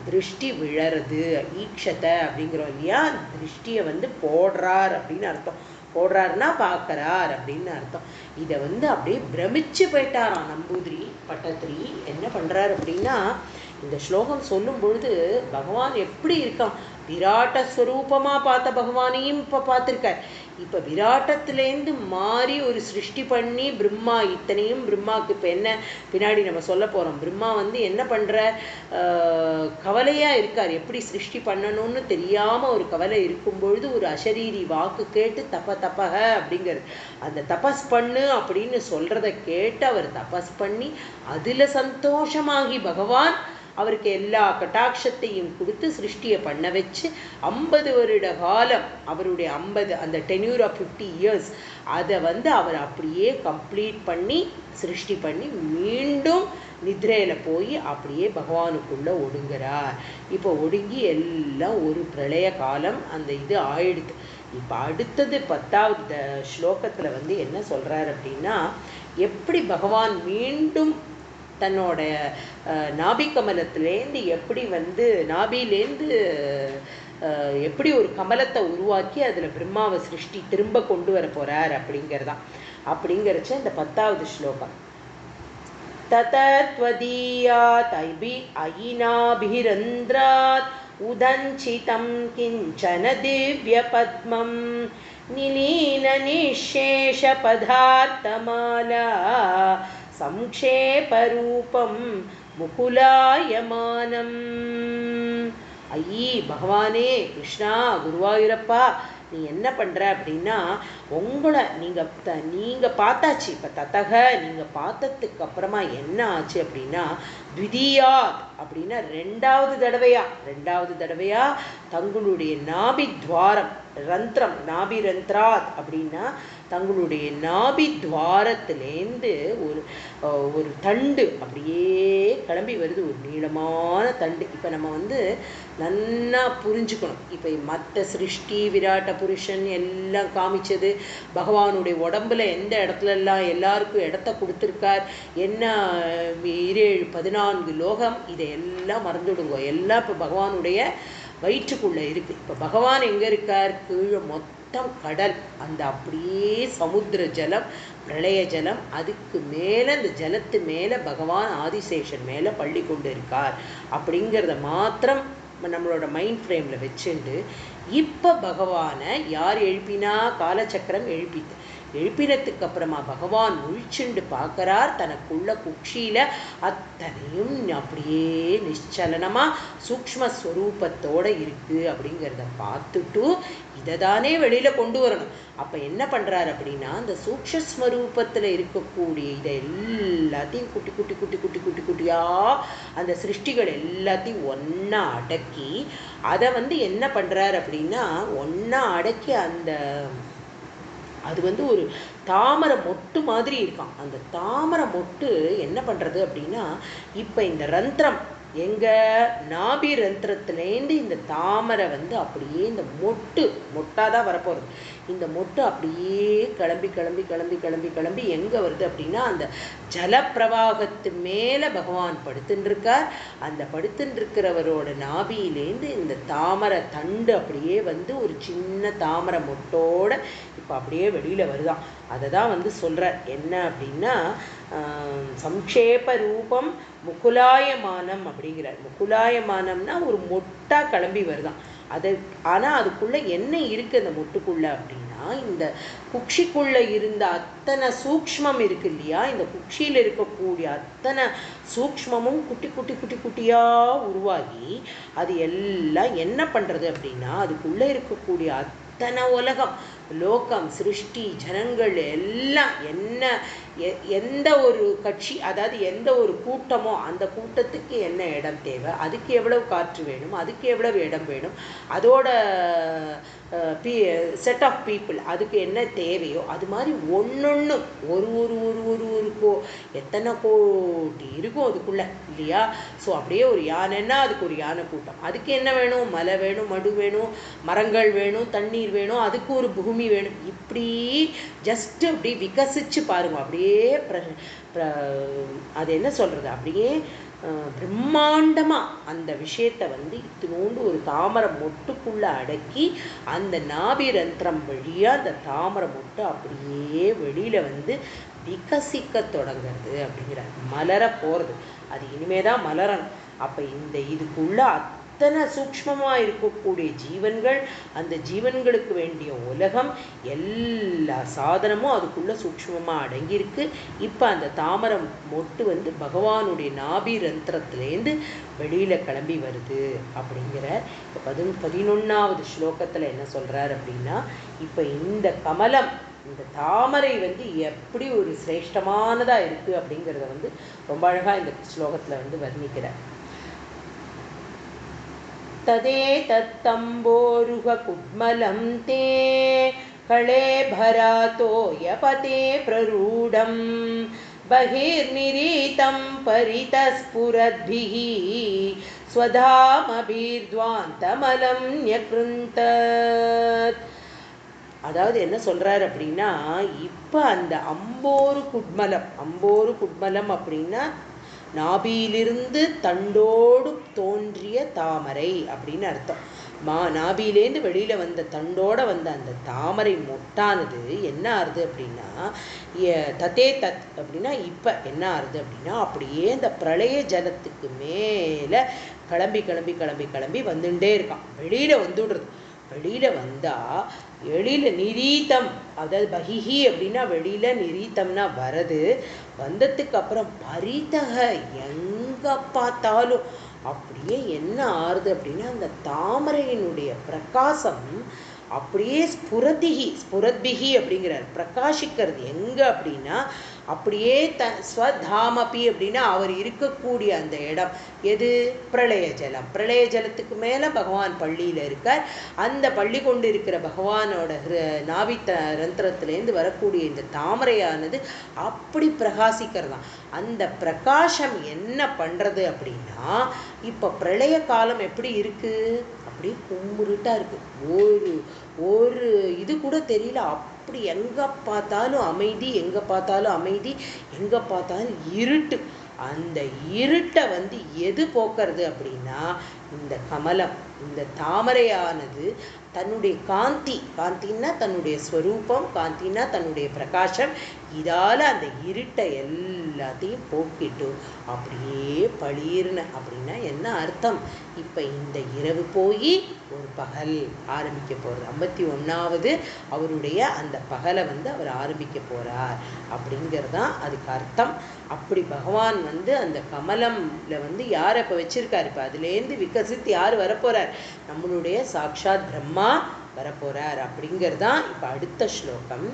திருஷ்டி விழறது. ஈக்ஷத்தை அப்படிங்கிறோம் இல்லையா? திருஷ்டியை போடுறார் அப்படின்னு அர்த்தம். போடுறாருன்னா பார்க்குறார் அப்படின்னு அர்த்தம். இதை அப்படியே பிரமிச்சு போயிட்டாராம் நம்பூதிரி பட்டத்திரி. என்ன பண்ணுறாரு அப்படின்னா இந்த ஸ்லோகம் சொல்லும் பொழுது பகவான் எப்படி இருக்கான்? விராட்ட ஸ்வரூபமாக பார்த்த பகவானையும் இப்போ பார்த்துருக்கார். இப்போ விராட்டத்திலேருந்து மாறி ஒரு சிருஷ்டி பண்ணி பிரம்மா இத்தனையும் பிரம்மாவுக்கு இப்போ என்ன பின்னாடி நம்ம சொல்ல போகிறோம். பிரம்மா என்ன பண்ணுற கவலையாக இருக்கார். எப்படி சிருஷ்டி பண்ணணும்னு தெரியாமல் ஒரு கவலை இருக்கும் பொழுது ஒரு அசரீரி வாக்கு கேட்டு தப்பக அப்படிங்கிறது அந்த தபஸ் பண்ணு அப்படின்னு சொல்கிறத கேட்டு அவர் தபஸ் பண்ணி அதில் சந்தோஷமாகி பகவான் அவருக்கு எல்லா கட்டாட்சத்தையும் கொடுத்து சிருஷ்டியை பண்ண வச்சு 50 வருட காலம் அவருடைய 50 அந்த டென்யூர் ஆஃப் 50 இயர்ஸ் அதை அவர் அப்படியே கம்ப்ளீட் பண்ணி சிருஷ்டி பண்ணி மீண்டும் நித்ரையில் போய் அப்படியே பகவானுக்குள்ளே ஒடுங்குறார். இப்போ ஒடுங்கி எல்லாம் ஒரு பிரளய காலம் அந்த இது ஆயிடுது. இப்போ அடுத்தது 10வது ஸ்லோகத்தில் என்ன சொல்கிறார் அப்படின்னா, எப்படி பகவான் மீண்டும் தன்னோட நாபி கமலத்திலேருந்து எப்படி நாபிலேருந்து எப்படி ஒரு கமலத்தை உருவாக்கி அதில் பிரம்மாவை சிருஷ்டி திரும்ப கொண்டு வர போகிறார் அப்படிங்கிறதான். அப்படிங்கிறச்ச இந்த 10வது ஸ்லோகம். ததத்வதீயாத் அயினாபிரந்திராத் உதஞ்சிதம் கிஞ்சன திவ்ய பத்மம் நிலீன நிஷேஷ பதார்த்தமாலா சம்க்ஷேபரூபம் முகுலாயமானம். ஐயி பகவானே, கிருஷ்ணா, குருவாயூரப்பா, நீ என்ன பண்ணுற அப்படின்னா, உங்களை நீங்கள் பார்த்தாச்சு. இப்போ தத்தக நீங்கள் பார்த்ததுக்கு அப்புறமா என்ன ஆச்சு அப்படின்னா, த்விதீயாத் அப்படின்னா ரெண்டாவது தடவையா தங்களுடைய நாபி துவாரம் ரந்திரம் நாபி ரந்திராத் அப்படின்னா தங்களுடைய நாபி துவாரத்திலேருந்து ஒரு தண்டு அப்படியே கிளம்பி வருது, ஒரு நீளமான தண்டு. இப்போ நம்ம நன்னா புரிஞ்சுக்கணும். இப்போ மற்ற சிருஷ்டி விராட்ட புருஷன் எல்லாம் காமிச்சது பகவானுடைய உடம்புல எந்த இடத்துலலாம் எல்லாருக்கும் இடத்த கொடுத்துருக்கார், என்ன 14 லோகம், இதையெல்லாம் மறந்துடுங்க. எல்லாம் இப்போ பகவானுடைய வயிற்றுக்குள்ளே இருக்குது. இப்போ பகவான் எங்கே இருக்கார்? கீழே மொத்தம் கடல், அந்த அப்படியே சமுத்திர ஜலம், பிரளய ஜலம், அதுக்கு மேலே அந்த ஜலத்து மேலே பகவான் ஆதிசேஷன் மேலே பள்ளி கொண்டு இருக்கார் அப்படிங்கிறத மாத்திரம் நம்மளோட மைண்ட் ஃப்ரேமில் வச்சுட்டு, இப்போ பகவானை யார் எழுப்பினா? காலச்சக்கரம் எழுப்பினத்துக்கு அப்புறமா பகவான் முழிச்சுண்டு பார்க்கறார். தனக்குள்ள குக்ஷியில் அத்தனையும் அப்படியே நிச்சலனமாக சூக்ஷ்மஸ்வரூபத்தோடு இருக்குது அப்படிங்கிறத பார்த்துட்டு இதை தானே வெளியில் கொண்டு வரணும். அப்போ என்ன பண்ணுறாரு அப்படின்னா, அந்த சூக்ஷ்மஸ்வரூபத்தில் இருக்கக்கூடிய இதை எல்லாத்தையும் குட்டி குட்டி குட்டி குட்டி குட்டி குட்டியாக அந்த சிருஷ்டிகள் எல்லாத்தையும் ஒன்றா அடக்கி அதை என்ன பண்ணுறாரு அப்படின்னா, ஒன்றா அடக்கி அந்த அது ஒரு தாமரை மொட்டு மாதிரி இருக்கான். அந்த தாமரை மொட்டு என்ன பண்ணுறது அப்படின்னா, இப்போ இந்த ரந்திரம் எங்கள் நாபி ரந்திரத்துலேருந்து இந்த தாமரை அப்படியே இந்த மொட்டாக தான் வரப்போகிறது. இந்த மொட்டு அப்படியே கிளம்பி கிளம்பி கிளம்பி கிளம்பி கிளம்பி எங்கே வருது அப்படின்னா, அந்த ஜலப்பிரவாகத்து மேலே பகவான் படுத்துட்டுருக்கார். அந்த படுத்துட்டுருக்கிறவரோட நாபியிலேருந்து இந்த தாமரை தண்டு அப்படியே ஒரு சின்ன தாமரை மொட்டோடு இப்போ அப்படியே வெளியில் வருதான். அதை தான் சொல்கிறார். என்ன அப்படின்னா, சம்க்ஷேப ரூபம் முகுலாயமானம் அப்படிங்கிறார். முகுலாயமானம்னா ஒரு மொட்டா கிளம்பி வருதான். ஆனால் அதுக்குள்ளே என்ன இருக்குது அந்த மொட்டுக்குள்ளே அப்படின்னா, இந்த குக்ஷிக்குள்ளே இருந்த அத்தனை சூக்ஷ்மம் இருக்கு இல்லையா, இந்த குக்ஷியில் இருக்கக்கூடிய அத்தனை சூக்ஷ்மமும் குட்டி குட்டி குட்டி குட்டியாக உருவாகி அது எல்லாம் என்ன பண்ணுறது அப்படின்னா, அதுக்குள்ளே இருக்கக்கூடிய அத்தனை உலகம், லோகம், சிருஷ்டி, ஜனங்கள் எல்லாம் எந்த ஒரு கட்சி, அதாவது எந்த ஒரு கூட்டமோ அந்த கூட்டத்துக்கு என்ன இடம் தேவை, அதுக்கு எவ்வளவு காற்று வேணும், அதுக்கு எவ்வளவு இடம் வேணும், அதோட செட் ஆஃப் பீப்புள் அதுக்கு என்ன தேவையோ அது மாதிரி ஒன்னொன்று ஒரு ஒரு ஒரு ஒரு ஒரு எத்தனை கோடி இருக்கும் அதுக்குள்ளே இல்லையா. ஸோ அப்படியே ஒரு யானைன்னா அதுக்கு ஒரு யானை கூட்டம், அதுக்கு என்ன வேணும்? மலை வேணும், மடு வேணும், மரங்கள் வேணும், தண்ணீர் வேணும், அதுக்கு ஒரு பூமி வேணும். இப்படி ஜஸ்ட் அப்படி விகசிச்சு பாருங்க. அப்படியே அது என்ன சொல்கிறது, அப்படியே பிரம்மாண்டமாக அந்த விஷயத்தை இத்தினோண்டு ஒரு தாமரை மொட்டுக்குள்ளே அடக்கி அந்த நாபிரந்திரம் வழியாக அந்த தாமரை மொட்டு அப்படியே வெளியில் விகசிக்க தொடங்கிறது அப்படிங்கிறார். மலர போகிறது, அது இனிமேதான் மலரணும். அப்போ இதுக்குள்ள அத்தனை சூக்ஷ்மமாக இருக்கக்கூடிய ஜீவன்கள், அந்த ஜீவன்களுக்கு வேண்டிய உலகம், எல்லா சாதனமும் அதுக்குள்ளே சூக்ஷ்மமாக அடங்கியிருக்கு. இப்போ அந்த தாமரை மொட்டு பகவானுடைய நாபிரந்திரத்துலேருந்து வெளியில் கிளம்பி வருது அப்படிங்கிற. இப்போ 11வது ஸ்லோகத்தில் என்ன சொல்கிறார் அப்படின்னா, இப்போ இந்த கமலம், இந்த தாமரை எப்படி ஒரு சிரேஷ்டமானதாக இருக்குது அப்படிங்கிறத ரொம்ப அழகாக இந்த ஸ்லோகத்தில் வர்ணிக்கிறார். तदेतत्तम्बोरुहकुड्मलं ते कळेभरातो यपते प्ररूढं बहिर्निरीतं परितः स्फुरद्भिः स्वधामभिर्ध्वान्तमलं न्यकृन्तत्. அதாவது என்ன சொல்றார் அப்படின்னா, இப்போ அந்த அம்போரு குட்மலம் அப்படின்னா நாபியிலிருந்து தண்டோடு தோன்றிய தாமரை அப்படின்னு அர்த்தம். நாபியிலேருந்து வெளியில் வந்த தண்டோட வந்த அந்த தாமரை மொட்டானது என்ன ஆறுது அப்படின்னா, தத்தே தத் அப்படின்னா இப்போ என்ன ஆறுது அப்படின்னா, அப்படியே அந்த பிரளய ஜலத்துக்கு மேலே கிளம்பி கிளம்பி கிளம்பி கிளம்பி வந்துட்டே இருக்கான். வெளியில் வந்துடுறது. வெளியில் வந்தால் வெளியில் நிரீத்தம், அதாவது பகிஹி அப்படின்னா வெளியில், நிரீத்தம்னா வரது. வந்ததுக்கு அப்புறம் பரிதக எங்கே பார்த்தாலும் அப்படியே என்ன ஆறுது அப்படின்னா, அந்த தாமரையினுடைய பிரகாசம் அப்படியே ஸ்புரத்பிகி அப்படிங்கிறார். பிரகாசிக்கிறது எங்கே அப்படின்னா, அப்படியே ஸ்வதாமபி அப்படின்னா அவர் இருக்கக்கூடிய அந்த இடம் எது? பிரளய ஜலம். பிரளய ஜலத்துக்கு மேலே பகவான் பள்ளியில் இருக்கார். அந்த பள்ளி கொண்டு இருக்கிற பகவானோட நாவித்த ரந்திரத்திலேருந்து வரக்கூடிய இந்த தாமரையானது அப்படி பிரகாசிக்கிறதாம். அந்த பிரகாசம் என்ன பண்ணுறது அப்படின்னா, இப்போ பிரளய காலம் எப்படி இருக்குது? அப்படியே கும்பிருட்டாக இருக்குது. ஒரு இது கூட தெரியல. அப்படி எங்கே பார்த்தாலும் அமைதி, எங்கே பார்த்தாலும் அமைதி, எங்கே பார்த்தாலும் இருட்டு. அந்த இருட்டை எது போக்குறது அப்படின்னா, இந்த கமலம், இந்த தாமரையானது தன்னுடைய காந்தின்னா தன்னுடைய ஸ்வரூபம், காந்தின்னா தன்னுடைய பிரகாசம், இதால் அந்த இருட்டை எல்லாத்தையும் போக்கிட்டு அப்படியே பளீர்னு. அப்படின்னா என்ன அர்த்தம்? இப்போ இந்த இரவு போய் ஒரு பகல் ஆரம்பிக்க போகிறது. 51வது அவருடைய அந்த பகலை அவர் ஆரம்பிக்க போகிறார் அப்படிங்கிறதான் அதுக்கு அர்த்தம். அப்படி பகவான் அந்த கமலம்ல யாரை இப்போ வச்சிருக்காரு? இப்போ அதுலேருந்து விகசித்து யார் வரப்போகிறார்? நம்மளுடைய சாக்ஷாத் பிரம்மா வரப்போகிறார் அப்படிங்கிறதான் இப்போ அடுத்த ஸ்லோகம்.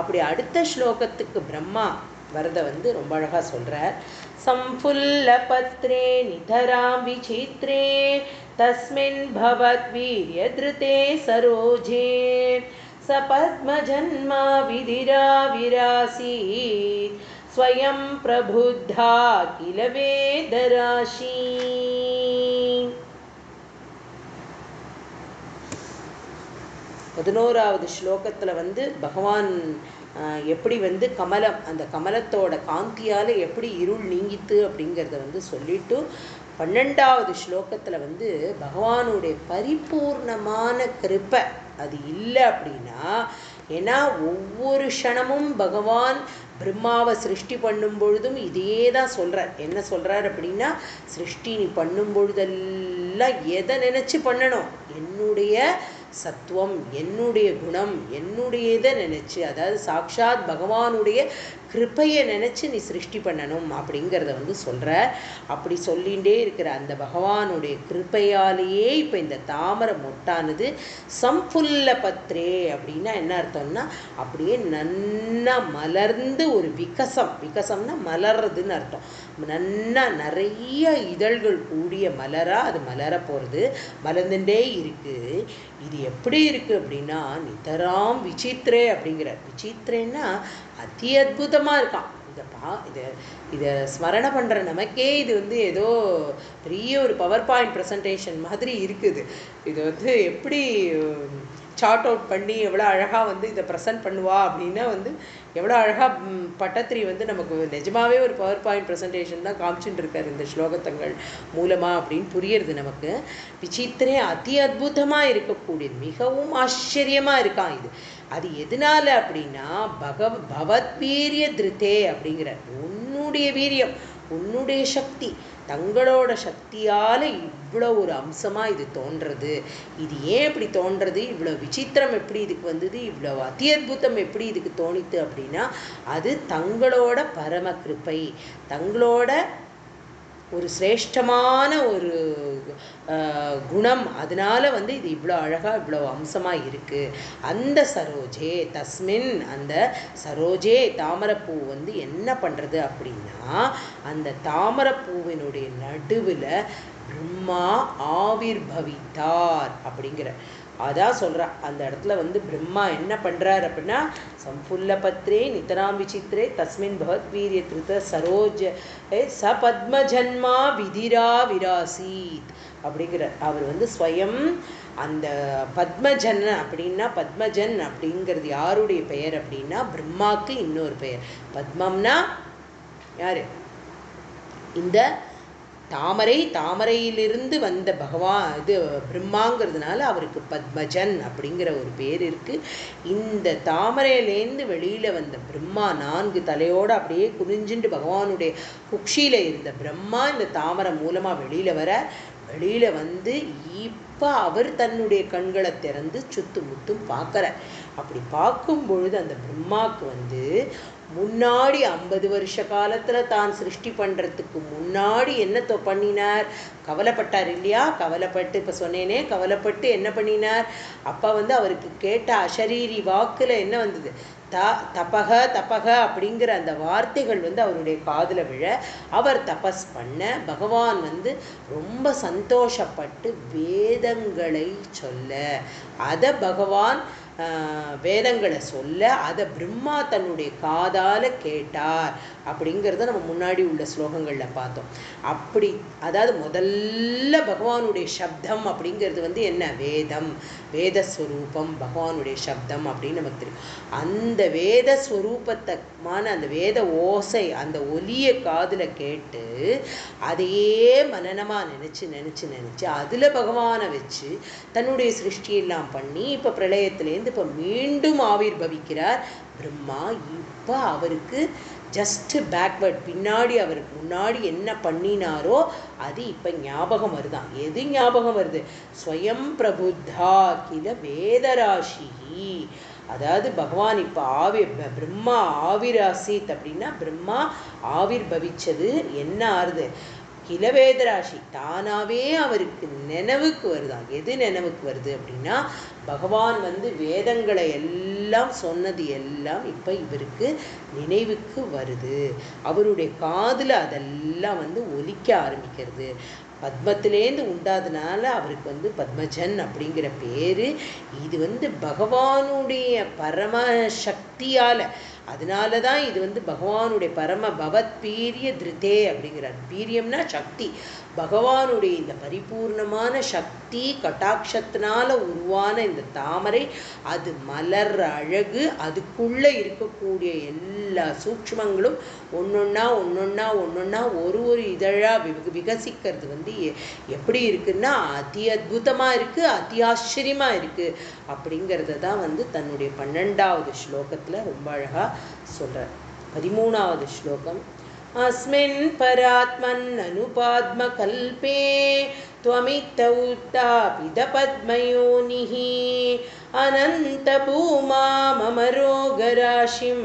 அப்படி அடுத்த ஸ்லோகத்துக்கு பிரம்மா வரதை ரொம்ப அழகாக சொல்கிறார். संफुल्लपत्रे निधरां विचित्रे तस्मिन् भवद्वीर्यधृते सरोजे सपद्मजन्मा विधिरा विरासीत् स्वयं प्रबुद्धा किल वेदराशी. பதினோராவது ஸ்லோகத்தில் பகவான் எப்படி கமலம், அந்த கமலத்தோட காந்தியால் எப்படி இருள் நீங்கித்து அப்படிங்கிறத சொல்லிட்டு 12வது ஸ்லோகத்தில் பகவானுடைய பரிபூர்ணமான கிருபை அது இல்லை அப்படின்னா, ஏன்னா ஒவ்வொரு க்ஷணமும் பகவான் பிரம்மாவை சிருஷ்டி பண்ணும் பொழுதும் இதே தான் சொல்கிறார். என்ன சொல்கிறார் அப்படின்னா, சிருஷ்டி நீ பண்ணும் பொழுதெல்லாம் எதை நினச்சி பண்ணணும்? என்னுடைய சத்துவம், என்னுடைய குணம், என்னுடையதை நினச்சி, அதாவது சாக்ஷாத் பகவானுடைய கிருப்பையை நினச்சி நீ சிருஷ்டி பண்ணணும் அப்படிங்கிறத சொல்கிறார். அப்படி சொல்லிகிட்டே இருக்கிற அந்த பகவானுடைய கிருப்பையாலேயே இப்போ இந்த தாமரை மொட்டானது சம்புல்ல பத்ரே அப்படின்னா என்ன அர்த்தம்னா, அப்படியே நன்னா மலர்ந்து ஒரு விகசம்னா மலர்றதுன்னு அர்த்தம். நன்னா நிறைய இதழ்கள் கூடிய மலராக அது மலர போகிறது, மலர்ந்துட்டே இருக்குது. இது எப்படி இருக்குது அப்படின்னா, நிதராம் விசித்திரே அப்படிங்கிறார். விசித்திரேன்னா அதி அற்புதமாக இருக்கான். இதை ஸ்மரணை பண்ணுற நமக்கே இது ஏதோ பெரிய ஒரு பவர் பாயிண்ட் ப்ரெசன்டேஷன் மாதிரி இருக்குது. இது எப்படி சார்ட் அவுட் பண்ணி எவ்வளோ அழகாக இதை ப்ரெசென்ட் பண்ணுவா அப்படின்னா எவ்வளோ அழகாக பட்டத்திரி நமக்கு நிஜமாகவே ஒரு பவர் பாயிண்ட் ப்ரெசன்டேஷன் தான் காமிச்சுட்டு இருக்கார் இந்த ஸ்லோகத்தங்கள் மூலமாக அப்படின்னு புரியுறது நமக்கு. விசித்திரே அதி அற்புதமாக இருக்கக்கூடியது, மிகவும் ஆச்சரியமாக இருக்கான் இது. அது எதனால அப்படின்னா, பகவத் வீரிய திருத்தே அப்படிங்கிற உன்னுடைய வீரியம், உன்னுடைய சக்தி, தங்களோட சக்தியால் இவ்வளோ ஒரு அம்சமாக இது தோன்றது. இது ஏன் இப்படி தோன்றது? இவ்வளோ விசித்திரம் எப்படி இதுக்கு வந்தது? இவ்வளோ அதி அற்புதம் எப்படி இதுக்கு தோணித்து அப்படின்னா, அது தங்களோட பரம கிருப்பை, தங்களோட ஒரு சிரேஷ்டமான ஒரு குணம். அதனால வந்து இது இவ்வளோ அழகாக இவ்வளோ அம்சமாக இருக்குது. அந்த சரோஜே தஸ்மின், அந்த சரோஜே தாமரைப்பூ வந்து என்ன பண்ணுறது அப்படின்னா, அந்த தாமரைப்பூவினுடைய நடுவில் பிரம்மா ஆவிர்பவித்தார் அப்படிங்கிற அதான் சொல்கிறா. அந்த இடத்துல வந்து பிரம்மா என்ன பண்ணுறார் அப்படின்னா, சம்புல்ல பத்ரே நிதராம் விசித்திரே தஸ்மின் பகவத்வீரிய திருத்த சரோஜ ச பத்மஜன்மா விதிரா விராசீத் அப்படிங்கிற அவர் வந்து ஸ்வயம் அந்த பத்மஜன் அப்படின்னா, பத்மஜன் அப்படிங்கிறது யாருடைய பெயர் அப்படின்னா பிரம்மாவுக்கு இன்னொரு பெயர். பத்மம்னா யாரு? இந்த தாமரை, தாமரையிலிருந்து வந்த பகவான் இது பிரம்மாங்கிறதுனால அவருக்கு பத்மஜன் அப்படிங்கிற ஒரு பேர் இருக்குது. இந்த தாமரையிலேருந்து வெளியில் வந்த பிரம்மா 4 தலையோடு அப்படியே குறிஞ்சுண்டு பகவானுடைய குக்ஷியில் இருந்த பிரம்மா இந்த தாமரை மூலமாக வெளியில் வர, வெளியில் வந்து இப்போ அவர் தன்னுடைய கண்களை திறந்து சுத்து முத்தும் பார்க்குற. அப்படி பார்க்கும் பொழுது அந்த பிரம்மாவுக்கு வந்து முன்னாடி 50 வருஷ காலத்தில் தான் சிருஷ்டி பண்ணுறதுக்கு முன்னாடி என்ன பண்ணினார்? கவலைப்பட்டார் இல்லையா? கவலைப்பட்டு இப்போ சொன்னேனே, கவலைப்பட்டு என்ன பண்ணினார்? அப்போ வந்து அவருக்கு கேட்ட அசரீரி வாக்கில் என்ன வந்தது? தபக தபக அப்படிங்கிற அந்த வார்த்தைகள் வந்து அவருடைய காதில் விழ, அவர் தபஸ் பண்ண பகவான் வந்து ரொம்ப சந்தோஷப்பட்டு வேதங்களை சொல்ல, அதை பகவான் வேதங்களை சொல்ல, அதை பிரம்மா தன்னுடைய காதால் கேட்டார் அப்படிங்கிறத நம்ம முன்னாடி உள்ள ஸ்லோகங்களில் பார்த்தோம். அப்படி அதாவது முதல்ல பகவானுடைய சப்தம் அப்படிங்கிறது வந்து என்ன? வேதம், வேதஸ்வரூபம், பகவானுடைய சப்தம் அப்படின்னு நமக்கு தெரியும். அந்த வேதஸ்வரூபத்தமான அந்த வேத ஓசை, அந்த ஒலியை காதில் கேட்டு அதையே மனனமாக நினச்சி நினச்சி நினச்சி அதில் பகவானை வச்சு தன்னுடைய சிருஷ்டியெல்லாம் பண்ணி இப்போ பிரளயத்திலேருந்து இப்போ மீண்டும் ஆவிர்பவிக்கிறார் பிரம்மா. இப்போ அவருக்கு ஜஸ்ட் பேக்வர்ட், பின்னாடி அவருக்கு முன்னாடி என்ன பண்ணினாரோ அது இப்போ ஞாபகம் வருதான். எது ஞாபகம் வருது? ஸ்வயம் பிரபுத்தா கில வேதராசி. அதாவது பகவான் இப்போ பிரம்மா ஆவிராசித் அப்படின்னா பிரம்மா ஆவிர்பவிச்சது என்ன ஆறுது? கிலவேதராசி தானாகவே அவருக்கு நினைவுக்கு வருதான். எது நினைவுக்கு வருது அப்படின்னா, பகவான் வந்து வேதங்களை எல்லாம் சொன்னது எல்லாம் இப்போ இவருக்கு நினைவுக்கு வருது. அவருடைய காதில் அதெல்லாம் வந்து ஒலிக்க ஆரம்பிக்கிறது. பத்மத்திலேருந்து உண்டாதனால அவருக்கு வந்து பத்மஜன் அப்படிங்கிற பேர். இது வந்து பகவானுடைய பரமசக்தியால், அதனால தான் இது வந்து பகவானுடைய பரம பவத் பீரிய திருதே அப்படிங்கிறார். பீரியம்னா சக்தி. பகவானுடைய இந்த பரிபூர்ணமான சக்தி கட்டாட்சத்தினால உருவான இந்த தாமரை, அது மலர் அழகு, அதுக்குள்ளே இருக்கக்கூடிய எல்லா சூக்ஷ்மங்களும் ஒன்றொன்னா ஒன்றொன்னா ஒன்றொன்னா ஒரு இதழாக விகசிக்கிறது வந்து எப்படி இருக்குன்னா அதி அத்புதமாக இருக்குது, அதி ஆச்சரியமாக இருக்குது அப்படிங்கிறத தான் வந்து தன்னுடைய 12வது ஸ்லோகத்தில் ரொம்ப அழகாக சொல்கிறார். 13வது ஸ்லோகம். अस्मिन् परात्मन् अनुपाद्मकल्पे त्वमित्त उत्तापितपद्मयोनिः अनन्तभूमाममरोगराशिं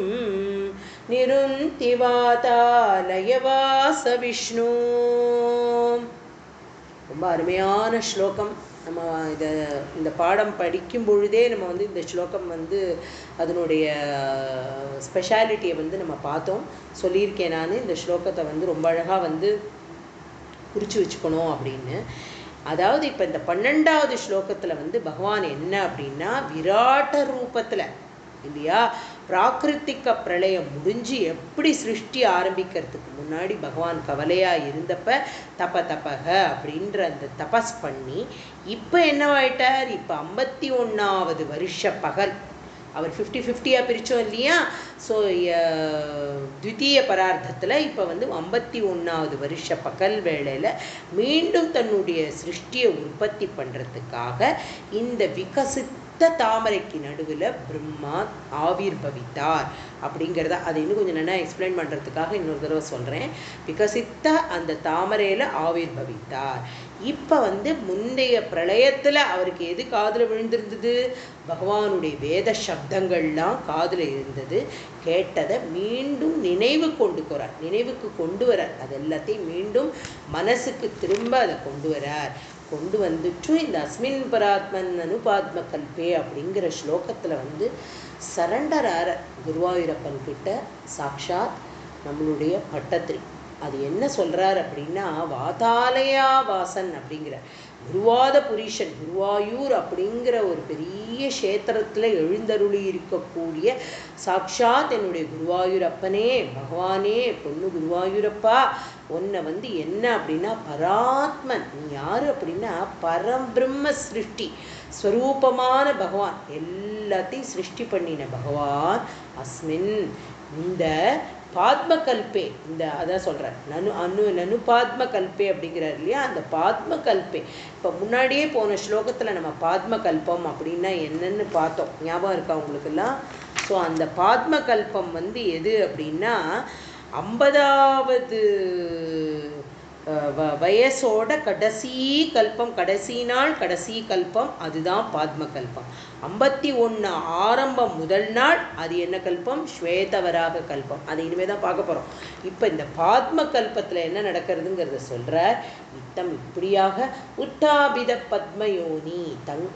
निरुन्ति वातालयवास विष्णु. ரொம்ப அருமையான ஸ்லோகம். நம்ம இந்த பாடம் படிக்கும் பொழுதே நம்ம வந்து இந்த ஸ்லோகம் வந்து அதனுடைய ஸ்பெஷாலிட்டியை வந்து நம்ம பார்த்தோம். சொல்லியிருக்கேன் நான் இந்த ஸ்லோகத்தை வந்து ரொம்ப அழகாக வந்து குறித்து வச்சுக்கணும் அப்படின்னு. அதாவது இப்போ இந்த 12வது ஸ்லோகத்தில் வந்து பகவான் என்ன அப்படின்னா விராட்ட ரூபத்தில் இல்லையா, பிராகிருத்திக பிரளயம் முடிஞ்சு எப்படி சிருஷ்டி ஆரம்பிக்கிறதுக்கு முன்னாடி பகவான் கவலையாக இருந்தப்ப தபக அப்படின்ற அந்த தபஸ் பண்ணி இப்போ என்னவாயிட்டார்? இப்போ 51வது வருஷ பகல். அவர் 50-50 பிரித்தோம் இல்லையா. ஸோ த்விதீய பரார்த்தத்தில் இப்போ வந்து 51வது வருஷ பகல் வேளையில் மீண்டும் தன்னுடைய சிருஷ்டியை உற்பத்தி பண்ணுறதுக்காக இந்த விகசித்த தாமரைக்கு நடுவில் பிரம்மா ஆவிர்பவித்தார் அப்படிங்கிறத அதை இன்னும் கொஞ்சம் நல்லா எக்ஸ்பிளைன் பண்ணுறதுக்காக இன்னொரு தடவை சொல்கிறேன். விகசித்த அந்த தாமரையில் ஆவிர்பவித்தார். இப்போ முந்தைய பிரளயத்தில் அவருக்கு எது காதில் விழுந்திருந்தது? பகவானுடைய வேத சப்தங்கள்லாம் காதில் இருந்தது. கேட்டதை மீண்டும் நினைவுக்கு கொண்டு வரார். அது எல்லாத்தையும் மீண்டும் மனசுக்கு திரும்ப அதை கொண்டு வரார். கொண்டு வந்துட்டு இந்த அஸ்மின் பராத்மன் அனுபாத்ம கல்பே அப்படிங்கிற ஸ்லோகத்தில் சரண்டர் ஆற குருவாயூரப்பன் கிட்ட சாக்ஷாத் நம்மளுடைய பட்டத்திரி. அது என்ன சொல்கிறார் அப்படின்னா, வாதாலயா வாசன் அப்படிங்கிற குருவாத புரீஷன், குருவாயூர் அப்படிங்கிற ஒரு பெரிய க்ஷேத்திரத்தில் எழுந்தருளி இருக்கக்கூடிய சாக்ஷாத் என்னுடைய குருவாயூரப்பனே, பகவானே, பொண்ணு குருவாயூரப்பா, உன்னை என்ன அப்படின்னா பராத்மன். நீ யார் அப்படின்னா பரபிரம்ம சிருஷ்டி ஸ்வரூபமான பகவான், எல்லாத்தையும் சிருஷ்டி பண்ணின பகவான். அஸ்மின் இந்த பாத்மகல்பே, இந்த அதான் சொல்கிறேன், நனு பாத்மகல்பே அப்படிங்கிறார் இல்லையா, அந்த பாத்மகல்பே. இப்போ முன்னாடியே போன ஸ்லோகத்தில் நம்ம பாத்மகல்பம் அப்படின்னா என்னன்னு பார்த்தோம், ஞாபகம் இருக்கா உங்களுக்கெல்லாம்? ஸோ அந்த பாத்மகல்பம் எது அப்படின்னா 50வது வயசோட கடைசி கல்பம், கடைசி நாள் கடைசி கல்பம், அதுதான் பாத்மகல்பம். 51 ஆரம்பம் முதல் நாள், அது என்ன கல்பம்? ஸ்வேதவராக கல்பம். அதை இனிமேல் தான் பார்க்க போகிறோம். இப்போ இந்த பாத்ம கல்பத்தில் என்ன நடக்கிறதுங்கிறத சொல்கிறார். இத்தம் இப்படியாக உத்தாபித பத்மயோனி,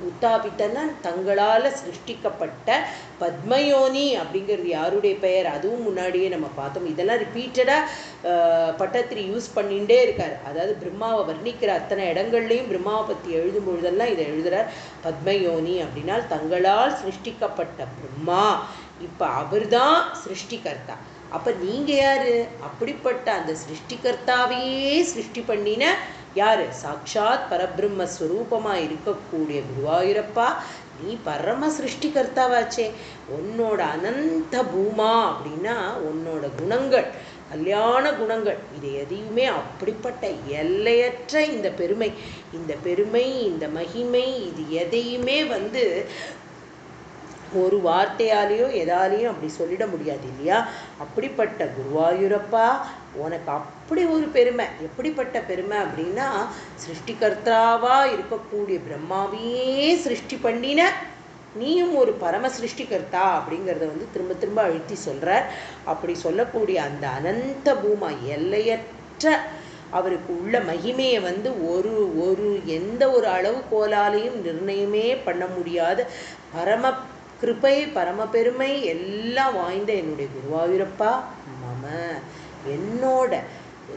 உத்தாபித்தன்னா தங்களால் சிருஷ்டிக்கப்பட்ட பத்மயோனி அப்படிங்கிறது யாருடைய பெயர்? அதுவும் முன்னாடியே நம்ம பார்த்தோம். இதெல்லாம் ரிப்பீட்டடாக பட்டத்திரி யூஸ் பண்ணிகிட்டே இருக்கார். அதாவது பிரம்மாவை வர்ணிக்கிற அத்தனை இடங்கள்லையும் பிரம்மாவை பற்றி எழுதும் பொழுதெல்லாம் இதை எழுதுகிறார். பத்மயோனி அப்படின்னா தங்களால் சிருஷ்டிக்கப்பட்ட பிரம்மா. இப்போ அவர் தான் சிருஷ்டிகர்த்தா. அப்போ நீங்கள் யார்? அப்படிப்பட்ட அந்த சிருஷ்டிகர்த்தாவையே சிருஷ்டி பண்ணின யார்? சாக்ஷாத் பரபிரம்மஸ்வரூபமாக இருக்கக்கூடிய குருவாயூரப்பா, நீ பரம சிருஷ்டிகர்த்தாவாச்சே. உன்னோட அனந்த பூமா அப்படின்னா உன்னோட குணங்கள், கல்யாண குணங்கள், இது எதையுமே அப்படிப்பட்ட எல்லையற்ற இந்த பெருமை, இந்த மகிமை, இது எதையுமே ஒரு வார்த்தையாலேயோ எதாலேயும் அப்படி சொல்லிட முடியாது இல்லையா? அப்படிப்பட்ட குருவாயூரப்பா, உனக்கு அப்படி ஒரு பெருமை. எப்படிப்பட்ட பெருமை அப்படின்னா, சிருஷ்டிகர்த்தாவாக இருக்கக்கூடிய பிரம்மாவையே சிருஷ்டி பண்ணின நீயும் ஒரு பரம சிருஷ்டிகர்த்தா அப்படிங்கிறத திரும்ப திரும்ப அழுத்தி சொல்கிறார். அப்படி சொல்லக்கூடிய அந்த அனந்த பூமா, எல்லையற்ற அவருக்கு உள்ள மகிமையை ஒரு எந்த ஒரு அளவுகோலாலையும் நிர்ணயமே பண்ண முடியாத பரம கிருபை, பரம பெருமை எல்லாம் வாய்ந்த என்னுடைய குருவாயூரப்பா, மம என்னோட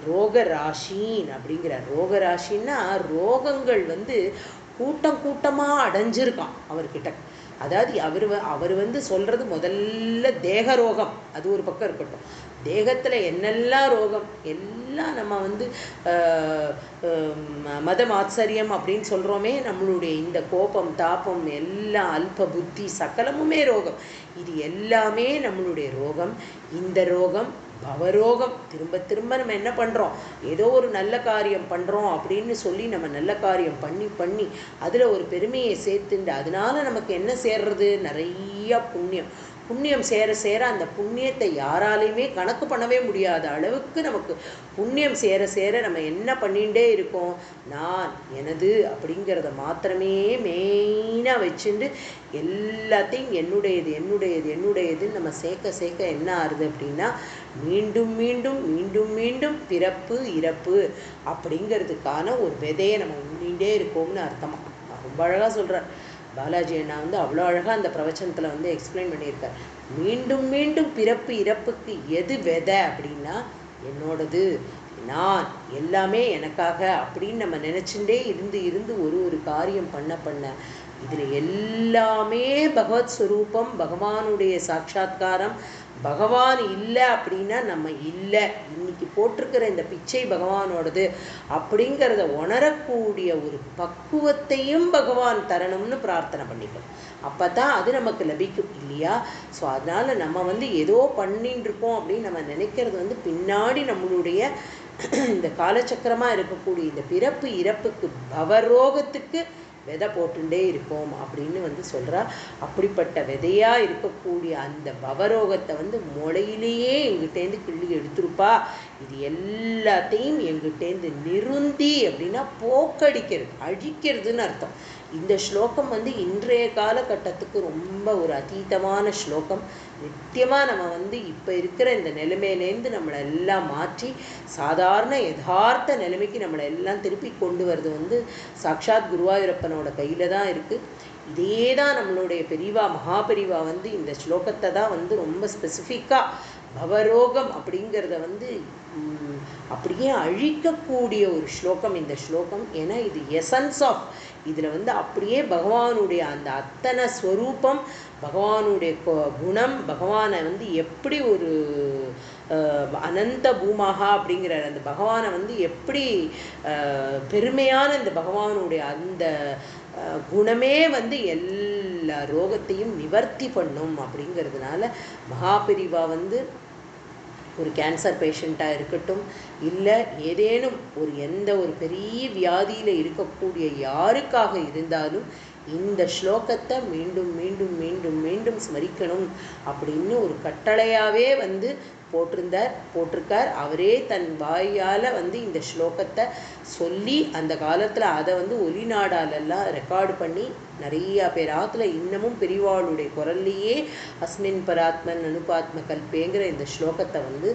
ரோகராசின் அப்படிங்கிற ரோகராசின்னா ரோகங்கள் கூட்டம் கூட்டமாக அடைஞ்சிருக்கான் அவர்கிட்ட. அதாவது அவர் சொல்கிறது முதல்ல தேக ரோகம், அது ஒரு பக்கம் இருக்கட்டும். தேகத்தில் என்னெல்லாம் ரோகம் எல்லாம் நம்ம மதம் ஆச்சரியம் அப்படின்னு சொல்கிறோமே, நம்மளுடைய இந்த கோபம் தாபம் எல்லாம் அல்ப புத்தி சகலமுமே ரோகம். இது எல்லாமே நம்மளுடைய ரோகம். இந்த ரோகம் பவரோகம். திரும்ப திரும்ப நம்ம என்ன பண்ணுறோம்? ஏதோ ஒரு நல்ல காரியம் பண்ணுறோம் அப்படின்னு சொல்லி நம்ம நல்ல காரியம் பண்ணி அதில் ஒரு பெருமையை சேர்த்துண்டு அதனால நமக்கு என்ன சேர்றது? நிறையா புண்ணியம் சேர சேர அந்த புண்ணியத்தை யாராலையுமே கணக்கு பண்ணவே முடியாத அளவுக்கு நமக்கு புண்ணியம் சேர சேர நம்ம என்ன பண்ணிகிட்டே இருக்கோம்? நான் எனது அப்படிங்கிறத மாத்திரமே மெயினாக வச்சுட்டு எல்லாத்தையும் என்னுடையதுன்னு நம்ம சேர்க்க என்ன ஆறுது அப்படின்னா, மீண்டும் மீண்டும் மீண்டும் மீண்டும் பிறப்பு இறப்பு அப்படிங்கிறதுக்கான ஒரு விதையை நம்ம உண்ணிகிட்டே இருக்கோம்னு அர்த்தமாக ரொம்ப அழகாக சொல்கிறார் பாலாஜி அண்ணா. அவ்வளோ அழகாக அந்த பிரவச்சனத்தில் எக்ஸ்பிளைன் பண்ணியிருக்கார். மீண்டும் மீண்டும் பிறப்பு இறப்புக்கு எது விதை அப்படின்னா, என்னோடது, நான், எல்லாமே எனக்காக அப்படின்னு நம்ம நினச்சிட்டே இருந்து ஒரு காரியம் பண்ண இதில் எல்லாமே பகவத் ஸ்வரூபம், பகவானுடைய சாட்சா்காரம். பகவான் இல்லை அப்படின்னா நம்ம இல்லை. இன்னைக்கு போட்டிருக்கிற இந்த பிச்சை பகவானோடது அப்படிங்கிறத உணரக்கூடிய ஒரு பக்குவத்தையும் பகவான் தரணும்னு பிரார்த்தனை பண்ணிக்கணும். அப்போ தான் அது நமக்கு லபிக்கும் இல்லையா? ஸோ அதனால் நம்ம ஏதோ பண்ணிட்டு இருக்கோம் அப்படின்னு நம்ம நினைக்கிறது பின்னாடி நம்மளுடைய இந்த காலச்சக்கரமாக இருக்கக்கூடிய இந்த பிறப்பு இறப்புக்கு பவரோகத்துக்கு விதை போட்டுட்டே இருப்போம் அப்படின்னு வந்து சொல்கிறா. அப்படிப்பட்ட விதையாக இருக்கக்கூடிய அந்த பவரோகத்தை வந்து முளையிலேயே எங்கிட்டேருந்து கிள்ளி எடுத்துருப்பா. இது எல்லாத்தையும் எங்கிட்டேருந்து நிருந்தி அப்படின்னா போக்கடிக்கிறது, அழிக்கிறதுன்னு அர்த்தம். இந்த ஸ்லோகம் வந்து இன்றைய காலகட்டத்துக்கு ரொம்ப ஒரு அதீதமான ஸ்லோகம். நித்தியமாக நம்ம வந்து இப்போ இருக்கிற இந்த நிலைமையிலேருந்து நம்மளை எல்லாம் மாற்றி சாதாரண யதார்த்த நிலைமைக்கு நம்மளை எல்லாம் திருப்பி கொண்டு வர்றது வந்து சாக்ஷாத் குருவாயூரப்பனோட கையில் தான் இருக்குது. இதே தான் நம்மளுடைய பெரியவா மகாபெரிவா வந்து இந்த ஸ்லோகத்தை தான் வந்து ரொம்ப ஸ்பெசிஃபிக்காக பவரோகம் அப்படிங்கிறத வந்து அப்படியே அழிக்கக்கூடிய ஒரு ஸ்லோகம் இந்த ஸ்லோகம். ஏன்னா இது எசன்ஸ் ஆஃப், இதில் வந்து அப்படியே பகவானுடைய அந்த அத்தனை ஸ்வரூபம், பகவானுடைய குணம், பகவானை வந்து எப்படி ஒரு அனந்த பூமாகா அப்படிங்கிற அந்த பகவானை வந்து எப்படி பெருமையான இந்த பகவானுடைய அந்த குணமே வந்து எல்லா ரோகத்தையும் நிவர்த்தி பண்ணும். அப்படிங்கிறதுனால மகாபெரிவா வந்து ஒரு கேன்சர் பேஷண்ட்டாக இருக்கட்டும், இல்லை ஏதேனும் ஒரு எந்த ஒரு பெரிய வியாதியில் இருக்கக்கூடிய யாருக்காக இருந்தாலும் இந்த ஸ்லோகத்தை மீண்டும் மீண்டும் மீண்டும் மீண்டும் ஸ்மரிக்கணும் அப்படின்னு ஒரு கட்டளையாகவே வந்து போட்டிருக்கார். அவரே தன் வாயால் வந்து இந்த ஸ்லோகத்தை சொல்லி அந்த காலத்தில் அதை வந்து ஒலிநாடாலெல்லாம் ரெக்கார்டு பண்ணி நிறையா பேர் ஆற்றுல இன்னமும் பெரியவாளுடைய குரல்லையே அஸ்மின் பராத்மன் அனுபாத்ம கல்பேங்கிற இந்த ஸ்லோகத்தை வந்து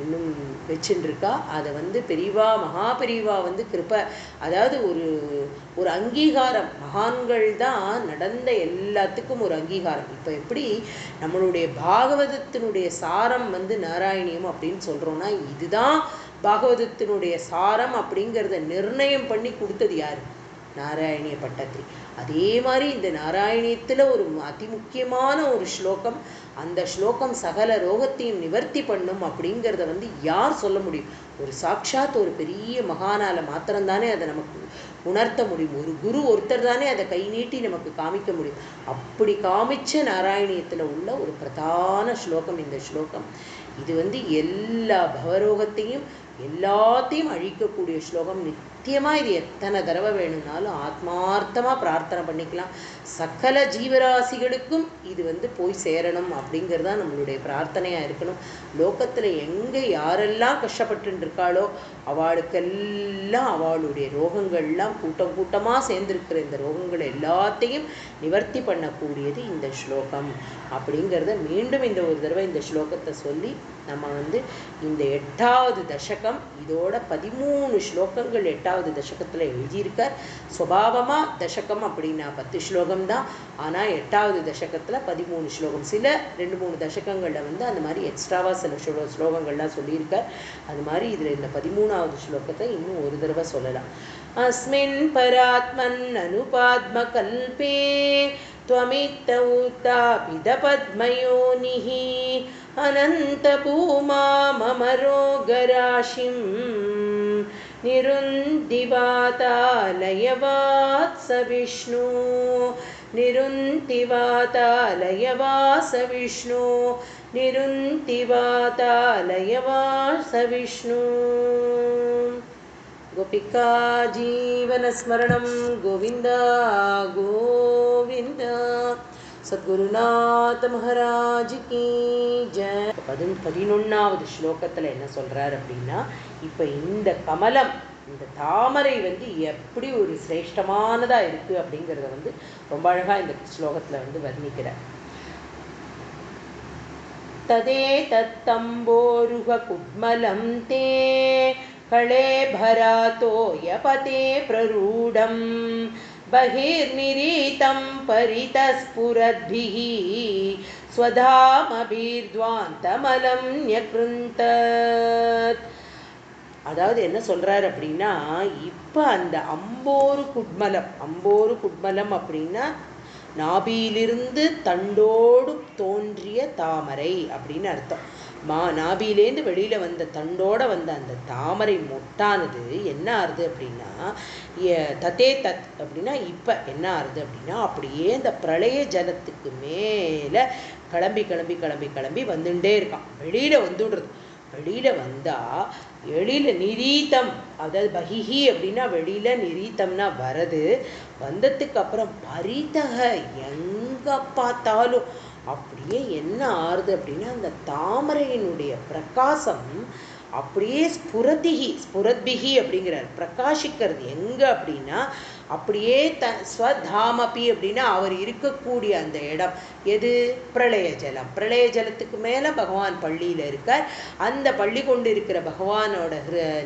இன்னும் வச்சுட்டுருக்கா. அதை வந்து பெரியவா மகா பெரியவா வந்து கிருப்பை, அதாவது ஒரு அங்கீகாரம். மகான்கள் தான் நடந்த எல்லாத்துக்கும் ஒரு அங்கீகாரம். இப்போ எப்படி நம்மளுடைய பாகவதத்தினுடைய சாரம் வந்து நாராயணியம் அப்படின்னு சொல்கிறோன்னா, இதுதான் பாகவதத்தினுடைய சாரம் அப்படிங்கிறத நிர்ணயம் பண்ணி கொடுத்தது யார்? நாராயணிய பட்டத்திரி. அதே மாதிரி இந்த நாராயணியத்தில் ஒரு அதிமுக்கியமான ஒரு ஸ்லோகம். அந்த ஸ்லோகம் சகல ரோகத்தையும் நிவர்த்தி பண்ணும் அப்படிங்கிறத வந்து யார் சொல்ல முடியும்? ஒரு சாட்சாத் ஒரு பெரிய மகானால மாத்திரம்தானே அதை நமக்கு உணர்த்த முடியும். ஒரு குரு ஒருத்தர் தானே அதை கை நீட்டி நமக்கு காமிக்க முடியும். அப்படி காமிச்ச நாராயணியத்தில் உள்ள ஒரு பிரதான ஸ்லோகம் இந்த ஸ்லோகம். இது வந்து எல்லா பவரோகத்தையும் எல்லாத்தையும் அழிக்கக்கூடிய ஸ்லோகம். நித்தியமாக இது எத்தனை தடவை வேணும்னாலும் ஆத்மார்த்தமாக பிரார்த்தனை பண்ணிக்கலாம். சகல ஜீவராசிகளுக்கும் இது வந்து போய் சேரணும் அப்படிங்கிறது தான் நம்மளுடைய பிரார்த்தனையாக இருக்கணும். லோகத்தில் எங்கே யாரெல்லாம் கஷ்டப்பட்டு இருக்காளோ அவளுக்கெல்லாம் அவளுடைய ரோகங்கள்லாம் கூட்டம் கூட்டமாக சேர்ந்துருக்கிற இந்த ரோகங்கள் எல்லாத்தையும் நிவர்த்தி பண்ணக்கூடியது இந்த ஸ்லோகம் அப்படிங்கிறத மீண்டும் இந்த ஒரு தடவை இந்த ஸ்லோகத்தை சொல்லி நம்ம வந்து இந்த 8வது தசகம், இதோட 13 ஸ்லோகங்கள் 8வது தசகத்தில் எழுதியிருக்கார். சுபாவமாக தசகம் அப்படின்னா 10 ஸ்லோகம் தான். ஆனால் 8வது தசகத்தில் 13 ஸ்லோகம். சில 2-3 தசகங்களில் வந்து அந்த மாதிரி எக்ஸ்ட்ராவாக சில ஸ்லோகங்கள்லாம் சொல்லியிருக்கார். அது மாதிரி இதில் இந்த 13வது ஸ்லோகத்தை இன்னும் ஒரு தடவை சொல்லலாம். அஸ்மின் பராத்மன் அனுபாத்ம கல்பே त्वमित्त उत्तापित पद्मयोनिः अनन्तभूमा मम रोगराशिं निरुन्दिवातालयवात्स विष्णु निरुन्दिवातालयवास विष्णु निरुन्दिवातालयवास विष्णु. गोपिका जीवनस्मरणं गोविन्द गोविन्द. சத்குருநாத் மகாராஜ் கி ஜெய். 11வது ஸ்லோகத்தில் என்ன சொல்கிறார் அப்படின்னா, இப்போ இந்த கமலம், இந்த தாமரை வந்து எப்படி ஒரு சிரேஷ்டமானதாக இருக்குது அப்படிங்கிறத வந்து ரொம்ப அழகாக இந்த ஸ்லோகத்தில் வந்து வர்ணிக்கிறார். ததே தத்தம்போருக குட்மலம் தே कळेभरातो यपते प्ररूढं बहिर्निरीतं परितस्फुरद्भिः स्वधामभिर्ध्वान्तमलं न्यकृन्तत्. அதாவது என்ன சொல்கிறார் அப்படின்னா, இப்போ அந்த அம்போரு குட்மலம் அப்படின்னா நாபியிலிருந்து தண்டோடு தோன்றிய தாமரை அப்படின்னு அர்த்தம். நாபியிலேருந்து வெளியில் வந்த தண்டோடு வந்த அந்த தாமரை மொட்டானது என்ன ஆறுது அப்படின்னா, தத்தே தத் அப்படின்னா இப்போ என்ன ஆறுது அப்படின்னா, அப்படியே இந்த பிரளய ஜலத்துக்கு மேலே கிளம்பி கிளம்பி கிளம்பி கிளம்பி வந்துட்டே இருக்கான். வெளியில் வந்துடுறது. வெளியில் வந்தால் வெளியில் நிரீத்தம், அதாவது பகிஹி அப்படின்னா வெளியில், நிரீத்தம்னா வரது. வந்ததுக்கு அப்புறம் பரிதக எங்கே பார்த்தாலும் அப்படியே என்ன ஆறுது அப்படின்னா அந்த தாமரையினுடைய பிரகாசம் அப்படியே ஸ்புரத்பிகி அப்படிங்கிறார். பிரகாசிக்கிறது எங்கே அப்படின்னா அப்படியே ஸ்வதாமபி அப்படின்னா அவர் இருக்கக்கூடிய அந்த இடம் எது? பிரளய ஜலம். பிரளய ஜலத்துக்கு மேலே பகவான் பள்ளியில் இருக்கார். அந்த பள்ளி கொண்டு இருக்கிற பகவானோட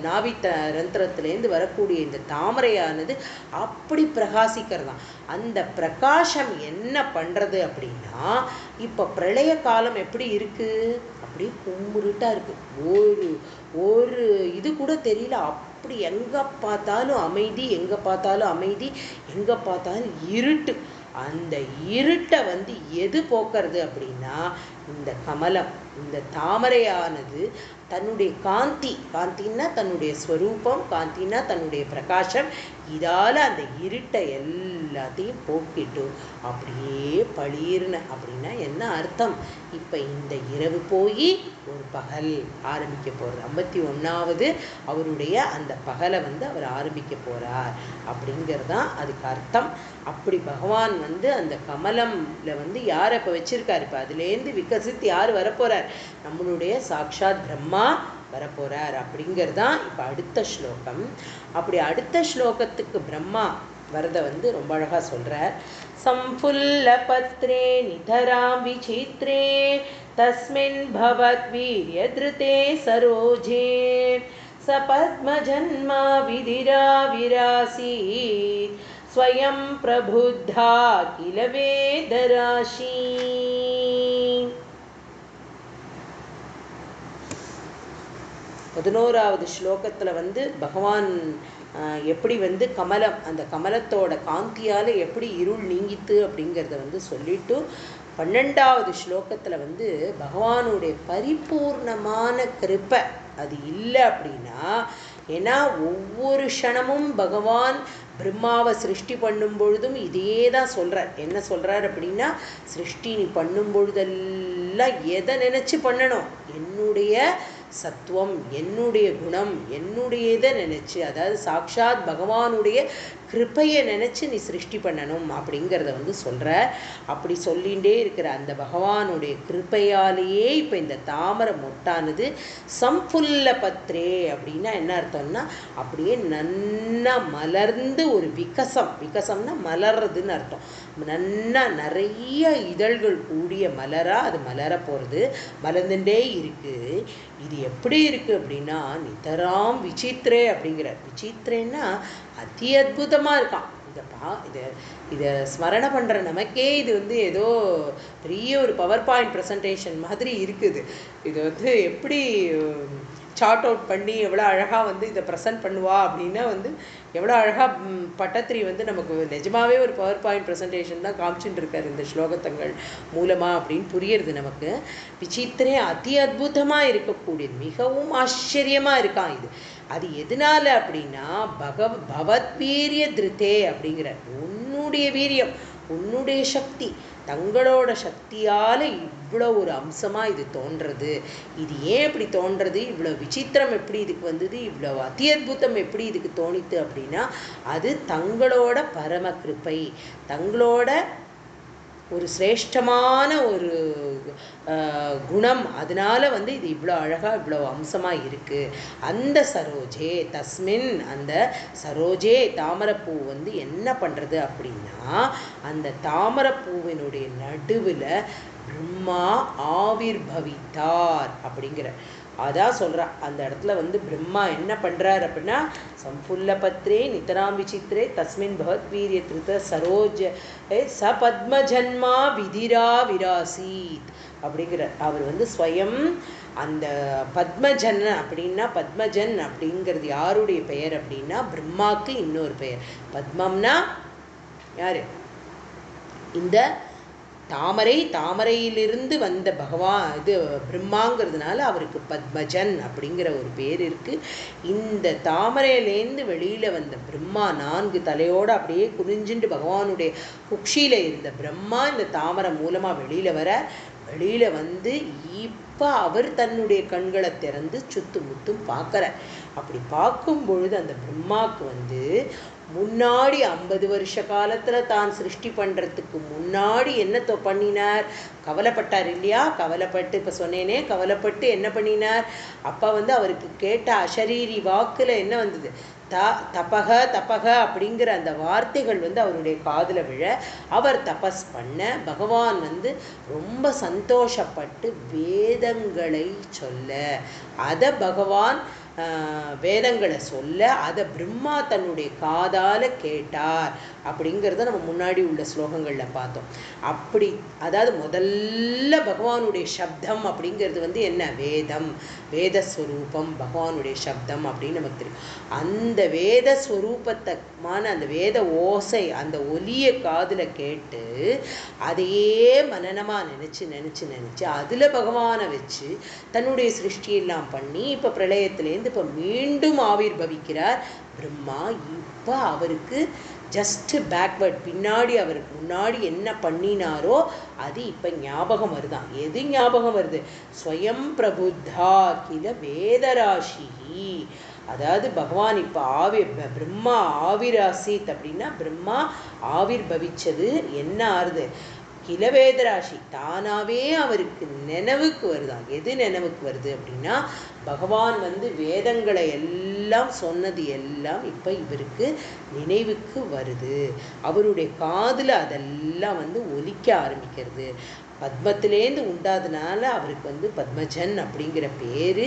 நாவித்த ரந்திரத்திலேருந்து வரக்கூடிய இந்த தாமரையானது அப்படி பிரகாசிக்கிறதாம். அந்த பிரகாசம் என்ன பண்ணுறது அப்படின்னா இப்போ பிரளய காலம் எப்படி இருக்குது? அப்படியே கும்பிருட்டாக இருக்குது. ஒரு இது கூட தெரியல. அப்படி எங்கே பார்த்தாலும் அமைதி, எங்கே பார்த்தாலும் அமைதி, எங்கே பார்த்தாலும் இருட்டு. அந்த இருட்டை எது போக்குறது அப்படின்னா இந்த கமலம், இந்த தாமரையானது தன்னுடைய காந்தின்னா தன்னுடைய ஸ்வரூபம், காந்தின்னா தன்னுடைய பிரகாசம், இதால் அந்த இருட்டை எல்லாத்தையும் போக்கிட்டு அப்படியே பளீர்னு. அப்படின்னா என்ன அர்த்தம்? இப்போ இந்த இரவு போய் ஒரு பகல் ஆரம்பிக்க போகிறது. 51வது அவருடைய அந்த பகலை அவர் ஆரம்பிக்க போகிறார் அப்படிங்கிறதான் அதுக்கு அர்த்தம். அப்படி பகவான் அந்த கமலம்ல யாரை இப்போ வச்சிருக்காரு? இப்போ அதுலேருந்து விகசித்து யார் வரப்போகிறார்? நம்மளுடைய சாக்ஷாத் பிரம்மா வரப்போகிறார் அப்படிங்கிறதான் இப்போ அடுத்த ஸ்லோகம். அப்படி அடுத்த ஸ்லோகத்துக்கு பிரம்மா வரதை ரொம்ப அழகாக சொல்கிறார். சம்புல்ல பத்ரே நிதராம் விசித்ரே தஸ்மின் பவத் வீர்ய திருதே சரோஜே சபத்மஜன்மா விதிரா விராசீத் ஸ்வயம் பிரபுத்தா கில வேதராசி. 11வது ஸ்லோகத்தில் பகவான் எப்படி கமலம், அந்த கமலத்தோட காந்தியால் எப்படி இருள் நீங்கித்து அப்படிங்கிறத சொல்லிட்டு 12வது ஸ்லோகத்தில் பகவானுடைய பரிபூர்ணமான கிருபை அது இல்லை அப்படின்னா, ஏன்னா ஒவ்வொரு க்ஷணமும் பகவான் பிரம்மாவை சிருஷ்டி பண்ணும் பொழுதும் இதே தான் சொல்கிறார். என்ன சொல்கிறார் அப்படின்னா, சிருஷ்டி நீ பண்ணும் பொழுதெல்லாம் எதை நினச்சி பண்ணணும்? என்னுடைய சத்துவம், என்னுடைய குணம், என்னுடையதை நினச்சி, அதாவது சாக்ஷாத் பகவானுடைய கிருப்பையை நினச்சி நீ சிருஷ்டி பண்ணணும் அப்படிங்கிறத சொல்கிற. அப்படி சொல்லிகிட்டே இருக்கிற அந்த பகவானுடைய கிருப்பையாலேயே இப்போ இந்த தாமரை மொட்டானது சம்புல்ல பத்ரே அப்படின்னா என்ன அர்த்தம்னா அப்படியே நன்னா மலர்ந்து ஒரு விகசம்னா மலர்றதுன்னு அர்த்தம். நன்னா நிறைய இதழ்கள் கூடிய மலராக அது மலர போகிறது, மலர்ந்துட்டே இருக்குது. இது எப்படி இருக்குது அப்படின்னா நிதராம் விசித்திரே அப்படிங்கிறார். விசித்திரேன்னா அதி அற்புதமாக இருக்கான். இதை ஸ்மரணை பண்ணுற நமக்கே இது ஏதோ பெரிய ஒரு பவர் பாயிண்ட் ப்ரெசன்டேஷன் மாதிரி இருக்குது. இது எப்படி சார்ட் அவுட் பண்ணி எவ்வளோ அழகாக இதை ப்ரெசென்ட் பண்ணுவா அப்படின்னா எவ்வளோ அழகாக பட்டத்திரி நமக்கு நிஜமாகவே ஒரு பவர் பாயிண்ட் ப்ரெசன்டேஷன் தான் காமிச்சுட்டு இருக்கார் இந்த ஸ்லோகத்தங்கள் மூலமாக அப்படின்னு புரியுறது நமக்கு. விசித்திரே அதி அற்புதமாக இருக்கக்கூடியது, மிகவும் ஆச்சரியமாக இருக்கான் இது. அது எதனால அப்படின்னா பவத் வீரிய திருத்தே அப்படிங்கிற உன்னுடைய வீரியம், உன்னுடைய சக்தி, தங்களோட சக்தியால் இவ்வளோ ஒரு அம்சமாக இது தோன்றது. இது ஏன் இப்படி தோன்றது? இவ்வளோ விசித்திரம் எப்படி இதுக்கு வந்தது? இவ்வளோ அதி அற்புதம் எப்படி இதுக்கு தோணித்து அப்படின்னா அது தங்களோட பரம கிருப்பை, தங்களோட ஒரு சிரேஷ்டமான ஒரு குணம். அதனால இது இவ்வளோ அழகாக இவ்வளோ அம்சமாக இருக்குது. அந்த சரோஜே தஸ்மின், அந்த சரோஜே தாமரைப்பூ என்ன பண்ணுறது அப்படின்னா அந்த தாமரைப்பூவினுடைய நடுவில் பிரம்மா ஆவிர்பவித்தார் அப்படிங்கிற அதான் சொல்கிறா. அந்த இடத்துல பிரம்மா என்ன பண்ணுறார் அப்படின்னா சம்புல்ல பத்ரே நிதராம் விசித்திரே தஸ்மின் பவத் வீரிய திருத சரோஜ ச பத்மஜன்மா விதிரா விராசீத் அப்படிங்கிற அவர் ஸ்வயம் அந்த பத்மஜன் அப்படின்னா, பத்மஜன் அப்படிங்கிறது யாருடைய பெயர் அப்படின்னா பிரம்மாவுக்கு இன்னொரு பெயர். பத்மம்னா யாரு? இந்த தாமரையிலிருந்து வந்த பகவான் இது பிரம்மாங்கிறதுனால அவருக்கு பத்மஜன் அப்படிங்கிற ஒரு பேர் இருக்குது. இந்த தாமரையிலேருந்து வெளியில் வந்த பிரம்மா 4 தலையோடு அப்படியே குறிஞ்சிட்டு பகவானுடைய குக்ஷியில் இருந்த பிரம்மா இந்த தாமரை மூலமாக வெளியில் வர, வெளியில் இப்போ அவர் தன்னுடைய கண்களை திறந்து சுத்து முத்தும் பார்க்குறார். அப்படி பார்க்கும் பொழுது அந்த பிரம்மாவுக்கு முன்னாடி 50 வருஷ காலத்தில் தான் சிருஷ்டி பண்ணுறதுக்கு முன்னாடி என்ன பண்ணினார்? கவலைப்பட்டார் இல்லையா? கவலைப்பட்டு, இப்போ சொன்னேனே, கவலைப்பட்டு என்ன பண்ணினார்? அப்போ அவருக்கு கேட்ட அசரீரி வாக்கில் என்ன வந்தது? தபக தபக அப்படிங்கிற அந்த வார்த்தைகள் அவருடைய காதில் விழ அவர் தபஸ் பண்ண பகவான் ரொம்ப சந்தோஷப்பட்டு வேதங்களை சொல்ல, அதை பகவான் வேதங்களை சொல்ல அதை பிரம்மா தன்னுடைய காதால் கேட்டார் அப்படிங்கிறத நம்ம முன்னாடி உள்ள ஸ்லோகங்களில் பார்த்தோம். அப்படி அதாவது முதல்ல பகவானுடைய சப்தம் அப்படிங்கிறது என்ன? வேதம், வேதஸ்வரூபம், பகவானுடைய சப்தம் அப்படின்னு நமக்கு தெரியும். அந்த வேதஸ்வரூபத்தமான அந்த வேத ஓசை, அந்த ஒலியை காதில் கேட்டு அதையே மனனமாக நினச்சி நினச்சி நினச்சி அதில் பகவானை வச்சு தன்னுடைய சிருஷ்டியெல்லாம் பண்ணி இப்போ பிரளயத்திலேருந்து இப்போ மீண்டும் ஆவிர்பவிக்கிறார் பிரம்மா. இப்போ அவருக்கு ஜஸ்ட் பேக்வர்ட், பின்னாடி அவருக்கு முன்னாடி என்ன பண்ணினாரோ அது இப்போ ஞாபகம் வருதான். எது ஞாபகம் வருது? ஸ்வயம் பிரபுத்தா கில வேதராசி. அதாவது பகவான் இப்போ பிரம்மா ஆவிராசித் அப்படின்னா பிரம்மா ஆவிர்பவிச்சது என்ன ஆறுது? கிலவேதராசி தானாவே அவருக்கு நினைவுக்கு வருதான். எது நினைவுக்கு வருது அப்படின்னா பகவான் வேதங்களை எல்லாம் சொன்னது எல்லாம் இப்போ இவருக்கு நினைவுக்கு வருது. அவருடைய காதில் அதெல்லாம் ஒலிக்க ஆரம்பிக்கிறது. பத்மத்திலேருந்து உண்டாதனால அவருக்கு பத்மஜன் அப்படிங்கிற பேர்.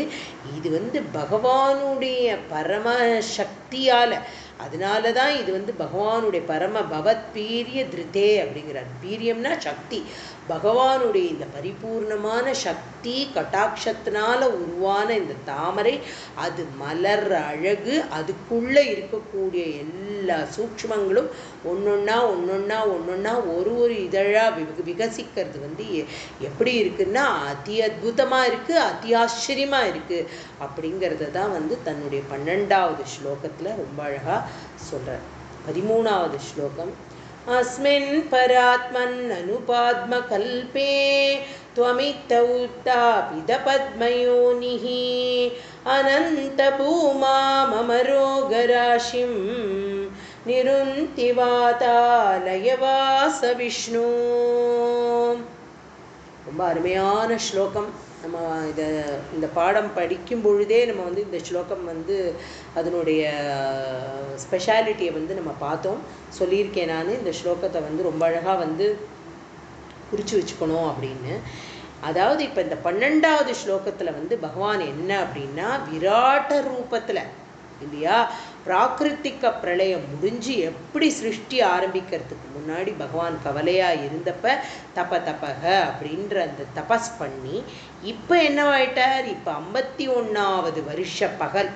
இது பகவானுடைய பரமசக்தியால், அதனால தான் இது பகவானுடைய பரம பவத் பீரிய திருதே அப்படிங்கிறார். பீரியம்னா சக்தி. பகவானுடைய இந்த பரிபூர்ணமான சக்தி கட்டாட்சத்தினால உருவான இந்த தாமரை, அது மலர் அழகு, அதுக்குள்ளே இருக்கக்கூடிய எல்லா சூக்ஷ்மங்களும் ஒன்னொன்னா ஒன்னொன்னா ஒன்னொன்னா ஒரு இதழாக விகசிக்கிறது எப்படி இருக்குன்னா அதி அத்புதமாக இருக்குது, அதி ஆச்சரியமாக இருக்குது அப்படிங்கிறத தான் தன்னுடைய 12வது ஸ்லோகத்தில் ரொம்ப அழகாக சொல்கிறார். 13வது ஸ்லோகம். अस्मिन् परात्मन् अनुपाद्मकल्पे त्वमित्त उत्तापितपद्मयोनिः अनन्तभूमाममरोगराशिं निरुन्ति वातालयवास विष्णु. ரொம்ப அருமையான ஸ்லோகம். நம்ம இந்த பாடம் படிக்கும் பொழுதே நம்ம இந்த ஸ்லோகம் அதனுடைய ஸ்பெஷாலிட்டியை நம்ம பார்த்தோம். சொல்லியிருக்கேன் நான் இந்த ஸ்லோகத்தை ரொம்ப அழகாக குறித்து வச்சுக்கணும் அப்படின்னு. அதாவது இப்போ இந்த 12வது ஸ்லோகத்தில் பகவான் என்ன அப்படின்னா விராட்ட ரூபத்தில் இல்லையா, பிராகிருத்திக பிரளயம் முடிஞ்சு எப்படி சிருஷ்டி ஆரம்பிக்கிறதுக்கு முன்னாடி பகவான் கவலையாக இருந்தப்ப தபக அப்படின்ற அந்த தபஸ் பண்ணி இப்போ என்னவாயிட்டார்? இப்போ 51வது வருஷ பகல்.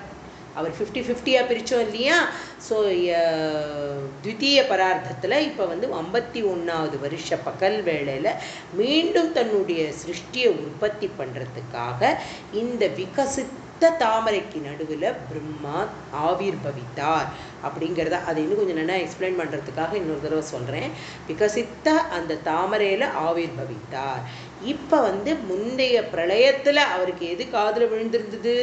அவர் 50-50 பிரித்தோம் இல்லையா. ஸோ த்விதீய பரார்த்தத்தில் இப்போ 51வது வருஷ பகல் வேளையில் மீண்டும் தன்னுடைய சிருஷ்டியை உற்பத்தி பண்ணுறதுக்காக இந்த விகசித்த தாமரைக்கு நடுவில் பிரம்மா ஆவிர்பவித்தார் அப்படிங்கிறத அதை இன்னும் கொஞ்சம் நல்லா எக்ஸ்பிளைன் பண்ணுறதுக்காக இன்னொரு தடவை சொல்கிறேன். விகசித்த அந்த தாமரையில் ஆவிர்பவித்தார். இப்போ முந்தைய பிரளயத்தில் அவருக்கு எது காதில் விழுந்திருந்தது?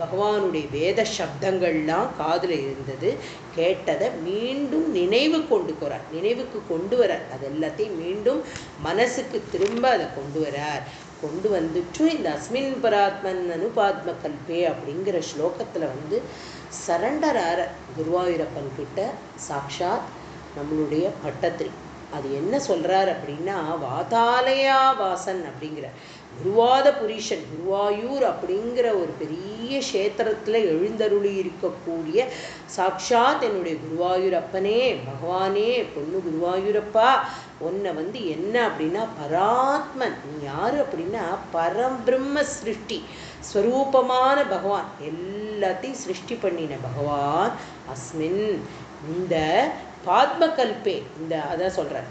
பகவானுடைய வேத சப்தங்கள்லாம் காதில் இருந்தது. கேட்டதை மீண்டும் நினைவுக்கு கொண்டு வரார். அது எல்லாத்தையும் மீண்டும் மனசுக்கு திரும்ப அதை கொண்டு வரார். கொண்டு வந்துட்டு இந்த அஸ்மின் பராத்மன் அனுபாத்ம கல்பே அப்படிங்கிற ஸ்லோகத்தில் சரண்டர் ஆற குருவாயூரப்பன் கிட்ட சாக்ஷாத் நம்மளுடைய பட்டத்திரி. அது என்ன சொல்கிறார் அப்படின்னா வாதாலயா வாசன் அப்படிங்கிற குருவாத புரீஷன், குருவாயூர் அப்படிங்கிற ஒரு பெரிய க்ஷேத்திரத்தில் எழுந்தருளி இருக்கக்கூடிய சாக்ஷாத் என்னுடைய குருவாயூரப்பனே, பகவானே, பொண்ணு குருவாயூரப்பா, உன்னை என்ன அப்படின்னா பராத்மன். நீ யார் அப்படின்னா பரபிரம்ம சிருஷ்டி ஸ்வரூபமான பகவான், எல்லாத்தையும் சிருஷ்டி பண்ணின பகவான். அஸ்மின் இந்த பாத்மகல்பே, இந்த அதான் சொல்கிறேன்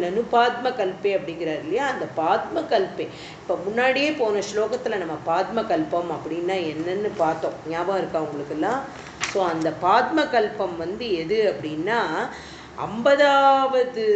நனு பாத்மகல்பே அப்படிங்கிறார் இல்லையா. அந்த பாத்மகல்பே இப்போ முன்னாடியே போன ஸ்லோகத்தில் நம்ம பாத்மகல்பம் அப்படின்னா என்னன்னு பார்த்தோம். ஞாபகம் இருக்கா உங்களுக்கெல்லாம்? ஸோ அந்த பாத்மகல்பம் எது அப்படின்னா 50வது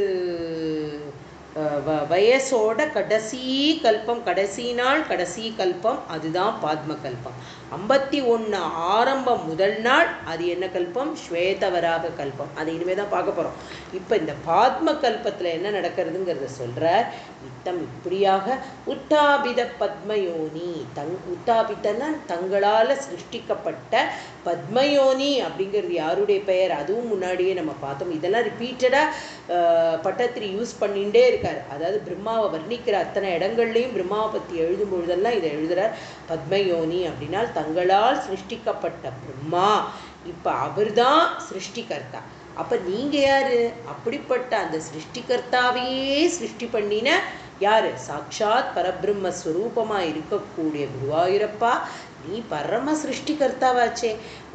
வயசோட கடைசி கல்பம், கடைசி நாள் கடைசி கல்பம், அதுதான் பாத்ம கல்பம். 51 ஆரம்பம் முதல் நாள் அது என்ன கல்பம்? ஸ்வேதவராக கல்பம். அதை இனிமேல் தான் பார்க்க போகிறோம். இப்போ இந்த பாத்ம கல்பத்தில் என்ன நடக்கிறதுங்கிறத சொல்கிறார். இத்தம் இப்படியாக உத்தாபித பத்மயோனி, உத்தாபித்தன்னா தங்களால் சிருஷ்டிக்கப்பட்ட பத்மயோனி அப்படிங்கிறது யாருடைய பெயர்? அதுவும் முன்னாடியே நம்ம பார்த்தோம். இதெல்லாம் ரிப்பீட்டடாக பட்டத்திரி யூஸ் பண்ணிகிட்டே இருக்கார். அதாவது பிரம்மாவை வர்ணிக்கிற அத்தனை இடங்கள்லையும் பிரம்மாவை பற்றி எழுதும் பொழுதெல்லாம் இதை எழுதுகிறார். பத்மயோனி அப்படின்னா தங்களால் சிருஷ்டிக்கப்பட்ட பிரம்மா. இப்போ அவர் தான் சிருஷ்டிகர்த்தா. அப்போ நீங்கள் யார்? அப்படிப்பட்ட அந்த சிருஷ்டிகர்த்தாவையே சிருஷ்டி பண்ணின யார்? சாட்சாத் பரபிரம்ம ஸ்வரூபமாக இருக்கக்கூடிய குருவாயூரப்பா, நீ பரம சிருஷ்டிகர்த்தாவாச்சே.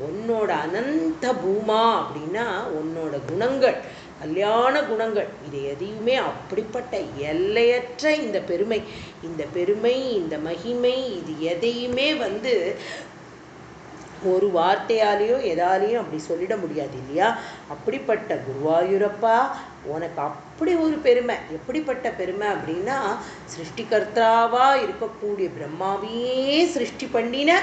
உன்னோட அனந்த பூமா அப்படின்னா உன்னோட குணங்கள், கல்யாண குணங்கள், இது எதையுமே அப்படிப்பட்ட எல்லையற்ற இந்த பெருமை, இந்த மகிமை, இது எதையுமே ஒரு வார்த்தையாலேயோ எதாலேயும் அப்படி சொல்லிட முடியாது இல்லையா? அப்படிப்பட்ட குருவாயூரப்பா, உனக்கு அப்படி ஒரு பெருமை. எப்படிப்பட்ட பெருமை அப்படின்னா, சிருஷ்டிகர்த்தாவாக இருக்கக்கூடிய பிரம்மாவையே சிருஷ்டி பண்ணின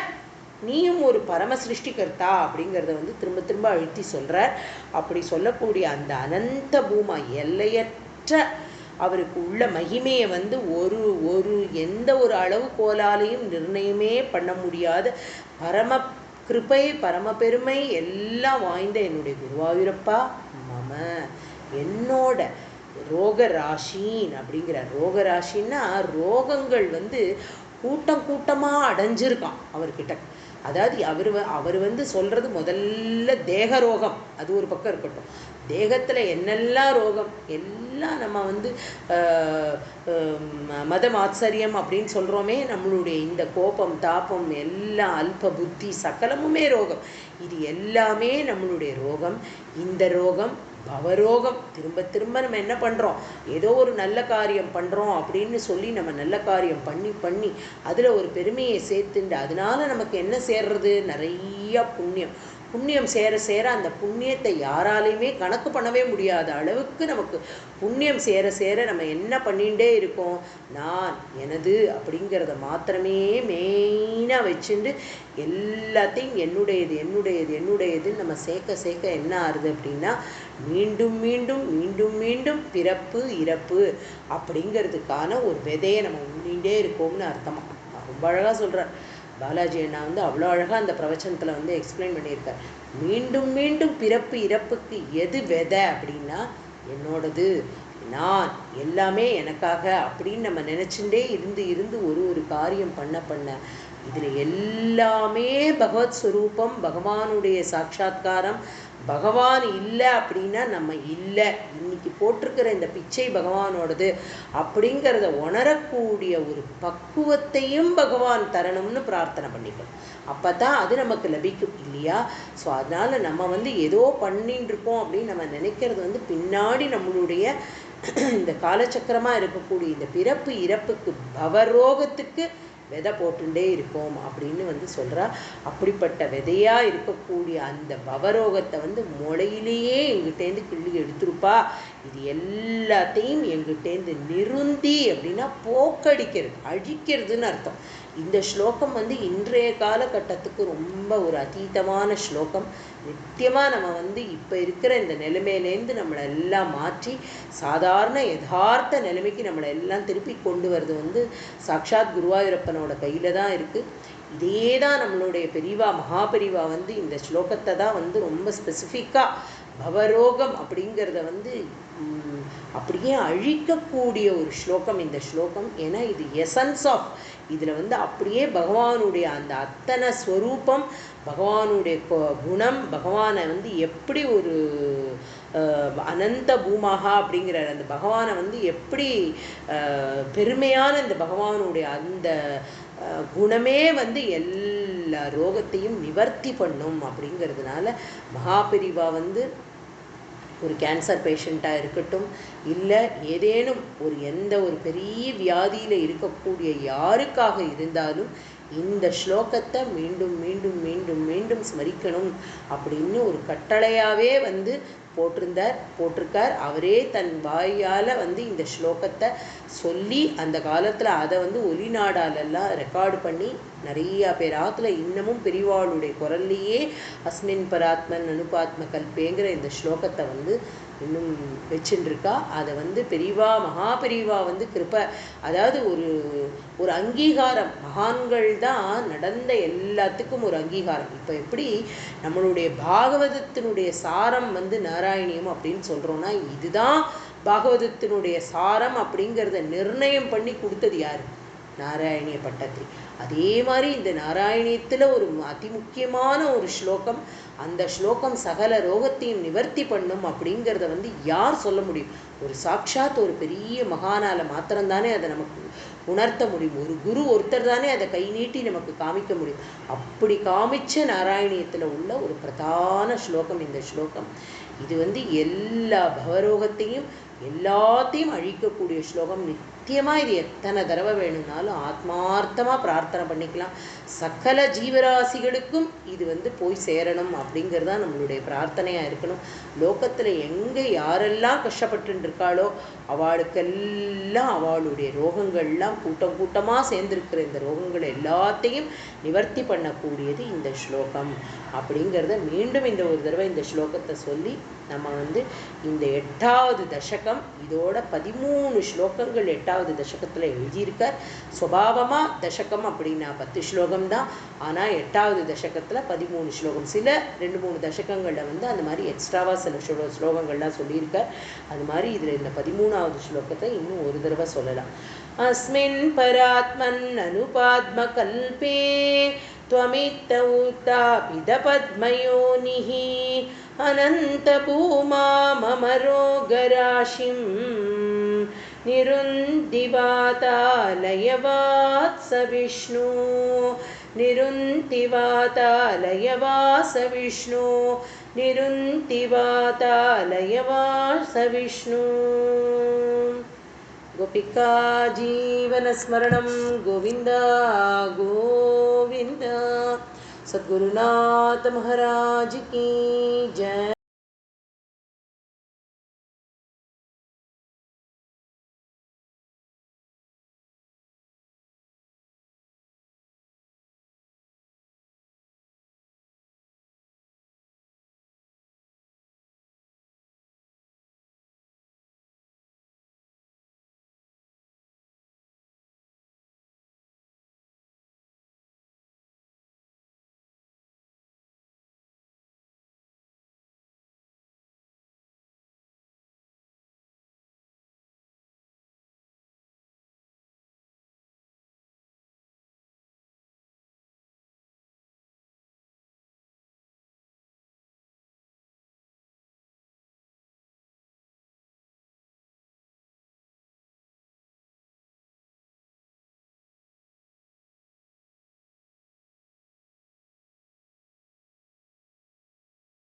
நீயும் ஒரு பரம சிருஷ்டிகர்த்தா அப்படிங்கிறத திரும்ப திரும்ப அழுத்தி சொல்கிறார். அப்படி சொல்லக்கூடிய அந்த அனந்த பூமா, எல்லையற்ற அவருக்கு உள்ள மகிமையை ஒரு எந்த ஒரு அளவுகோலாலையும் நிர்ணயமே பண்ண முடியாத பரம கிருபை, பரம பெருமை எல்லாம் வாய்ந்த என்னுடைய குருவாயூரப்பா, மம என்னோட ரோகராசின் அப்படிங்கிறார். ரோகராசின்னா ரோகங்கள் கூட்டம் கூட்டமாக அடைஞ்சிருக்கான் அவர்கிட்ட. அதாவது அவர் சொல்கிறது முதல்ல தேக ரோகம், அது ஒரு பக்கம் இருக்கட்டும். தேகத்தில் என்னெல்லாம் ரோகம் எல்லாம் நம்ம மதம் ஆச்சரியம் அப்படின்னு சொல்கிறோமே, நம்மளுடைய இந்த கோபம் தாபம் எல்லாம் அல்ப புத்தி சகலமுமே ரோகம். இது எல்லாமே நம்மளுடைய ரோகம். இந்த ரோகம் பவரோகம். திரும்ப திரும்ப நம்ம என்ன பண்ணுறோம்? ஏதோ ஒரு நல்ல காரியம் பண்ணுறோம் அப்படின்னு சொல்லி நம்ம நல்ல காரியம் பண்ணி அதில் ஒரு பெருமையை சேர்த்துண்டு அதனால நமக்கு என்ன சேர்றது? நிறையா புண்ணியம் சேர சேர அந்த புண்ணியத்தை யாராலையுமே கணக்கு பண்ணவே முடியாத அளவுக்கு நமக்கு புண்ணியம் சேர சேர நம்ம என்ன பண்ணிகிட்டே இருக்கோம்? நான் எனது அப்படிங்கிறத மாத்திரமே மெயினாக வச்சுட்டு எல்லாத்தையும் என்னுடையதுன்னு நம்ம சேர்க்க என்ன ஆறுது அப்படின்னா, மீண்டும் மீண்டும் மீண்டும் மீண்டும் பிறப்பு இறப்பு அப்படிங்கிறதுக்கான ஒரு விதையை நம்ம உண்ணிகிட்டே இருக்கோம்னு அர்த்தமாக ரொம்ப அழகாக சொல்கிறார் பாலாஜி அண்ணா. அவ்வளோ அழகாக அந்த பிரவச்சனத்தில் எக்ஸ்பிளைன் பண்ணியிருக்கார். மீண்டும் மீண்டும் பிறப்பு இறப்புக்கு எது விதை அப்படின்னா, என்னோடது, நான், எல்லாமே எனக்காக அப்படின்னு நம்ம நினச்சிட்டே இருந்து ஒரு காரியம் பண்ண இதில் எல்லாமே பகவத் ஸ்வரூபம், பகவானுடைய சாட்சா்காரம். பகவான் இல்லை அப்படின்னா நம்ம இல்லை. இன்னைக்கு போட்டிருக்கிற இந்த பிச்சை பகவானோடது அப்படிங்கிறத உணரக்கூடிய ஒரு பக்குவத்தையும் பகவான் தரணும்னு பிரார்த்தனை பண்ணிக்கணும். அப்போ தான் அது நமக்கு லபிக்கும் இல்லையா? ஸோ அதனால் நம்ம ஏதோ பண்ணிட்டு இருக்கோம் அப்படின்னு நம்ம நினைக்கிறது பின்னாடி நம்மளுடைய இந்த காலச்சக்கரமாக இருக்கக்கூடிய இந்த பிறப்பு இறப்புக்கு பவரோகத்துக்கு விதை போட்டுட்டே இருக்கோம் அப்படின்னு சொல்கிறா. அப்படிப்பட்ட விதையாக இருக்கக்கூடிய அந்த பவரோகத்தை முளையிலேயே எங்கிட்டேருந்து கிள்ளி எடுத்துருப்பா. இது எல்லாத்தையும் எங்கிட்டேருந்து நிருந்தி அப்படின்னா போக்கடிக்கிறது, அழிக்கிறதுன்னு அர்த்தம். இந்த ஸ்லோகம் இன்றைய காலகட்டத்துக்கு ரொம்ப ஒரு அதீதமான ஸ்லோகம். நித்தியமாக நம்ம இப்போ இருக்கிற இந்த நிலைமையிலேருந்து நம்மளை எல்லாம் மாற்றி சாதாரண யதார்த்த நிலைமைக்கு நம்மளை எல்லாம் திருப்பி கொண்டு வருது சாட்சாத் குருவாயூரப்பனோட கையில் தான் இருக்குது. இதே தான் நம்மளுடைய பெரியவா மகாபெரிவா இந்த ஸ்லோகத்தை தான் ரொம்ப ஸ்பெசிஃபிக்காக பவரோகம் அப்படிங்கிறத அப்படியே அழிக்கக்கூடிய ஒரு ஸ்லோகம் இந்த ஸ்லோகம். ஏன்னா இது எசன்ஸ் ஆஃப் இதில் அப்படியே பகவானுடைய அந்த அத்தனை ஸ்வரூபம், பகவானுடைய குணம், பகவானை எப்படி ஒரு அனந்த பூமாகா அப்படிங்கிற அந்த பகவானை எப்படி பெருமையான இந்த பகவானுடைய அந்த குணமே எல்லா ரோகத்தையும் நிவர்த்தி பண்ணும். அப்படிங்கிறதுனால மகாபெரிவா ஒரு கேன்சர் பேஷண்ட்டாக இருக்கட்டும், இல்லை ஏதேனும் எந்த ஒரு பெரிய வியாதியில் இருக்கக்கூடிய யாருக்காக இருந்தாலும் இந்த ஸ்லோகத்தை மீண்டும் மீண்டும் மீண்டும் மீண்டும் ஸ்மரிக்கணும் அப்படின்னு ஒரு கட்டளையாகவே போட்டிருக்கார். அவரே தன் வாயால் வந்து இந்த ஸ்லோகத்தை சொல்லி அந்த காலத்தில் அதை வந்து ஒலிநாடாலெல்லாம் ரெக்கார்டு பண்ணி நிறையா பேர் ஆற்றுல இன்னமும் பெரியவாளுடைய குரல்லையே அஸ்மின் பராத்மன் அனுபாத்ம கல்பேங்கிற இந்த ஸ்லோகத்தை வந்து இன்னும் வச்சுருக்கா. அதை வந்து பெரியவா மகா பெரியவா வந்து கிருப்பை, அதாவது ஒரு அங்கீகாரம். மகான்கள் தான் நடந்த எல்லாத்துக்கும் ஒரு அங்கீகாரம். இப்போ எப்படி நம்மளுடைய பாகவதத்தினுடைய சாரம் வந்து நாராயணியம் அப்படின்னு சொல்கிறோன்னா, இதுதான் பாகவதத்தினுடைய சாரம் அப்படிங்கிறத நிர்ணயம் பண்ணி கொடுத்தது யார்? நாராயணிய பட்டத்திரி. அதே மாதிரி இந்த நாராயணியத்தில் ஒரு அதிமுக்கியமான ஒரு ஸ்லோகம். அந்த ஸ்லோகம் சகல ரோகத்தையும் நிவர்த்தி பண்ணும் அப்படிங்கிறத வந்து யார் சொல்ல முடியும்? ஒரு சாட்சாத் ஒரு பெரிய மகானால மாத்திரம்தானே அதை நமக்கு உணர்த்த முடியும். ஒரு குரு ஒருத்தர் தானே அதை கை நீட்டி நமக்கு காமிக்க முடியும். அப்படி காமிச்ச நாராயணியத்தில் உள்ள ஒரு பிரதான ஸ்லோகம் இந்த ஸ்லோகம். இது வந்து எல்லா பவரோகத்தையும் எல்லாத்தையும் அழிக்கக்கூடிய ஸ்லோகம். நித்தியமாக இது எத்தனை தடவை வேணும்னாலும் ஆத்மார்த்தமாக பிரார்த்தனை பண்ணிக்கலாம். சகல ஜீவராசிகளுக்கும் இது வந்து போய் சேரணும் அப்படிங்கிறது தான் நம்மளுடைய பிரார்த்தனையாக இருக்கணும். லோகத்தில் எங்கே யாரெல்லாம் கஷ்டப்பட்டு இருக்காளோ அவளுக்கெல்லாம் அவளுடைய ரோகங்கள்லாம் கூட்டமாக சேர்ந்துருக்கிற இந்த ரோகங்கள் எல்லாத்தையும் நிவர்த்தி பண்ணக்கூடியது இந்த ஸ்லோகம் அப்படிங்கிறத மீண்டும் இந்த ஒரு தடவை இந்த ஸ்லோகத்தை சொல்லி நம்ம வந்து இந்த 8வது தசகம் இதோட 13 ஸ்லோகங்கள் 8வது தசகத்தில் எழுதியிருக்கார். சுபாவமாக தசகம் அப்படின்னா 10 ஸ்லோகம் தான். ஆனால் 8வது தசகத்தில் 13 ஸ்லோகம். சில 2-3 தசகங்களில் வந்து அந்த மாதிரி எக்ஸ்ட்ராவாக சில ஸ்லோகங்கள்லாம் சொல்லியிருக்கார். அது மாதிரி இதில் இந்த 13வது ஸ்லோகத்தை இன்னும் ஒரு தடவை சொல்லலாம். அஸ்மின் பராத்மன் அனுபாத்ம கல்பே त्वमित्त उत्तापितपद्मयोनिः अनन्तभूमा मम रोगराशिं निरुन्दिवातालयवात्स विष्णु निरुन्दिवातालयवास विष्णु निरुन्दिवातालयवास विष्णु. गोपिका जीवनस्मरणं गोविन्द गोविन्द. सद्गुरुनाथ महाराज की जय.